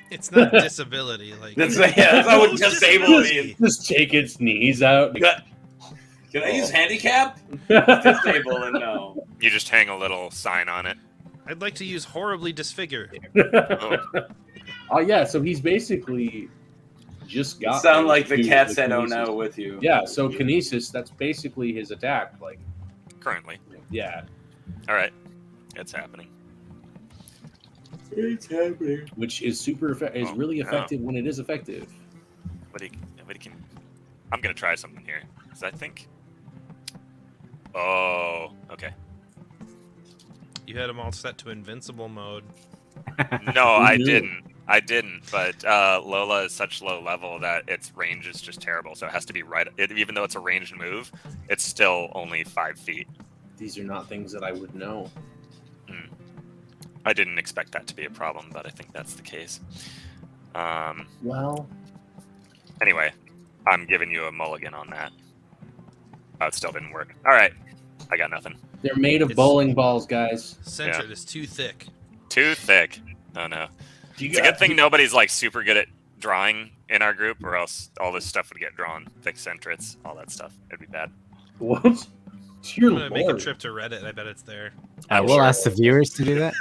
S3: It's not disability. Like
S1: That's not what disable means.
S7: Just take its knees out.
S1: Can I use handicap? Disable and no.
S2: You just hang a little sign on it.
S3: I'd like to use horribly disfigure.
S2: Oh,
S7: Yeah. So he's basically just got.
S1: Sound like the
S7: those
S1: cat
S7: two
S1: said, "Oh
S7: kinesis.
S1: no," with you.
S7: Yeah. So kinesis. That's basically his attack. Like.
S2: currently.
S7: Yeah.
S2: All right. It's happening.
S1: It's happening.
S7: Which is is really effective when it is effective.
S2: What can... I'm going to try something here. Because I think... Oh, okay.
S3: You had them all set to invincible mode.
S2: No, I
S7: knew?
S2: didn't. But Lola is such low level that its range is just terrible. So it has to be right. Even though it's a ranged move, it's still only 5 feet.
S7: These are not things that I would know.
S2: I didn't expect that to be a problem, but I think that's the case.
S7: Well,
S2: Anyway, I'm giving you a mulligan on that. Oh, it still didn't work. All right. I got nothing.
S7: they're made of
S3: It's-
S7: bowling balls, guys.
S3: Centret is too thick.
S2: Too thick. Oh, no.
S7: Do you
S2: It's a good thing nobody's like super good at drawing in our group, or else all this stuff would get drawn. Thick centrets, all that stuff. It'd be bad.
S7: What?
S3: I'm
S7: Dear
S3: gonna make a
S7: Lord.
S3: trip to Reddit. I bet it's there.
S6: We'll ask the viewers to do that.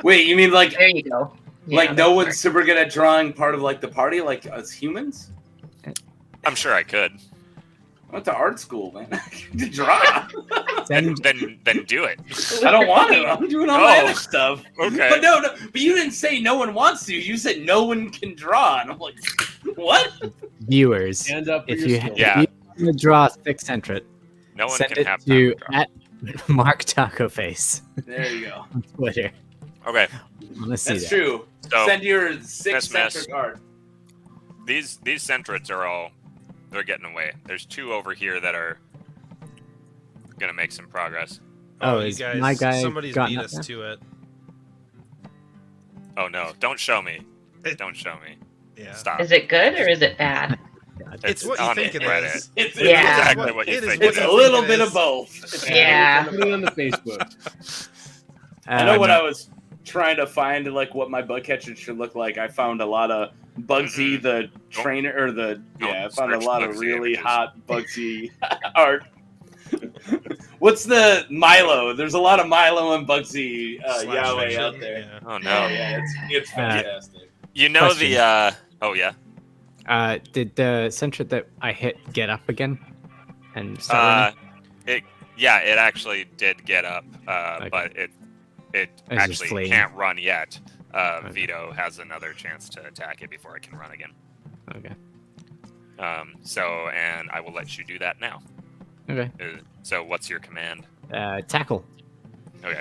S1: Wait, you mean like
S5: There you go. Yeah,
S1: like no
S5: that's
S1: one's super good at drawing part of like the party, like us humans?
S2: I'm sure I could.
S1: I went to art school, man. To draw.
S6: Send,
S2: Then do it.
S1: I don't want to. I'm doing all my
S2: Oh.
S1: other stuff.
S2: Okay.
S1: But no, but you didn't say no one wants to. You said no one can draw, and I'm like, what?
S6: viewers,
S7: Stand up for
S6: if
S7: your
S6: you,
S7: skills.
S2: Yeah.
S6: if you want to draw a thick centret,
S2: No one
S6: send
S2: can
S6: it
S2: have
S6: to
S2: time to draw.
S6: at Mark Taco Face
S1: There you go.
S6: on Twitter.
S2: Okay.
S6: I want to see
S1: That's
S6: that.
S1: true.
S2: So
S1: Send your six-centric art.
S2: these centrets are all they're getting away. There's 2 over here that are gonna make some progress.
S6: Oh,
S3: you
S6: is
S3: guys,
S6: my guy
S3: somebody's
S6: gotten
S3: beat
S6: up
S3: us
S6: now?
S3: to it.
S2: Oh no! Don't show me. Don't show me.
S3: Yeah.
S2: Stop.
S5: Is it good or is it bad?
S3: It's what you
S2: on
S3: think it
S2: Reddit.
S3: is.
S1: It's
S5: Yeah.
S2: Exactly what you
S3: It is
S2: think.
S3: what
S1: It's
S3: you
S1: a
S3: think
S1: little
S3: it
S1: bit
S3: is.
S1: of both.
S5: Yeah.
S7: Put it on the Facebook.
S1: I know when I was trying to find like what my bug catcher should look like, I found a lot of Bugsy the trainer or the I found a
S2: search
S1: lot of
S2: Bugsy
S1: really
S2: images.
S1: hot Bugsy art. What's the Milo? There's a lot of Milo and Bugsy
S3: Slash
S1: Yahweh
S3: fiction,
S1: out there.
S3: yeah.
S2: Oh
S1: Oh
S2: no!
S1: yeah, it's fantastic.
S2: You know
S6: Question.
S2: the oh yeah.
S6: Did the centret that I hit get up again and start running?
S2: It actually did get up,
S6: Okay.
S2: but it
S6: It's just
S2: actually
S6: fleeing.
S2: can't run yet.
S6: Okay.
S2: Vito has another chance to attack it before it can run again.
S6: Okay.
S2: And I will let you do that now.
S6: Okay.
S2: So what's your command?
S6: Tackle.
S2: Okay.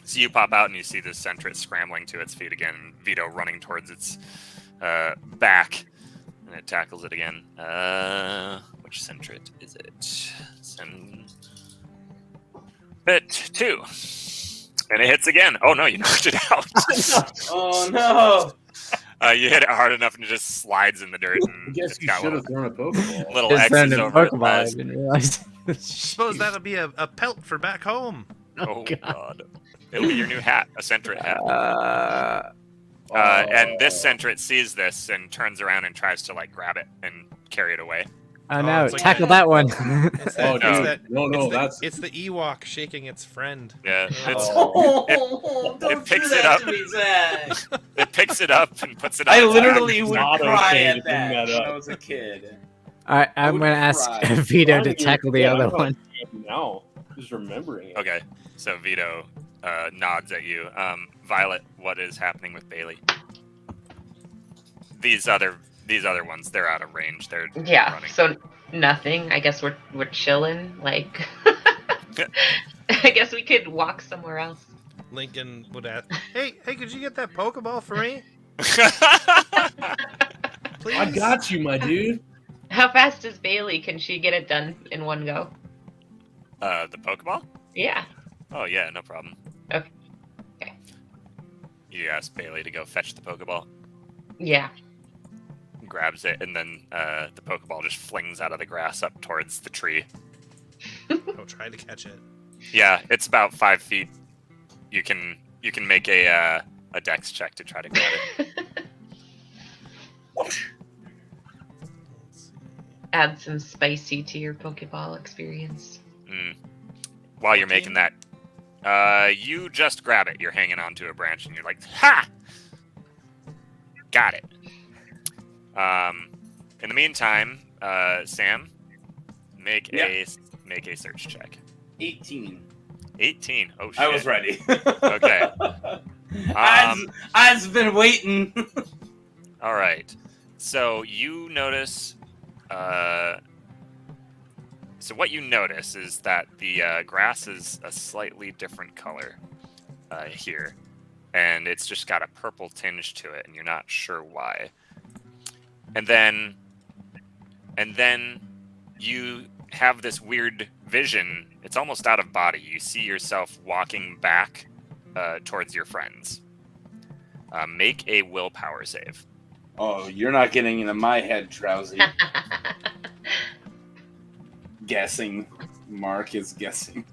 S2: So you pop out and you see this centret scrambling to its feet again, and Vito running towards its back, and it tackles it again. Which centret is it? Bit 2. And it hits again. Oh no, you knocked it out.
S1: Oh no!
S2: You hit it hard enough and it just slides in the dirt.
S7: I
S2: And
S7: guess
S2: it's
S7: you
S2: got
S7: should have
S2: little,
S7: thrown a Pokeball.
S2: little
S6: Just
S2: X's
S6: found a
S2: over its
S6: Pokeball, I
S2: eyes.
S6: didn't realize.
S3: Suppose that'll be a pelt for back home.
S2: Oh god. It'll be your new hat, a Sentrety hat.
S6: Oh.
S2: And this Sentrety sees this and turns around and tries to like grab it and carry it away.
S6: Oh no,
S3: it's like
S6: tackle
S3: that.
S6: that one.
S3: It's that,
S7: Oh,
S3: it's
S7: dude.
S3: that,
S7: No,
S3: it's the, it's the Ewok shaking its friend.
S2: Yeah,
S1: Oh, don't
S2: it picks
S1: do
S2: it
S1: that
S2: up.
S1: to me, Zach.
S2: it picks it up and puts it on
S1: I
S2: its
S1: literally
S2: back.
S1: would
S7: not
S1: cry
S7: okay to
S1: at
S7: bring
S1: that
S7: that
S1: when
S7: up.
S1: I was a kid.
S6: Alright, I'm
S1: would
S6: gonna ask
S1: cry.
S6: Vito to tackle the other one.
S7: Now, just remembering it.
S2: Okay, so Vito nods at you. Violet, what is happening with Bailey? These other ones, they're out of range. They're
S5: Yeah,
S2: running.
S5: so nothing. I guess we're chilling. Like, I guess we could walk somewhere else.
S3: Lincoln would ask, "Hey, could you get that Pokeball for me, please?"
S7: I got you, my dude.
S5: How fast is Bailey? Can she get it done in one go?
S2: The Pokeball?
S5: Yeah.
S2: Oh yeah, no problem.
S5: Okay.
S2: You ask Bailey to go fetch the Pokeball.
S5: Yeah.
S2: Grabs it, and then the Pokeball just flings out of the grass up towards the tree.
S3: Oh, try to catch it.
S2: Yeah, it's about 5 feet. You can make a dex check to try to grab it.
S3: Let's see.
S5: Add some spicy to your Pokeball experience.
S2: While you're making that, you just grab it. You're hanging onto a branch, and you're like, "Ha! Got it." In the meantime, Sam, make a search check.
S1: 18.
S2: 18. Oh shit.
S1: I was ready.
S2: Okay.
S1: I've been waiting.
S2: All right. So you notice. So what you notice is that the grass is a slightly different color here, and it's just got a purple tinge to it, and you're not sure why. And then you have this weird vision. It's almost out of body. You see yourself walking back towards your friends. Make a willpower save.
S1: Oh, you're not getting into my head, Drowsy. Guessing. Mark is guessing.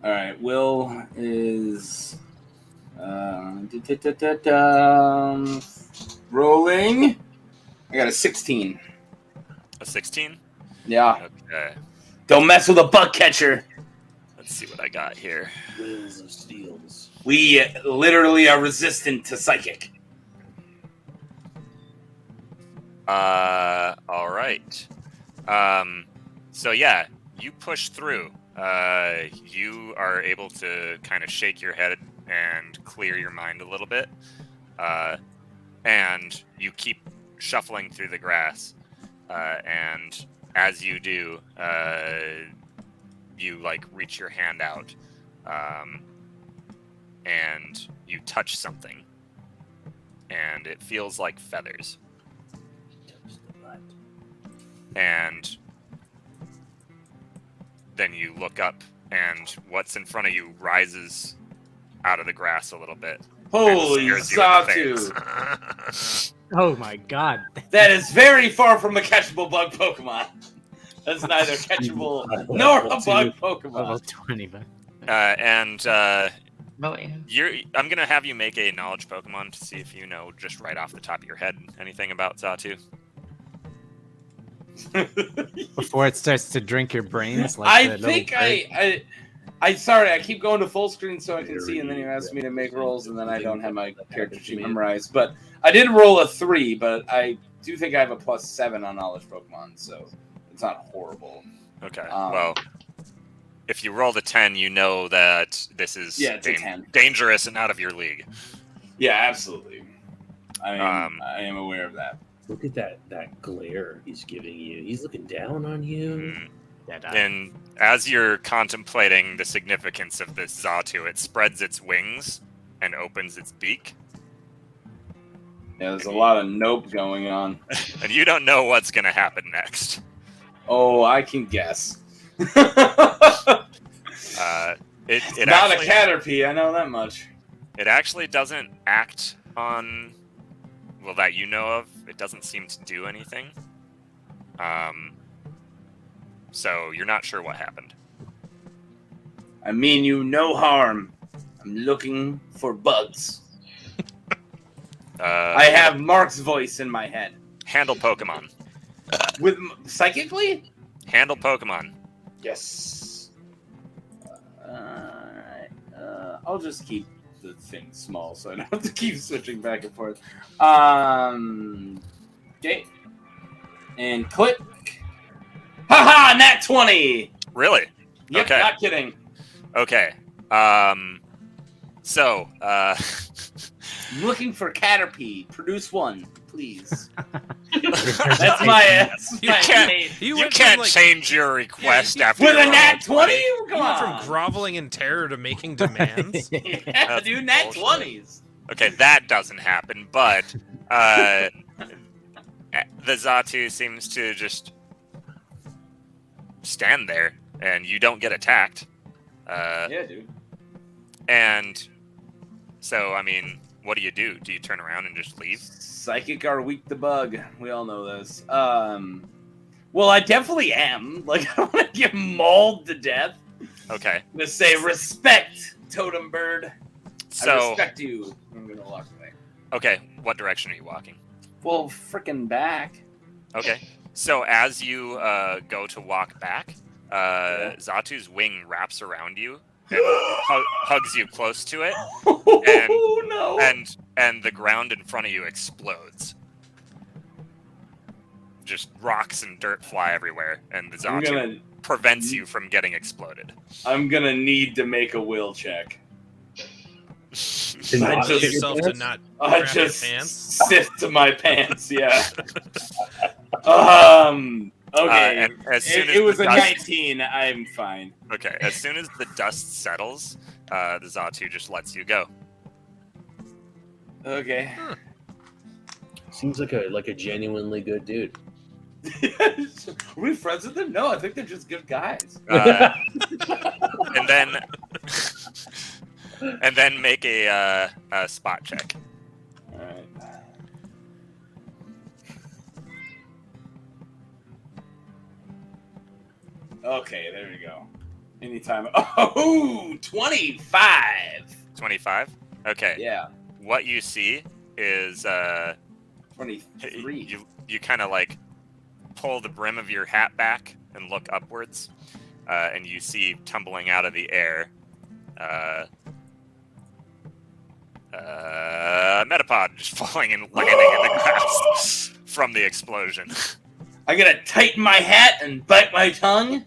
S1: Alright, Will is... rolling. I got a 16.
S2: A 16?
S1: Yeah.
S2: Okay.
S1: Don't mess with a bug catcher.
S2: Let's see what I got here.
S7: Wheels of Steels.
S1: We literally are resistant to psychic.
S2: All right. So yeah, you push through. You are able to kind of shake your head and clear your mind a little bit. And you keep shuffling through the grass. And as you do, you like reach your hand out. And you touch something. And it feels like feathers. And then you look up, and what's in front of you rises out of the grass a little bit.
S1: Holy
S2: and stares you in the
S1: Zatu.
S2: face.
S6: Oh my god.
S1: That is very far from a catchable bug Pokemon. That's neither catchable nor a bug Pokemon.
S6: Level 20, but
S5: Oh, yeah.
S2: I'm gonna have you make a knowledge Pokemon to see if you know just right off the top of your head anything about Zatu.
S6: before it starts to drink your brains, like
S1: I
S6: the little
S1: think
S6: bird.
S1: I sorry, I keep going to full screen so I can see, and then you ask me to make rolls, and then I don't have my character sheet memorized. But I did roll a 3, but I do think I have a +7 on knowledge Pokemon, so it's not horrible.
S2: Okay. Well, if you roll the 10, you know that this is
S1: it's a 10.
S2: dangerous and out of your league.
S1: Yeah, absolutely. I am aware of that.
S7: Look at that glare he's giving you. He's looking down on you.
S2: And as you're contemplating the significance of this Zatu, it spreads its wings and opens its beak.
S1: Yeah, there's a lot of nope going on.
S2: And you don't know what's going to happen next.
S1: Oh, I can guess.
S2: It
S1: Not
S2: actually,
S1: a Caterpie, I know that much.
S2: It actually doesn't act on, well, that you know of. It doesn't seem to do anything. so you're not sure what happened.
S1: I mean you no harm. I'm looking for bugs. I have Mark's voice in my head.
S2: Handle Pokemon.
S1: With psychically?
S2: Handle Pokemon.
S1: Yes. I'll just keep the thing small so I don't have to keep switching back and forth. Okay. And click. Haha, nat 20!
S2: Really?
S1: Yep,
S2: Okay.
S1: not kidding.
S2: Okay. So,
S1: I'm looking for Caterpie. Produce one, please. That's my
S2: you can't change your request after
S1: with
S2: you
S1: a
S2: roll
S1: nat 20?
S3: You
S1: Come
S3: went
S1: on.
S3: from groveling in terror to making demands.
S1: Yeah,
S2: That's
S1: dude, nat
S2: bullshit.
S1: 20s.
S2: Okay, that doesn't happen, but the Xatu seems to just stand there, and you don't get attacked.
S1: Yeah, dude.
S2: And so, I mean, what do? Do you turn around and just leave?
S1: Psychic are weak to bug. We all know this. Well, I definitely am. Like, I don't want to get mauled to death.
S2: Okay.
S1: I'm gonna say respect, totem bird. I
S2: So,
S1: respect you. I'm gonna walk away.
S2: okay, what direction are you walking?
S1: Well, freaking back.
S2: Okay. So as you go to walk back, Xatu's wing wraps around you and hugs you close to it,
S1: Oh no!
S2: and the ground in front of you explodes. Just rocks and dirt fly everywhere, and the
S1: I'm
S2: Xatu
S1: gonna
S2: prevents you from getting exploded.
S1: need to make a will check.
S4: To
S1: I
S4: not
S1: just-
S4: shit
S3: yourself to
S4: pants?
S3: not
S1: I
S3: crap your
S1: just
S3: pants.
S1: sift my pants. Yeah. Okay.
S2: And as soon as
S1: It was
S2: the
S1: a
S2: dust,
S1: 19. I'm fine.
S2: okay, as soon as the dust settles, the Xatu just lets you go.
S1: Okay.
S4: Seems like a genuinely good dude.
S1: Are we friends with them? No, I think they're just good guys.
S2: And then make a spot check.
S1: All right. Okay, there we go. Anytime. Oh, 25.
S2: 25. Okay.
S1: Yeah,
S2: What you see is
S1: 23.
S2: you kind of like pull the brim of your hat back and look upwards, and you see tumbling out of the air Metapod just falling and landing in the grass from the explosion.
S1: I'm gonna tighten my hat and bite my tongue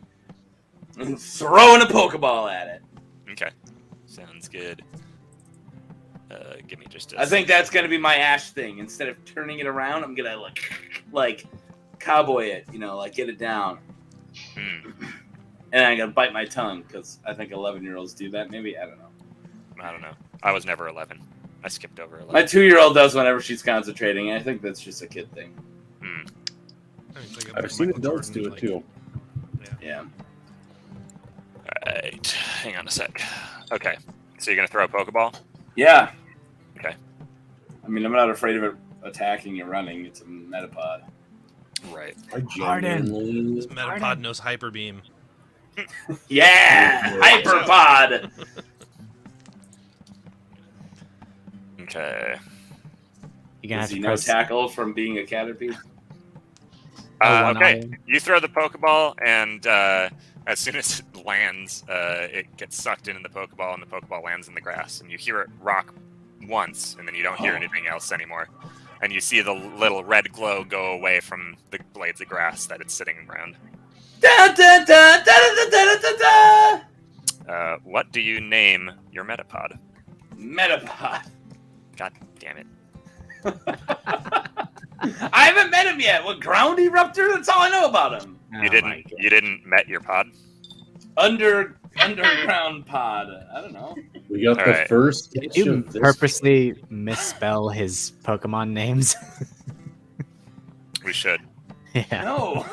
S1: and throw in a Pokeball at it.
S2: Okay, sounds good. Give me just a
S1: I think that's gonna be my Ash thing. Instead of turning it around, I'm gonna like cowboy it, like get it down. And I'm gonna bite my tongue because I think 11-year-olds do that. Maybe, I don't know.
S2: I don't know. I was never 11. I skipped over 11.
S1: My 2-year-old does whenever she's concentrating. I think that's just a kid thing.
S4: I've seen adults do it too.
S1: Yeah.
S2: Alright, hang on a sec. Okay, so you're gonna throw a Pokeball?
S1: Yeah.
S2: Okay.
S1: I mean, I'm not afraid of it attacking and running. It's a Metapod.
S2: Right.
S4: I genuinely
S3: This Metapod knows Hyper Beam.
S1: Yeah! Hyperpod!
S2: Okay.
S6: You're gonna have
S1: Does
S6: to
S1: he know
S6: press.
S1: tackle from being a Caterpie?
S6: one
S2: Okay,
S6: eye.
S2: you throw the Pokeball, and as soon as it lands, it gets sucked into the Pokeball, and the Pokeball lands in the grass, and you hear it rock once, and then you don't hear anything else anymore. And you see the little red glow go away from the blades of grass that it's sitting around.
S1: Da, da, da, da, da, da, da, da.
S2: What do you name your Metapod?
S1: Metapod.
S2: God damn it.
S1: I haven't met him yet. What, Ground Eruptor? That's all I know about him.
S6: Oh
S2: You
S6: my
S2: didn't.
S6: God.
S2: You didn't met your pod.
S1: Underground pod. I don't know.
S4: we got
S2: All
S4: the
S2: right.
S4: first
S6: Did
S4: pitch
S6: you
S4: of this.
S6: purposely misspell his Pokemon names?
S2: We should.
S6: Yeah.
S1: No.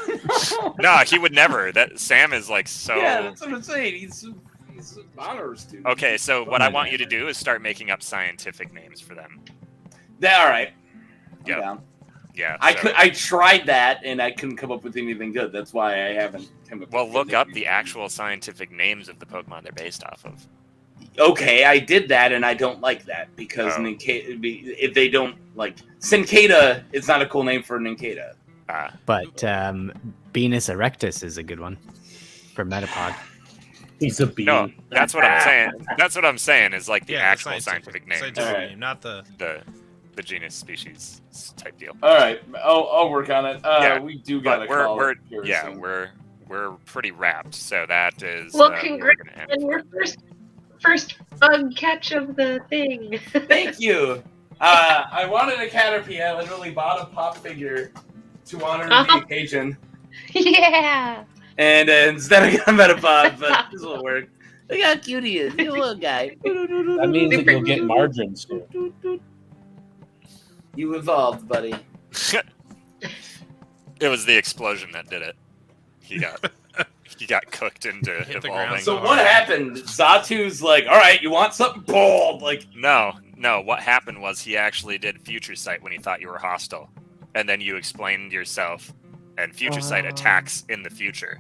S2: No, he would never. That Sam is like so.
S1: Yeah, that's what I'm saying. He's an honor student.
S2: Okay, so what I want you to do is start making up scientific names for them.
S1: Yeah, all right. I'm
S2: Yep.
S1: down.
S2: Yeah.
S1: I tried that and I couldn't come up with anything good. That's why I haven't come up.
S2: Well,
S1: with
S2: look
S1: anything.
S2: up the actual scientific names of the Pokemon they're based off of.
S1: Okay, I did that, and I don't like that because if they don't like Cincada, it's not a cool name for Nincada.
S6: But Venus erectus is a good one for Metapod.
S7: He's a bean.
S2: No, that's what I'm saying. That's what I'm saying is like the
S3: Yeah,
S2: actual scientific name,
S3: Scientific
S1: Alright.
S3: name, not the.
S2: the genus species type deal.
S1: All right, I'll work on it.
S2: Yeah,
S1: We do gotta
S2: But
S1: call
S2: we're
S1: it here
S2: yeah
S1: soon.
S2: we're pretty wrapped. So that is
S5: Well,
S2: where we're
S5: congrats
S2: gonna end
S5: on
S2: for.
S5: your first bug catch of the thing.
S1: Thank you. I wanted a Caterpie. I literally bought a pop figure to honor the occasion,
S5: Yeah.
S1: and instead I got a Metapod, but this will work. Look how cute he is. He's a little guy.
S7: That means that you'll get margin soon.
S1: You evolved, buddy.
S2: It was the explosion that did it. He got cooked into
S3: Hit the
S2: evolving.
S3: ground
S1: So
S3: so
S1: what
S3: hard.
S1: happened? Zatu's like, all right, you want something bold? Like,
S2: No. What happened was he actually did Future Sight when he thought you were hostile, and then you explained yourself, and Future Sight attacks in the future.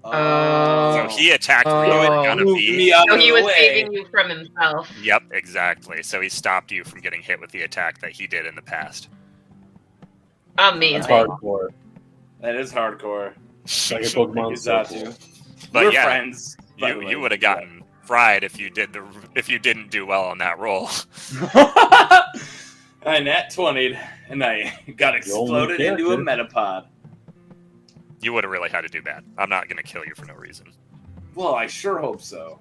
S5: Oh.
S2: So he attacked
S5: Oh.
S2: Ryu and
S1: moved
S2: Gunna
S1: me out
S5: So
S1: of
S5: he
S1: the
S5: was
S1: way.
S5: saving you from himself.
S2: Yep, exactly. So he stopped you from getting hit with the attack that he did in the past.
S5: Amazing.
S7: That's hardcore.
S1: That is hardcore.
S7: Like a Pokemon
S1: Zatu.
S2: But
S1: We're
S2: yeah,
S1: friends. by the way.
S2: you would have gotten fried if you didn't do well on that roll.
S1: I nat 20'd and I got exploded into a Metapod.
S2: You would have really had to do bad. I'm not gonna kill you for no reason.
S1: Well, I sure hope so.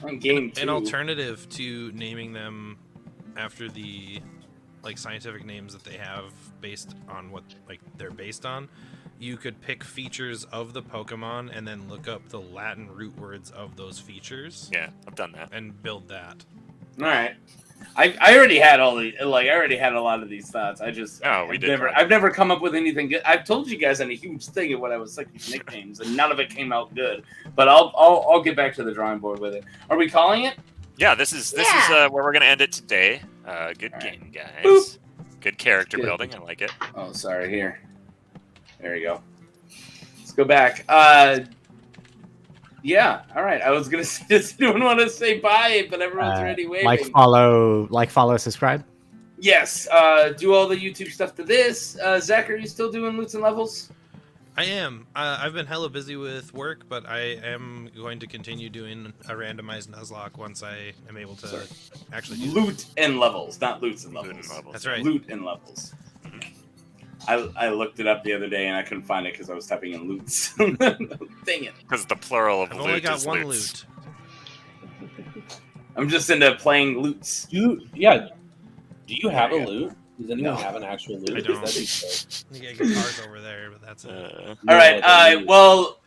S1: On game 2.
S3: An alternative to naming them after the scientific names that they have based on what they're based on, you could pick features of the Pokemon and then look up the Latin root words of those features
S2: Yeah, I've done that.
S3: and build that.
S1: All right. I already had all the I already had a lot of these thoughts. I've never come up with anything good. I've told you guys on a huge thing of what I was thinking of nicknames, and none of it came out good. But I'll get back to the drawing board with it. Are we calling it?
S2: Yeah, this is where we're gonna end it today. Good game, guys.
S1: Boop.
S2: Good character
S1: Good.
S2: building. I like it.
S1: Oh, sorry. Here. There you go. Let's go back. Yeah. All right. I was gonna say, does anyone want to say bye? But everyone's already waving.
S6: Like, follow, subscribe.
S1: Yes. Do all the YouTube stuff to this. Zach, are you still doing loots and levels?
S3: I am. I've been hella busy with work, but I am going to continue doing a randomized Nuzlocke once I am able to actually do
S1: Loot and levels, not loots and
S2: Loot
S1: levels.
S2: and levels.
S3: That's right.
S1: Loot and levels. I looked it up the other day and I couldn't find it because I was typing in loots. Dang it.
S2: Because the plural of
S3: I've
S2: loot
S3: only got
S2: is
S3: one
S2: loots.
S3: loot.
S1: I'm just into playing loots.
S7: Do you have a
S1: There you
S7: loot? Does anyone
S1: No.
S7: have an actual loot?
S3: I don't.
S7: That'd be sick.
S3: I think I get cars over there, but that's it.
S1: All right. Well,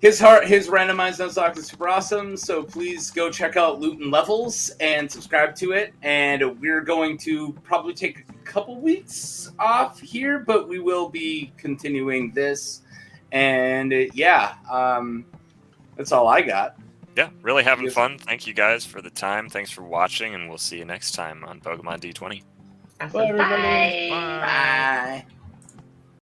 S1: his randomized Nuzlocke is super awesome. So please go check out Loot and Levels and subscribe to it. And we're going to probably take a couple weeks off here, but we will be continuing this. And that's all I got.
S2: Yeah, really having fun. Thank you guys for the time. Thanks for watching, and we'll see you next time on Pokemon D20.
S5: Bye.
S1: Bye.